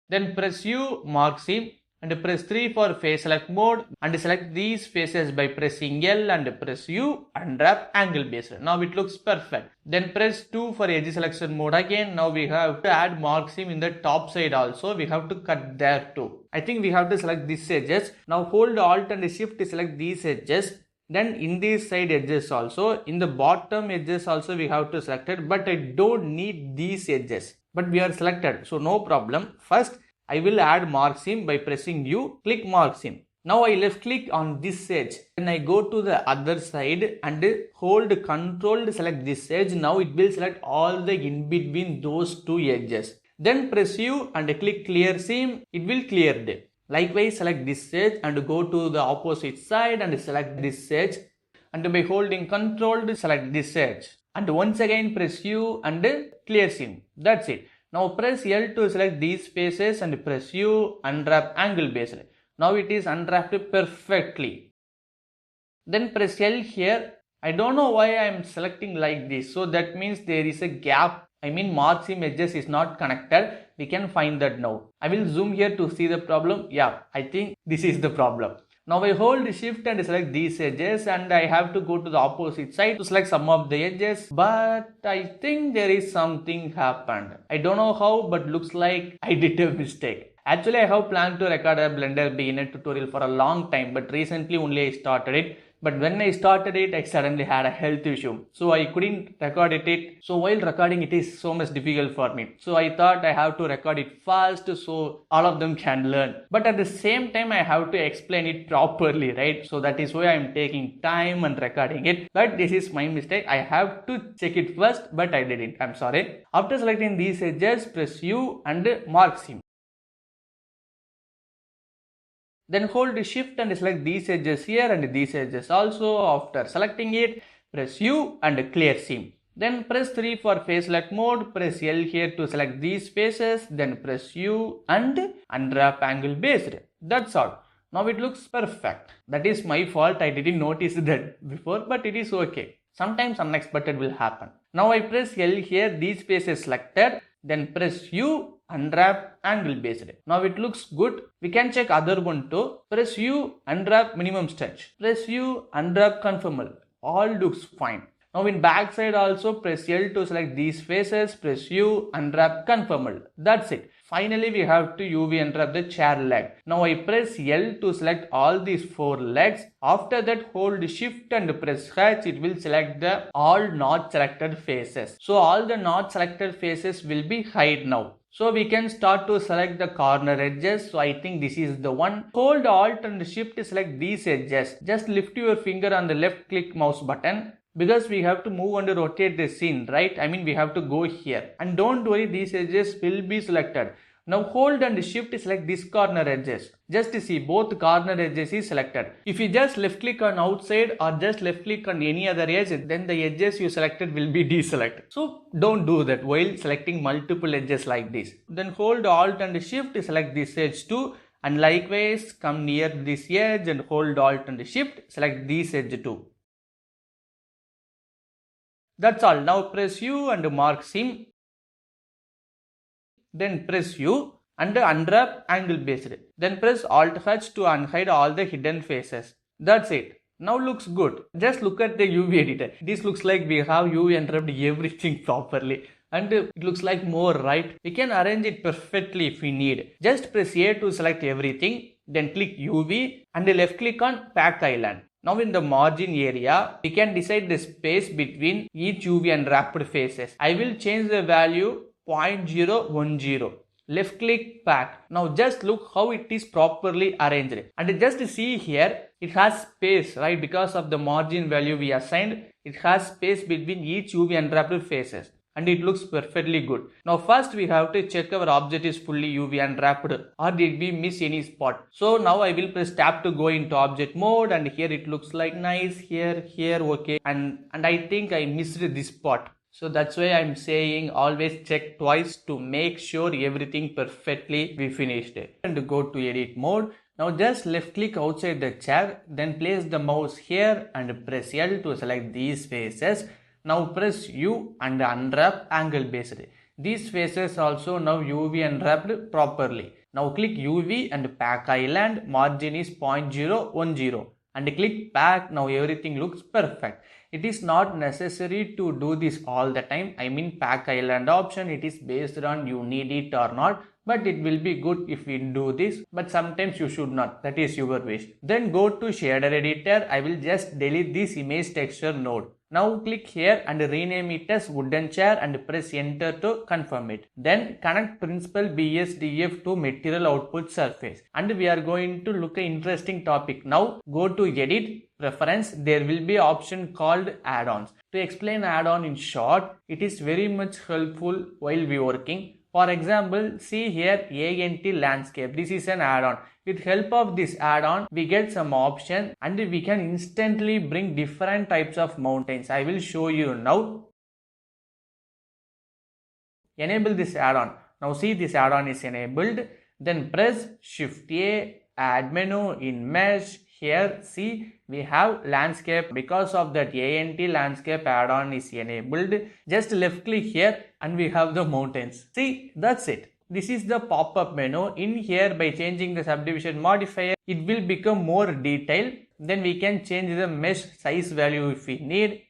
Then press U, mark seam. And press 3 for face select mode and select these faces by pressing L and press U, unwrap angle based. Now it looks perfect. Then press 2 for edge selection mode again. Now we have to add mark seam in the top side also. We have to cut there too. I think we have to select these edges. Now hold Alt and Shift to select these edges. Then in these side edges also, in the bottom edges also we have to select it, but I don't need these edges. but we are selected, so no problem. First, I will add mark seam by pressing U, click mark seam. Now I left click on this edge. Then I go to the other side and hold Ctrl to select this edge. Now it will select all the in between those two edges. Then press U and click clear seam. It will clear it. Likewise, select this edge and go to the opposite side and select this edge. And by holding Ctrl to select this edge. And once again press U and clear seam. That's it. Now press L to select these faces and press U, unwrap angle based. Now it is unwrapped perfectly. Then press L here. I don't know why I am selecting like this. So that means there is a gap. I mean mark seam edges is not connected. We can find that now. I will zoom here to see the problem. Yeah, I think this is the problem. Now I hold shift and select these edges and I have to go to the opposite side to select some of the edges. But I think there is something happened. I don't know how, but looks like I did a mistake. Actually, I have planned to record a Blender beginner tutorial for a long time, but recently only I started it. But when I started it, I suddenly had a health issue. So I couldn't record it. So while recording, it is so much difficult for me. So I thought I have to record it fast so all of them can learn. But at the same time, I have to explain it properly, right? So that is why I am taking time and recording it. But this is my mistake. I have to check it first, but I didn't. I'm sorry. After selecting these edges, press U and mark seam. Then hold shift and select these edges here and these edges also. After selecting it, press U and clear seam. Then press 3 for face select mode. Press L here to select these faces. Then press U and unwrap angle based. That's all. Now it looks perfect. That is my fault. I didn't notice that before, but it is okay. Sometimes unexpected will happen. Now I press L here. These faces selected. Then press U, unwrap angle based. Now it looks good. We can check other one too. Press U, unwrap minimum stretch. Press U, unwrap conformal. All looks fine. Now in back side also press L to select these faces. Press U, unwrap conformal. That's it. Finally, we have to UV unwrap the chair leg. Now I press L to select all these 4 legs. After that, hold shift and press H. It will select the all not selected faces. So all the not selected faces will be hide now. So we can start to select the corner edges. So I think this is the one. Hold Alt and Shift to select these edges. Just lift your finger on the left click mouse button. Because we have to move and rotate the scene, right? I mean we have to go here. And don't worry, these edges will be selected. Now hold and shift to select these corner edges. Just to see both corner edges is selected. If you just left click on outside or just left click on any other edge, then the edges you selected will be deselected. So don't do that while selecting multiple edges like this. Then hold Alt and Shift to select this edge too. And likewise come near this edge and hold Alt and Shift, select this edge too. That's all. Now press U and mark seam. Then press U and unwrap angle based. Then press Alt H to unhide all the hidden faces. That's it. Now looks good. Just look at the UV editor. This looks like we have UV unwrapped everything properly. And it looks like more, right? We can arrange it perfectly if we need. Just press A to select everything. Then click UV and left click on Pack Island. Now in the margin area, we can decide the space between each UV unwrapped faces. I will change the value 0.010. Left click pack. Now just look how it is properly arranged. And just see here, it has space, right? Because of the margin value we assigned, it has space between each UV unwrapped faces. And it looks perfectly good. Now first we have to check our object is fully UV unwrapped or did we miss any spot. So now I will press tab to go into object mode and here it looks like nice, here, okay. And I think I missed this spot. So that's why I'm saying always check twice to make sure everything perfectly we finished it. And go to edit mode. Now just left click outside the chair, then place the mouse here and press L to select these faces. Now press U and unwrap angle based. These faces also now UV unwrapped properly. Now click UV and Pack Island. Margin is 0.010 and click Pack. Now everything looks perfect. It is not necessary to do this all the time. I mean Pack Island option, it is based on you need it or not. But it will be good if we do this. But sometimes you should not. That is your wish. Then go to shader editor. I will just delete this image texture node. Now click here and rename it as wooden chair and press enter to confirm it. Then connect principal BSDF to material output surface. And we are going to look at interesting topic. Now go to edit, preference, there will be option called add-ons. To explain add-on in short, it is very much helpful while we working. For example, see here ANT landscape. This is an add-on. With help of this add-on, we get some option and we can instantly bring different types of mountains. I will show you now. Enable this add-on. Now see this add-on is enabled. Then press Shift A, add menu in mesh. Here see we have landscape. Because of that ANT landscape add-on is enabled. Just left click here and we have the mountains. See, that's it. This is the pop-up menu. In here, by changing the subdivision modifier, it will become more detailed. Then we can change the mesh size value if we need.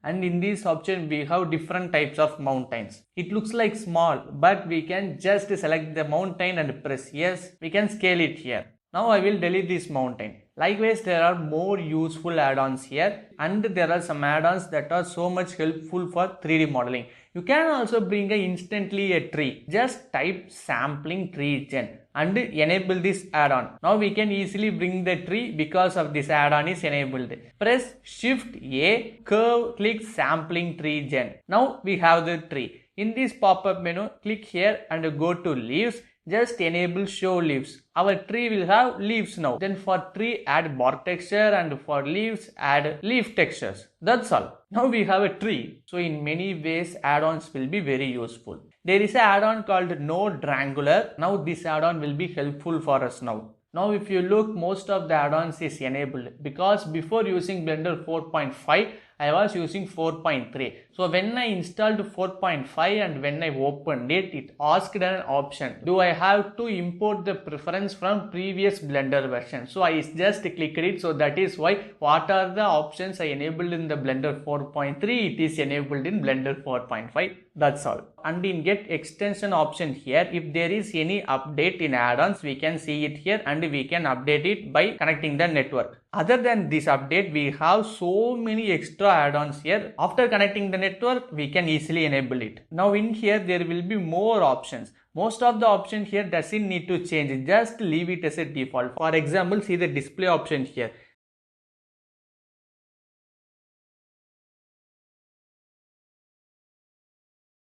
And in this option, we have different types of mountains. It looks like small, but we can just select the mountain and press yes. We can scale it here. Now I will delete this mountain. Likewise, there are more useful add-ons here, and there are some add-ons that are so much helpful for 3D modeling. You can also bring instantly a tree. Just type sampling tree gen and enable this add-on. Now we can easily bring the tree because of this add-on is enabled. Press Shift A, curve, click sampling tree gen. Now we have the tree. In this pop-up menu, click here and go to leaves. Just enable show leaves. Our tree will have leaves now. Then for tree add bark texture and for leaves add leaf textures. That's all. Now we have a tree. So in many ways add-ons will be very useful. There is an add-on called Node Wrangler. Now this add-on will be helpful for us now. Now if you look, most of the add-ons is enabled because before using Blender 4.5 I was using 4.3. So when I installed 4.5 and when I opened it, it asked an option. Do I have to import the preference from previous Blender version? So I just clicked it. So that is why what are the options I enabled in the Blender 4.3, it is enabled in Blender 4.5. That's all. And in get extension option here, if there is any update in add-ons, we can see it here and we can update it by connecting the network. Other than this update, we have so many extra add-ons here. After connecting the network, we can easily enable it. Now in here, there will be more options. Most of the option here doesn't need to change. Just leave it as a default. For example, see the display option here.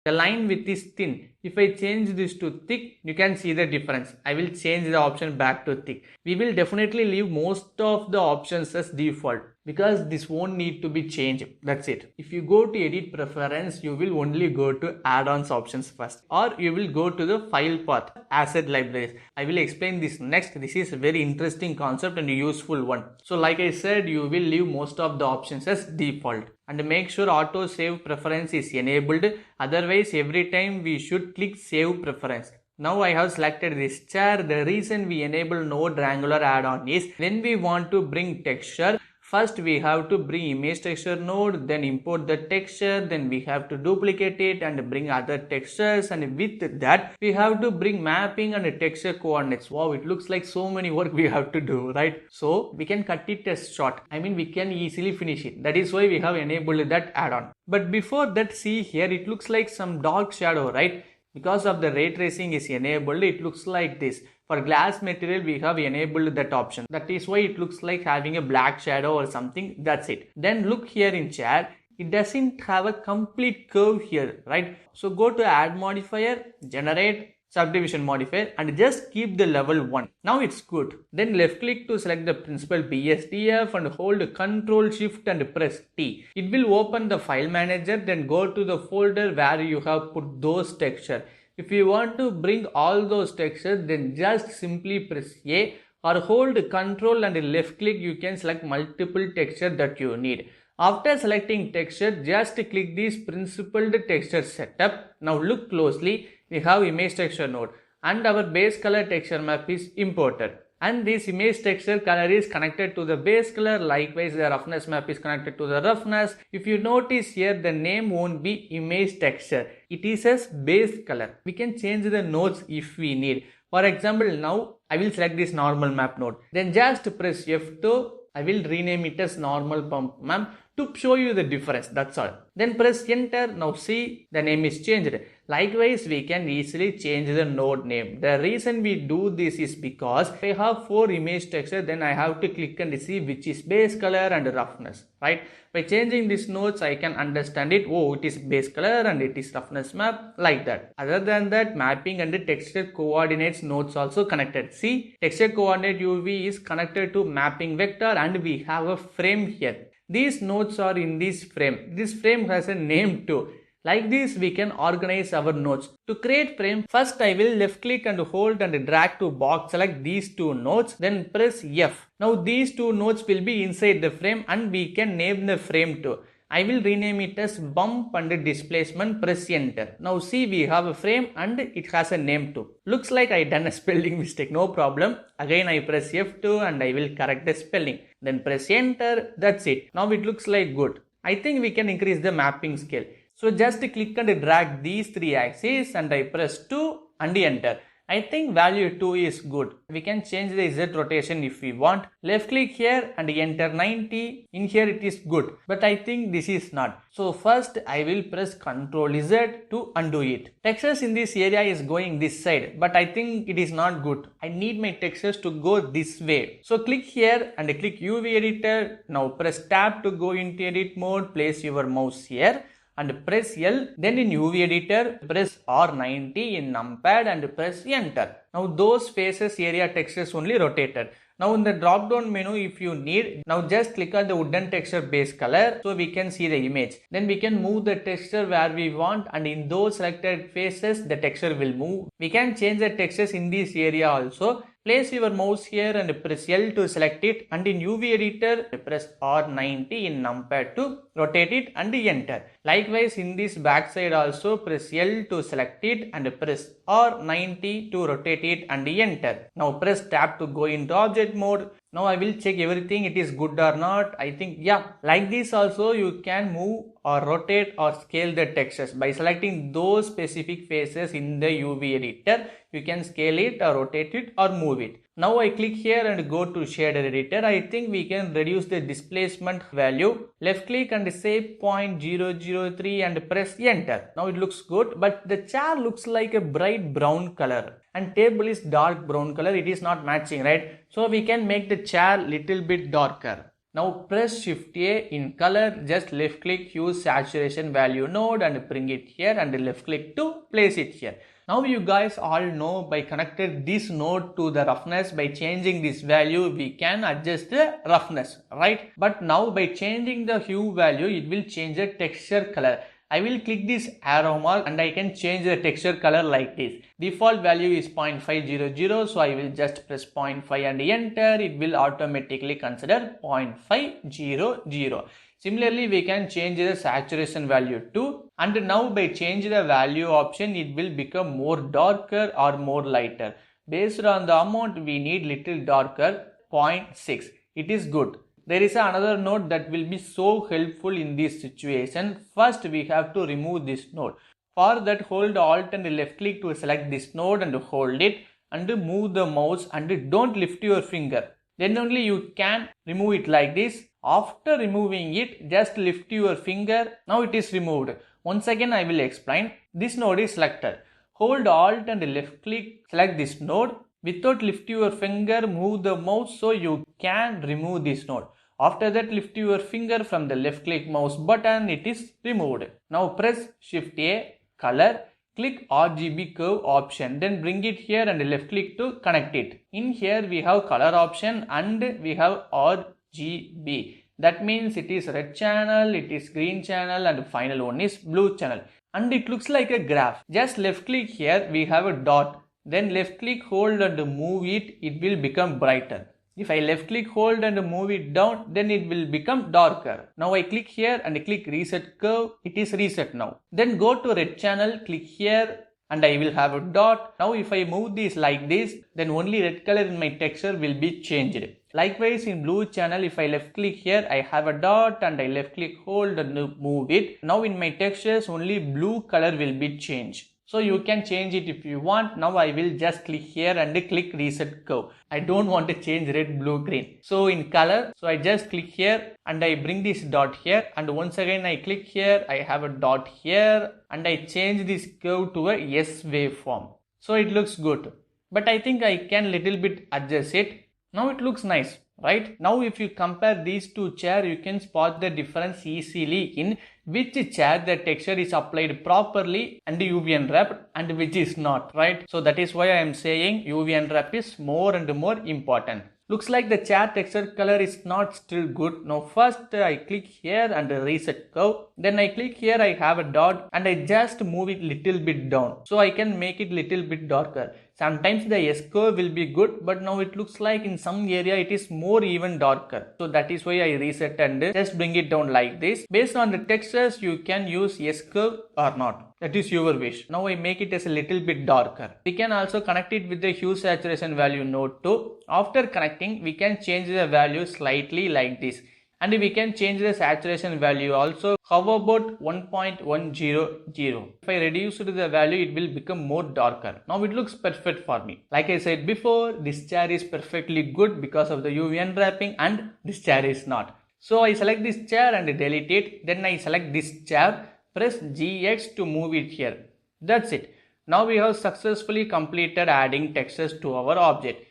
The line width is thin. If I change this to thick, you can see the difference. I will change the option back to thick. We will definitely leave most of the options as default because this won't need to be changed. That's it. If you go to edit preference, you will only go to add-ons options first, or you will go to the file path, asset libraries. I will explain this next. This is a very interesting concept and a useful one. So like I said, you will leave most of the options as default. And make sure auto save preference is enabled. Otherwise, every time we should click save preference. Now I have selected this chair. The reason we enable Node Wrangler add-on is when we want to bring texture, first we have to bring image texture node, then import the texture, then we have to duplicate it and bring other textures, and with that we have to bring mapping and texture coordinates. Wow, it looks like so many work we have to do, right? So we can cut it as short. I mean, we can easily finish it. That is why we have enabled that add-on. But before that, see here, it looks like some dark shadow, right? Because of the ray tracing is enabled, it looks like this. For glass material, we have enabled that option. That is why it looks like having a black shadow or something. That's it. Then look here in chair. It doesn't have a complete curve here, right? So go to add modifier, generate subdivision modifier, and just keep the level 1. Now it's good. Then left click to select the principal BSDF and hold Ctrl Shift and press T. It will open the file manager. Then go to the folder where you have put those texture. If you want to bring all those textures, then just simply press A or hold Ctrl and left click. You can select multiple texture that you need. After selecting texture, just click this principled texture setup. Now look closely. We have image texture node and our base color texture map is imported. And this image texture color is connected to the base color. Likewise, the roughness map is connected to the roughness. If you notice here, the name won't be image texture. It is as base color. We can change the nodes if we need. For example, now I will select this normal map node. Then just press F2. I will rename it as normal bump map to show you the difference. That's all. Then press enter. Now see the name is changed. Likewise, we can easily change the node name. The reason we do this is because if I have 4 image texture, then I have to click and see which is base color and roughness, right? By changing these nodes, I can understand it. Oh, it is base color and it is roughness map, like that. Other than that, mapping and the texture coordinates nodes also connected. See, texture coordinate UV is connected to mapping vector and we have a frame here. These nodes are in this frame. This frame has a name too. Like this, we can organize our nodes. To create frame, first I will left click and hold and drag to box select these 2 nodes, then press F. Now these 2 nodes will be inside the frame and we can name the frame too. I will rename it as bump and displacement, press enter. Now see, we have a frame and it has a name too. Looks like I done a spelling mistake, no problem. Again I press F2 and I will correct the spelling. Then press enter, that's it. Now it looks like good. I think we can increase the mapping scale. So just click and drag these 3 axes and I press 2 and enter. I think value 2 is good. We can change the Z rotation if we want. Left click here and enter 90. In here it is good. But I think this is not. So first I will press Ctrl Z to undo it. Textures in this area is going this side. But I think it is not good. I need my textures to go this way. So click here and click UV editor. Now press tab to go into edit mode. Place your mouse here. And press L, then in UV editor, press R90 in numpad and press enter. Now those faces area textures only rotated. Now in the drop down menu, if you need, now just click on the wooden texture base color so we can see the image. Then we can move the texture where we want and in those selected faces the texture will move. We can change the textures in this area also. Place your mouse here and press L to select it and in UV editor press R90 in numpad to rotate it and enter. Likewise in this back side also press L to select it and press R90 to rotate it and enter. Now press tab to go into object mode. Now I will check everything it is good or not. I think yeah, like this also you can move or rotate or scale the textures by selecting those specific faces in the UV editor. You can scale it or rotate it or move it. Now I click here and go to shader editor. I think we can reduce the displacement value. Left click and say 0.003 and press enter. Now it looks good, but the chair looks like a bright brown color and table is dark brown color. It is not matching, right? So we can make the chair little bit darker. Now press Shift A in color, just left click, use saturation value node and bring it here and left click to place it here. Now you guys all know by connected this node to the roughness, by changing this value we can adjust the roughness, right? But now by changing the hue value it will change the texture color. I will click this arrow mark and I can change the texture color like this. Default value is 0.500, so I will just press 0.5 and enter. It will automatically consider 0.500. Similarly, we can change the saturation value too. And now by changing the value option, it will become more darker or more lighter. Based on the amount, we need little darker, 0.6. It is good. There is another node that will be so helpful in this situation. First, we have to remove this node. For that, hold Alt and left click to select this node and hold it and move the mouse and don't lift your finger. Then only you can remove it like this. After removing it, just lift your finger. Now it is removed. Once again, I will explain. This node is selected. Hold Alt and left click, select this node. Without lift your finger, move the mouse so you can remove this node. After that, lift your finger from the left click mouse button, it is removed. Now press Shift A, color, click RGB curve option, then bring it here and left click to connect it. In here we have color option and we have RGB. That means it is red channel, it is green channel and final one is blue channel. And it looks like a graph. Just left click here, we have a dot. Then left click, hold and move it, it will become brighter. If I left click, hold and move it down, then it will become darker. Now I click here and click reset curve. It is reset now. Then go to red channel, click here and I will have a dot. Now if I move this like this, then only red color in my texture will be changed. Likewise in blue channel, if I left click here, I have a dot and I left click, hold and move it. Now in my textures, only blue color will be changed. So you can change it if you want. Now I will just click here and click reset curve. I don't want to change red, blue, green. So in color, so I just click here and I bring this dot here, and once again I click here, I have a dot here, and I change this curve to a S waveform. So it looks good, but I think I can little bit adjust it. Now it looks nice, right? Now if you compare these two chairs, you can spot the difference easily in which chair the texture is applied properly and UV unwrapped and which is not, right? So that is why I am saying UV unwrap is more and more important. Looks like the chair texture color is not still good. Now first I click here and reset curve. Then I click here, I have a dot and I just move it little bit down. So I can make it little bit darker. Sometimes the S curve will be good, but now it looks like in some area it is more even darker. So that is why I reset and just bring it down like this. Based on the textures, you can use S curve or not. That is your wish. Now I make it as a little bit darker. We can also connect it with the hue saturation value node too. After connecting, we can change the value slightly like this. And we can change the saturation value also. How about 1.100? If I reduce the value, it will become more darker. Now it looks perfect for me. Like I said before, this chair is perfectly good because of the UV unwrapping, and this chair is not. So I select this chair and delete it. Then I select this chair, press GX to move it here. That's it. Now we have successfully completed adding textures to our object.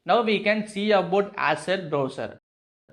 Now we can see about asset browser.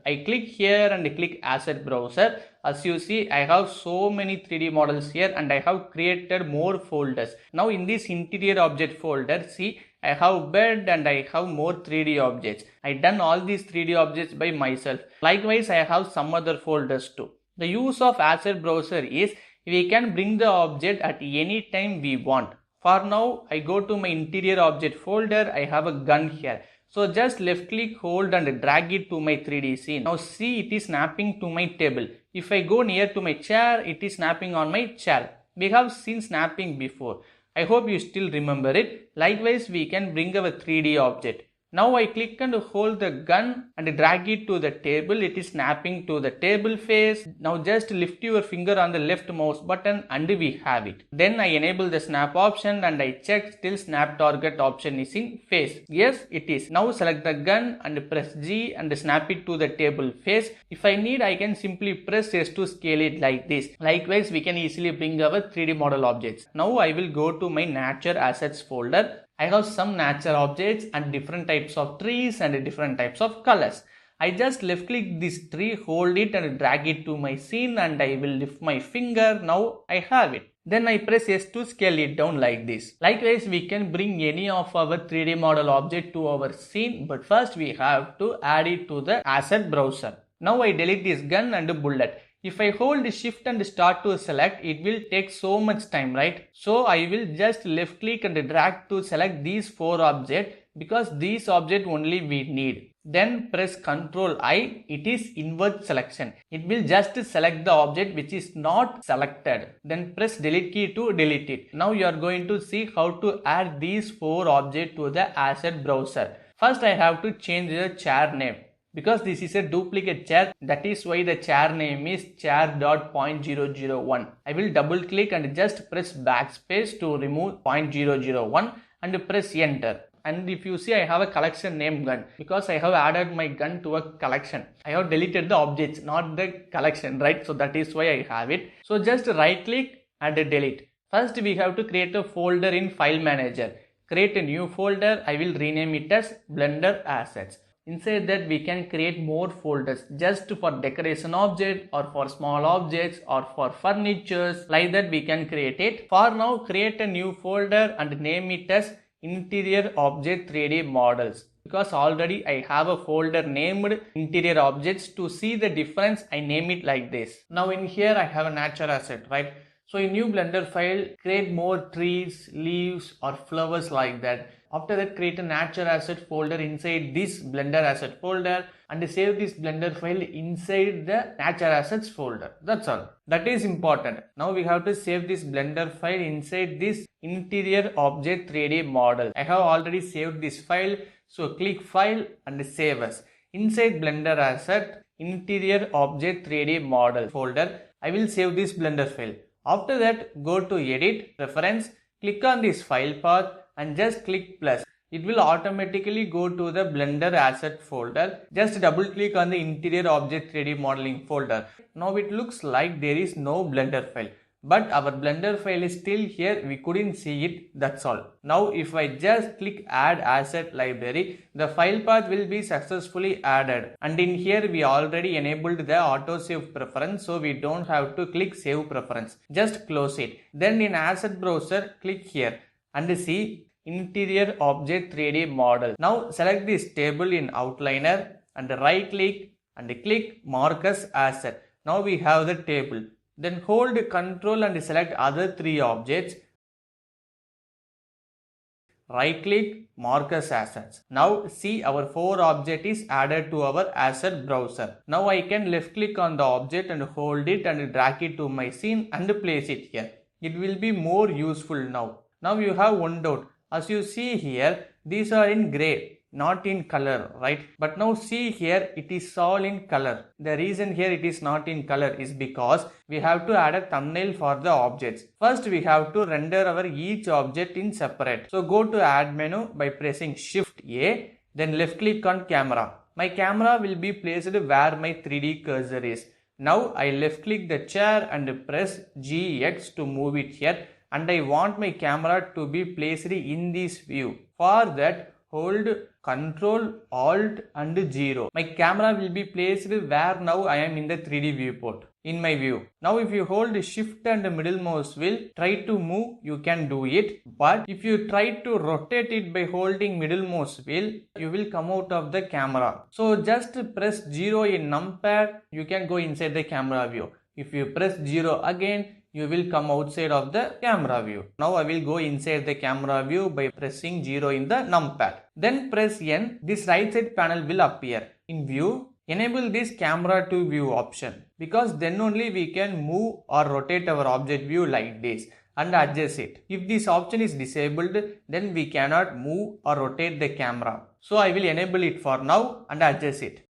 I click here and click asset browser. As you see, I have so many 3D models here and I have created more folders. Now in this interior object folder, see, I have bed and I have more 3D objects. I done all these 3D objects by myself. Likewise, I have some other folders too. The use of asset browser is we can bring the object at any time we want. For now, I go to my interior object folder. I have a gun here. So just left click, hold and drag it to my 3D scene. Now see, it is snapping to my table. If I go near to my chair, it is snapping on my chair. We have seen snapping before. I hope you still remember it. Likewise, we can bring our 3D object. Now I click and hold the gun and drag it to the table. It is snapping to the table face. Now just lift your finger on the left mouse button and we have it. Then I enable the snap option and I check still snap target option is in face. Yes, it is. Now select the gun and press G and snap it to the table face. If I need, I can simply press S to scale it like this. Likewise, we can easily bring our 3D model objects. Now I will go to my nature assets folder. I have some nature objects and different types of trees and different types of colors. I just left click this tree, hold it and drag it to my scene and I will lift my finger. Now I have it. Then I press S to scale it down like this. Likewise, we can bring any of our 3D model object to our scene, but first we have to add it to the asset browser. Now I delete this gun and bullet. If I hold shift and start to select, it will take so much time, right? So I will just left click and drag to select these 4 objects because these objects only we need. Then press Ctrl I, it is invert selection. It will just select the object which is not selected. Then press delete key to delete it. Now you are going to see how to add these 4 objects to the asset browser. First I have to change the chair name. Because this is a duplicate chair, that is why the chair name is chair.001. I will double click and just press backspace to remove 0.001 and press enter. And if you see, I have a collection name gun because I have added my gun to a collection. I have deleted the objects, not the collection, right? So that is why I have it. So just right click and delete. First we have to create a folder in file manager. Create a new folder. I will rename it as Blender Assets. Inside that we can create more folders just for decoration object or for small objects or for furnitures. Like that we can create it. For now, create a new folder and name it as Interior Object 3D Models. Because already I have a folder named Interior Objects. To see the difference, I name it like this. Now in here I have a nature asset, right? So in new Blender file, create more trees, leaves or flowers like that. After that, create a nature asset folder inside this Blender asset folder and save this Blender file inside the nature assets folder. That's all. That is important. Now we have to save this Blender file inside this interior object 3D model. I have already saved this file. So click file and save as. Inside Blender asset interior object 3D model folder, I will save this Blender file. After that, go to edit, preference, click on this file path and just click plus. It will automatically go to the Blender asset folder. Just double click on the interior object 3D modeling folder. Now it looks like there is no Blender file. But our Blender file is still here, we couldn't see it, that's all. Now if I just click add asset library, the file path will be successfully added. And in here we already enabled the autosave preference, so we don't have to click save preference. Just close it. Then in asset browser, click here and see interior object 3D model. Now select this table in outliner and right click and click mark as asset. Now we have the table. Then hold Ctrl and select other 3 objects. Right click, mark as assets. Now see our 4 object is added to our asset browser. Now I can left click on the object and hold it and drag it to my scene and place it here. It will be more useful now. Now you have one doubt. As you see here, these are in gray, not in color, right? But now see here, it is all in color. The reason here it is not in color is because we have to add a thumbnail for the objects. First we have to render our each object in separate. So go to add menu by pressing Shift A, then left click on camera. My camera will be placed where my 3D cursor is. Now I left click the chair and press GX to move it here, and I want my camera to be placed in this view. For that, hold Ctrl Alt and 0. My camera will be placed where now I am in the 3D viewport, in my view. Now if you hold Shift and middle mouse wheel, try to move, you can do it. But if you try to rotate it by holding middle mouse wheel, you will come out of the camera. So just press 0 in numpad, you can go inside the camera view. If you press 0 again, you will come outside of the camera view. Now I will go inside the camera view by pressing 0 in the numpad. Then press N, this right side panel will appear. In view, enable this camera to view option, because then only we can move or rotate our object view like this and adjust it. If this option is disabled, then we cannot move or rotate the camera. So I will enable it for now and adjust it.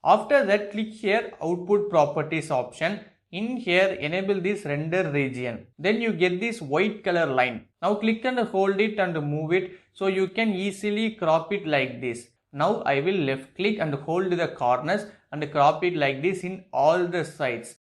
After that, click here output properties option. In here, enable this render region. Then you get this white color line. Now click and hold it and move it so you can easily crop it like this. Now I will left click and hold the corners and crop it like this in all the sides.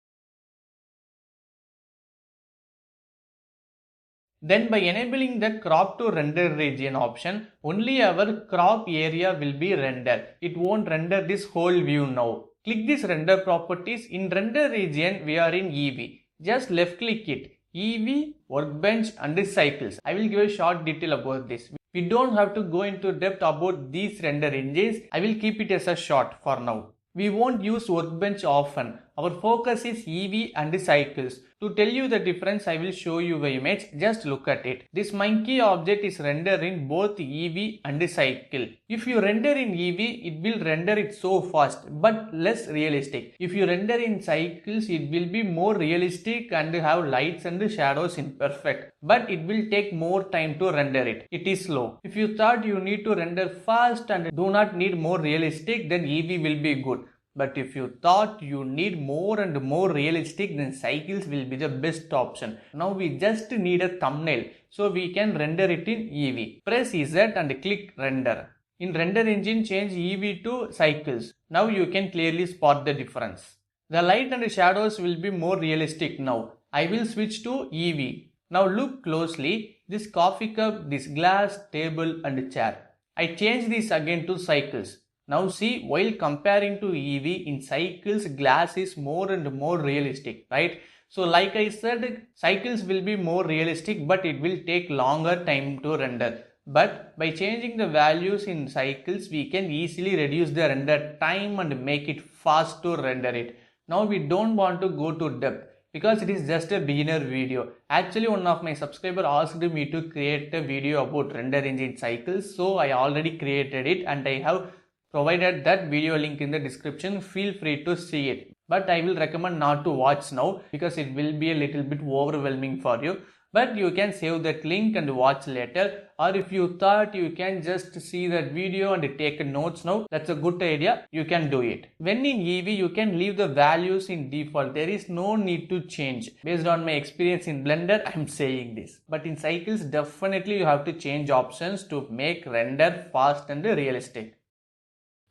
Then by enabling the crop to render region option, only our crop area will be rendered. It won't render this whole view now. Click this render properties. In render region, we are in Eevee. Just left click it. Eevee, Workbench and Cycles. I will give a short detail about this. We don't have to go into depth about these render engines. I will keep it as a short for now. We won't use Workbench often. Our focus is Eevee and Cycles. To tell you the difference, I will show you the image. Just look at it. This monkey object is rendered in both Eevee and Cycle. If you render in Eevee, it will render it so fast but less realistic. If you render in Cycles, it will be more realistic and have lights and shadows imperfect. But it will take more time to render it. It is slow. If you thought you need to render fast and do not need more realistic, then Eevee will be good. But if you thought you need more and more realistic, then Cycles will be the best option. Now we just need a thumbnail, so we can render it in Eevee. Press Z and click render. In render engine, change Eevee to Cycles. Now you can clearly spot the difference. The light and shadows will be more realistic now. I will switch to Eevee. Now look closely. This coffee cup, this glass, table and chair. I change this again to Cycles. Now see, while comparing to Eevee, in Cycles, glass is more and more realistic, right? So like I said, Cycles will be more realistic, but it will take longer time to render. But by changing the values in Cycles, we can easily reduce the render time and make it fast to render it. Now we don't want to go to depth, because it is just a beginner video. Actually, one of my subscribers asked me to create a video about render engine Cycles, so I already created it and I have provided that video link in the description. Feel free to see it. But I will recommend not to watch now because it will be a little bit overwhelming for you. but you can save that link and watch later, or if you thought you can just see that video and take notes now, that's a good idea, you can do it. When in Eevee, you can leave the values in default. There is no need to change. Based on my experience in Blender, I am saying this. But in Cycles, definitely you have to change options to make render fast and realistic.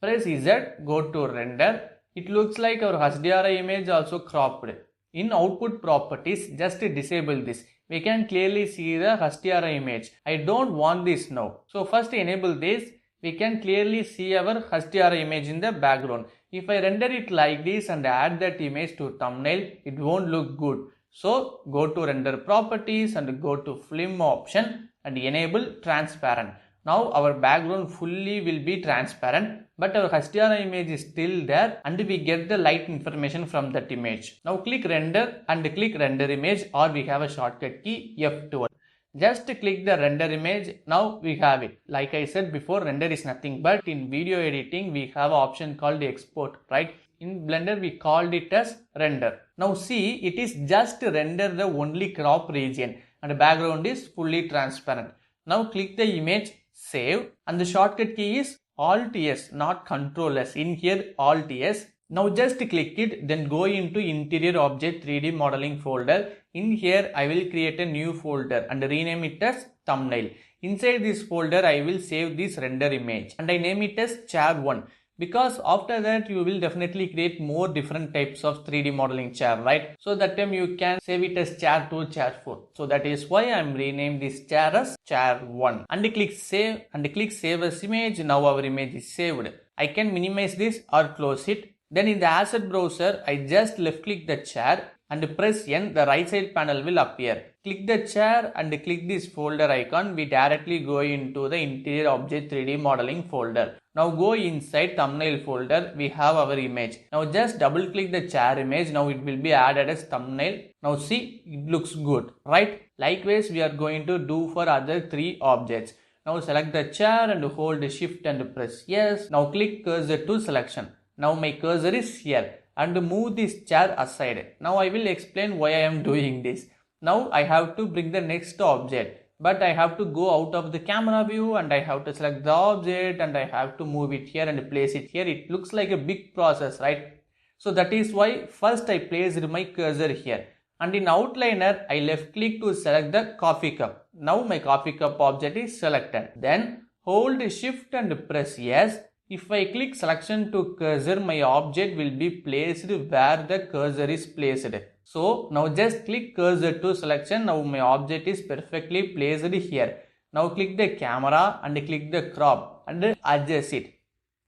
Press Z, go to render. It looks like our HDRI image also cropped. In output properties, just disable this. We can clearly see the HDRI image. I don't want this now. So first enable this. We can clearly see our HDRI image in the background. If I render it like this and add that image to thumbnail, it won't look good. So go to render properties and go to film option and enable transparent. Now our background fully will be transparent, but our HDRI image is still there and we get the light information from that image. Now click render and click render image, or we have a shortcut key F12. Just click the render image. Now we have it. Like I said before, render is nothing but in video editing we have an option called export, right? In Blender we called it as render. Now see, it is just render the only crop region and the background is fully transparent. Now click the image, save, and the shortcut key is Alt S, not Control S. In here Alt S. Now just click it, then go into interior object 3D modeling folder. In here I will create a new folder and rename it as thumbnail. Inside this folder I will save this render image and I name it as chair 1. Because after that you will definitely create more different types of 3D modeling chair, right? So that time you can save it as chair 2, chair 4. So that is why I am renamed this chair as chair 1. And click save and click save as image. Now our image is saved. I can minimize this or close it. Then in the asset browser, I just left click the chair and press N, the right side panel will appear. Click the chair and click this folder icon. We directly go into the interior object 3D modeling folder. Now go inside thumbnail folder. We have our image. Now just double click the chair image. Now it will be added as thumbnail. Now see, it looks good, right? Likewise, we are going to do for other 3 objects. Now select the chair and hold shift and press yes. Now click cursor to selection. Now my cursor is here and move this chair aside. Now I will explain why I am doing this. Now I have to bring the next object, but I have to go out of the camera view and I have to select the object and I have to move it here and place it here. It looks like a big process, right? So that is why first I placed my cursor here. And in outliner, I left click to select the coffee cup. Now my coffee cup object is selected. Then hold shift and press yes. If I click selection to cursor, my object will be placed where the cursor is placed. So now just click cursor to selection. Now my object is perfectly placed here. Now click the camera and click the crop and adjust it.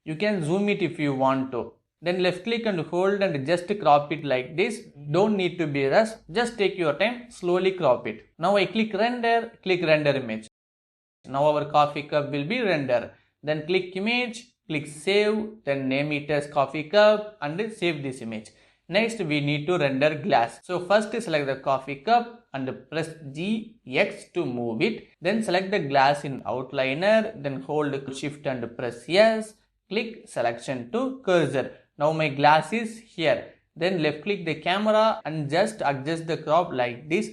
You can zoom it if you want to. Then left click and hold and just crop it like this. Don't need to be rushed. Just take your time, slowly crop it. Now I click render image. Now our coffee cup will be rendered. Then click image. Click save, then name it as coffee cup and save this image. Next we need to render glass. So first select the coffee cup and press GX to move it. Then select the glass in outliner, then hold shift and press yes. Click selection to cursor. Now my glass is here. Then left click the camera and just adjust the crop like this.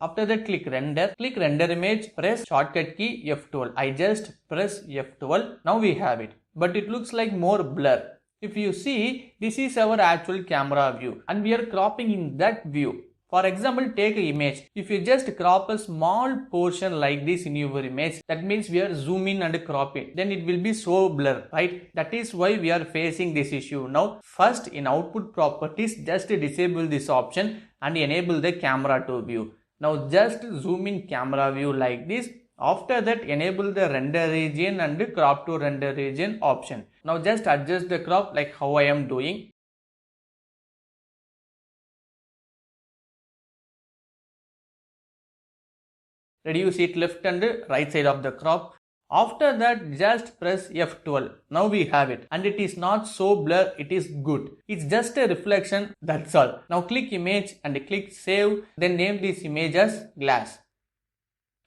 After that click render image, press shortcut key F12. I just press F12. Now we have it. But it looks like more blur. If you see, this is our actual camera view and we are cropping in that view. For example, take an image. If you just crop a small portion like this in your image, that means we are zoom in and crop it. Then it will be so blur, right? That is why we are facing this issue now. First in output properties, just disable this option and enable the camera to view. Now just zoom in camera view like this. After that enable the render region and crop to render region option. Now just adjust the crop like how I am doing. Reduce it left and right side of the crop. After that just press F12. Now we have it and it is not so blur, it is good. It's just a reflection, that's all. Now click image and click save, then name this image as glass.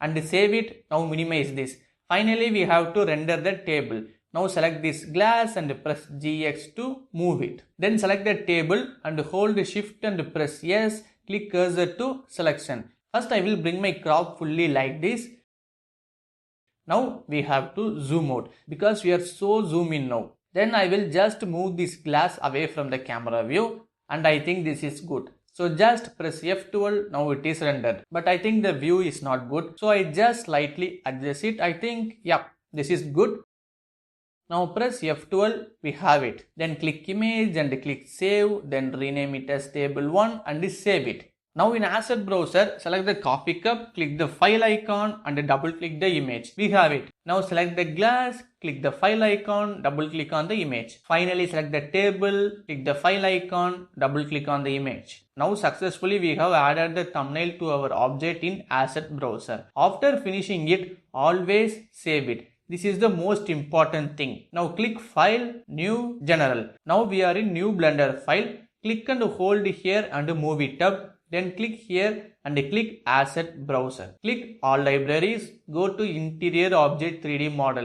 And save it, now minimize this. Finally we have to render the table. Now select this glass and press GX to move it. Then select the table and hold shift and press yes. click cursor to selection. First I will bring my crop fully like this. Now we have to zoom out because we are so zoom in now. Then I will just move this glass away from the camera view, and I think this is good. So just press F12, now it is rendered. But I think the view is not good. So I just slightly adjust it. I think, yeah, this is good. Now press F12, we have it. Then click image and click save. Then rename it as table 1 and save it. Now in asset browser, select the coffee cup, click the file icon and double click the image. We have it. Now select the glass, click the file icon, double click on the image. Finally select the table, click the file icon, double click on the image. Now successfully we have added the thumbnail to our object in asset browser. After finishing it, always save it. This is the most important thing. Now click file, new, general. Now we are in new Blender file. Click and hold here and move it up. Then click here and click Asset Browser. Click All Libraries. Go to Interior Object 3D Model.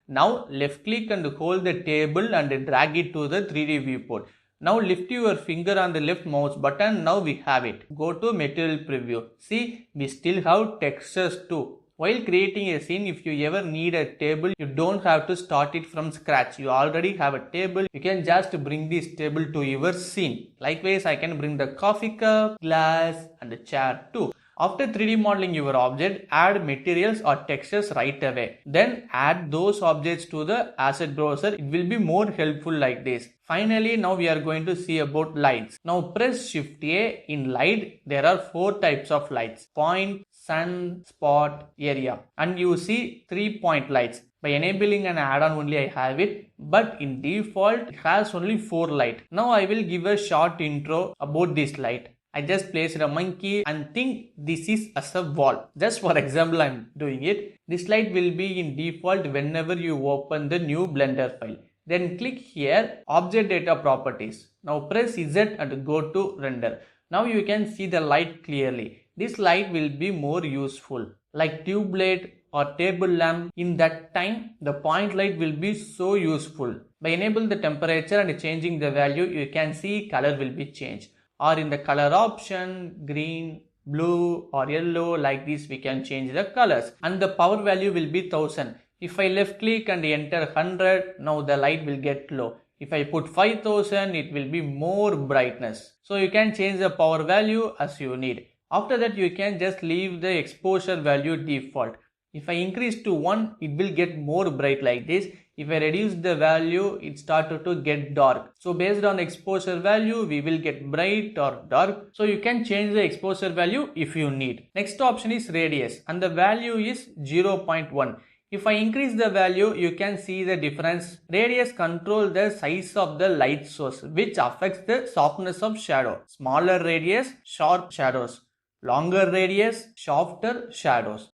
Now left click and hold the table and drag it to the 3D viewport. Now lift your finger on the left mouse button. Now we have it. Go to Material Preview. See, we still have textures too. While creating a scene, if you ever need a table, you don't have to start it from scratch. You already have a table. You can just bring this table to your scene. Likewise, I can bring the coffee cup, glass and a chair too. After 3D modeling your object, add materials or textures right away. Then add those objects to the asset browser. It will be more helpful like this. Finally, now we are going to see about lights. Now press Shift A. In light, there are 4 types of lights: point, sun, spot, area, and you see 3-point lights. By enabling an add-on only I have it, but in default it has only 4 light. Now I will give a short intro about this light. I just placed a monkey and think this is as a wall. Just for example I am doing it. This light will be in default whenever you open the new Blender file. Then click here, Object Data Properties. Now press Z and go to Render. Now you can see the light clearly. This light will be more useful. Like tube light or table lamp, in that time the point light will be so useful. By enabling the temperature and changing the value, you can see color will be changed. Or in the color option, green, blue or yellow, like this we can change the colors. And the power value will be 1000. If I left click and enter 100, now the light will get low. If I put 5000, it will be more brightness. So you can change the power value as you need. After that, you can just leave the exposure value default. If I increase to 1, it will get more bright like this. If I reduce the value, it started to get dark. So based on the exposure value, we will get bright or dark. So you can change the exposure value if you need. Next option is radius and the value is 0.1. If I increase the value, you can see the difference. Radius controls the size of the light source, which affects the softness of shadow. Smaller radius, sharp shadows. Longer radius, softer shadows.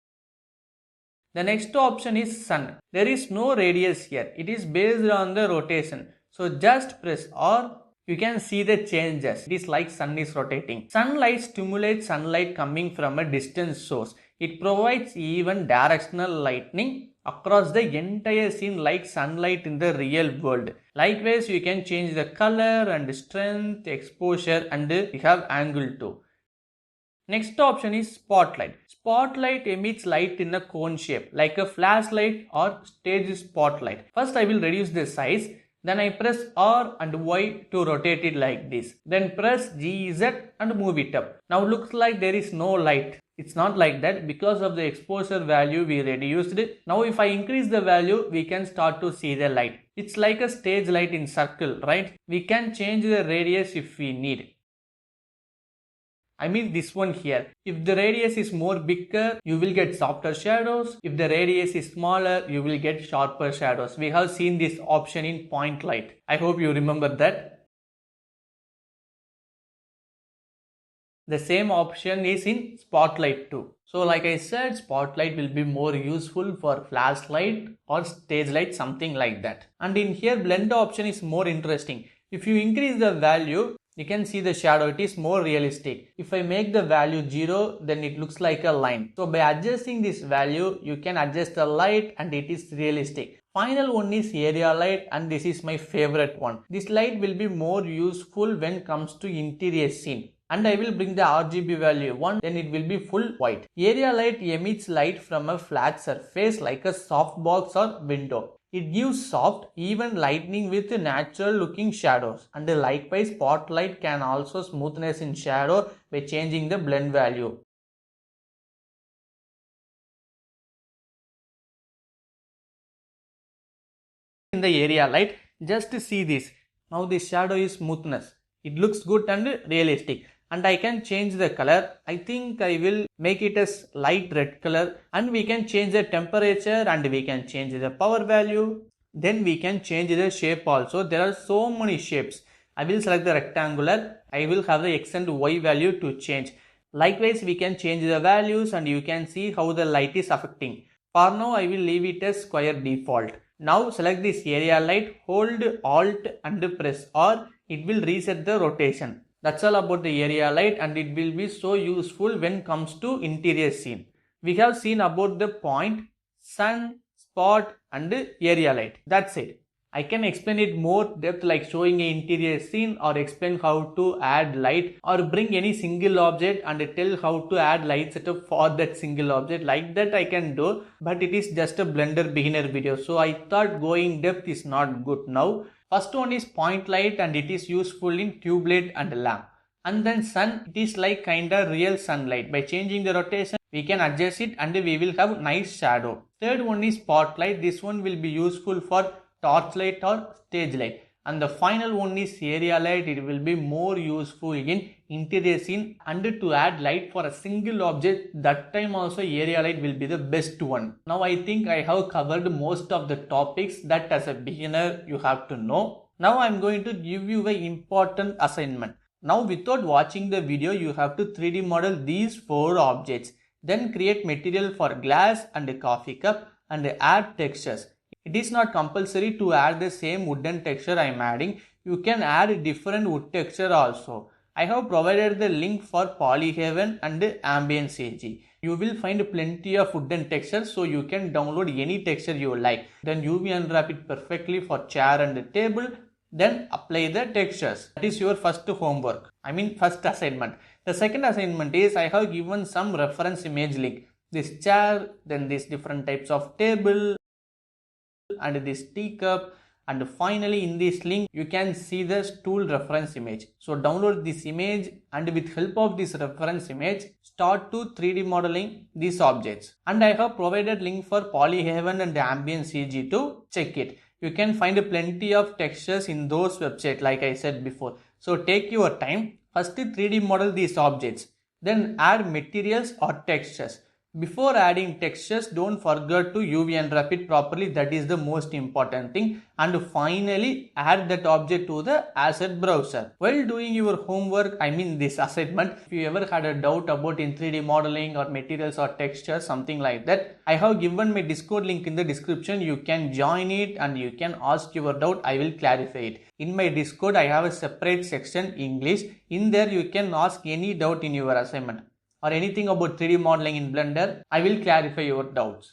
The next option is sun. There is no radius here. It is based on the rotation. So just press R. You can see the changes. It is like sun is rotating. Sunlight stimulates sunlight coming from a distant source. It provides even directional lighting across the entire scene like sunlight in the real world. Likewise, you can change the color and strength, exposure, and we have angle too. Next option is spotlight. Spotlight emits light in a cone shape like a flashlight or stage spotlight. First I will reduce the size. Then I press R and Y to rotate it like this. Then press G, Z and move it up. Now looks like there is no light. It's not like that because of the exposure value we reduced it. Now if I increase the value, we can start to see the light. It's like a stage light in circle, right? We can change the radius if we need. I mean this one here. If the radius is more bigger, you will get softer shadows. If the radius is smaller, you will get sharper shadows. We have seen this option in point light. I hope you remember that. The same option is in spotlight too. So like I said, spotlight will be more useful for flashlight or stage light, something like that. And in here, blend option is more interesting. If you increase the value, you can see the shadow, it is more realistic. If I make the value 0, then it looks like a line. So by adjusting this value, you can adjust the light and it is realistic. Final one is area light and this is my favorite one. This light will be more useful when it comes to interior scene. and I will bring the RGB value 1, then it will be full white. Area light emits light from a flat surface like a softbox or window. It gives soft, even lighting with natural looking shadows, and likewise spotlight can also smoothness in shadow by changing the blend value. In the area light, just see this. Now the shadow is smoothness. It looks good and realistic. And I can change the color. I think I will make it as light red color, and we can change the temperature and we can change the power value. Then we can change the shape also. There are so many shapes. I will select the rectangular. I will have the X and Y value to change. Likewise, we can change the values and you can see how the light is affecting. For now, I will leave it as square default. Now select this area light, hold Alt and press R. It will reset the rotation. That's all about the area light, and it will be so useful when comes to interior scene. We have seen about the point, sun, spot and area light. That's it. I can explain it more depth like showing an interior scene or explain how to add light or bring any single object and tell how to add light setup for that single object. Like that I can do, but it is just a Blender beginner video. So I thought going depth is not good now. First one is point light, and it is useful in tube light and lamp. And then sun, it is like kinda real sunlight. By changing the rotation, we can adjust it and we will have nice shadow. Third one is spotlight. This one will be useful for torchlight or stage light. And the final one is area light. It will be more useful in interior scene and to add light for a single object. That time also area light will be the best one. Now I think I have covered most of the topics that as a beginner you have to know. Now I am going to give you an important assignment. Now without watching the video, you have to 3D model these 4 objects. Then create material for glass and a coffee cup and add textures. It is not compulsory to add the same wooden texture I am adding. You can add different wood texture also. I have provided the link for Polyhaven and Ambient CG. You will find plenty of wooden textures, so you can download any texture you like. Then UV unwrap it perfectly for chair and table. Then apply the textures. That is your first homework. First assignment. The second assignment is I have given some reference image link. This chair, then these different types of table, and this teacup, and finally in this link you can see the stool reference image. So download this image, and with help of this reference image start to 3D modeling these objects. And I have provided link for Polyhaven and Ambient CG to check it. You can find plenty of textures in those websites like I said before. So take your time. First 3D model these objects, then add materials or textures. Before adding textures, don't forget to UV unwrap it properly. That is the most important thing. And finally, add that object to the asset browser. While doing your homework, this assignment, if you ever had a doubt about in 3D modeling or materials or textures, something like that, I have given my Discord link in the description. You can join it and you can ask your doubt. I will clarify it. In my Discord, I have a separate section English. In there, you can ask any doubt in your assignment or anything about 3D modeling in Blender. I will clarify your doubts.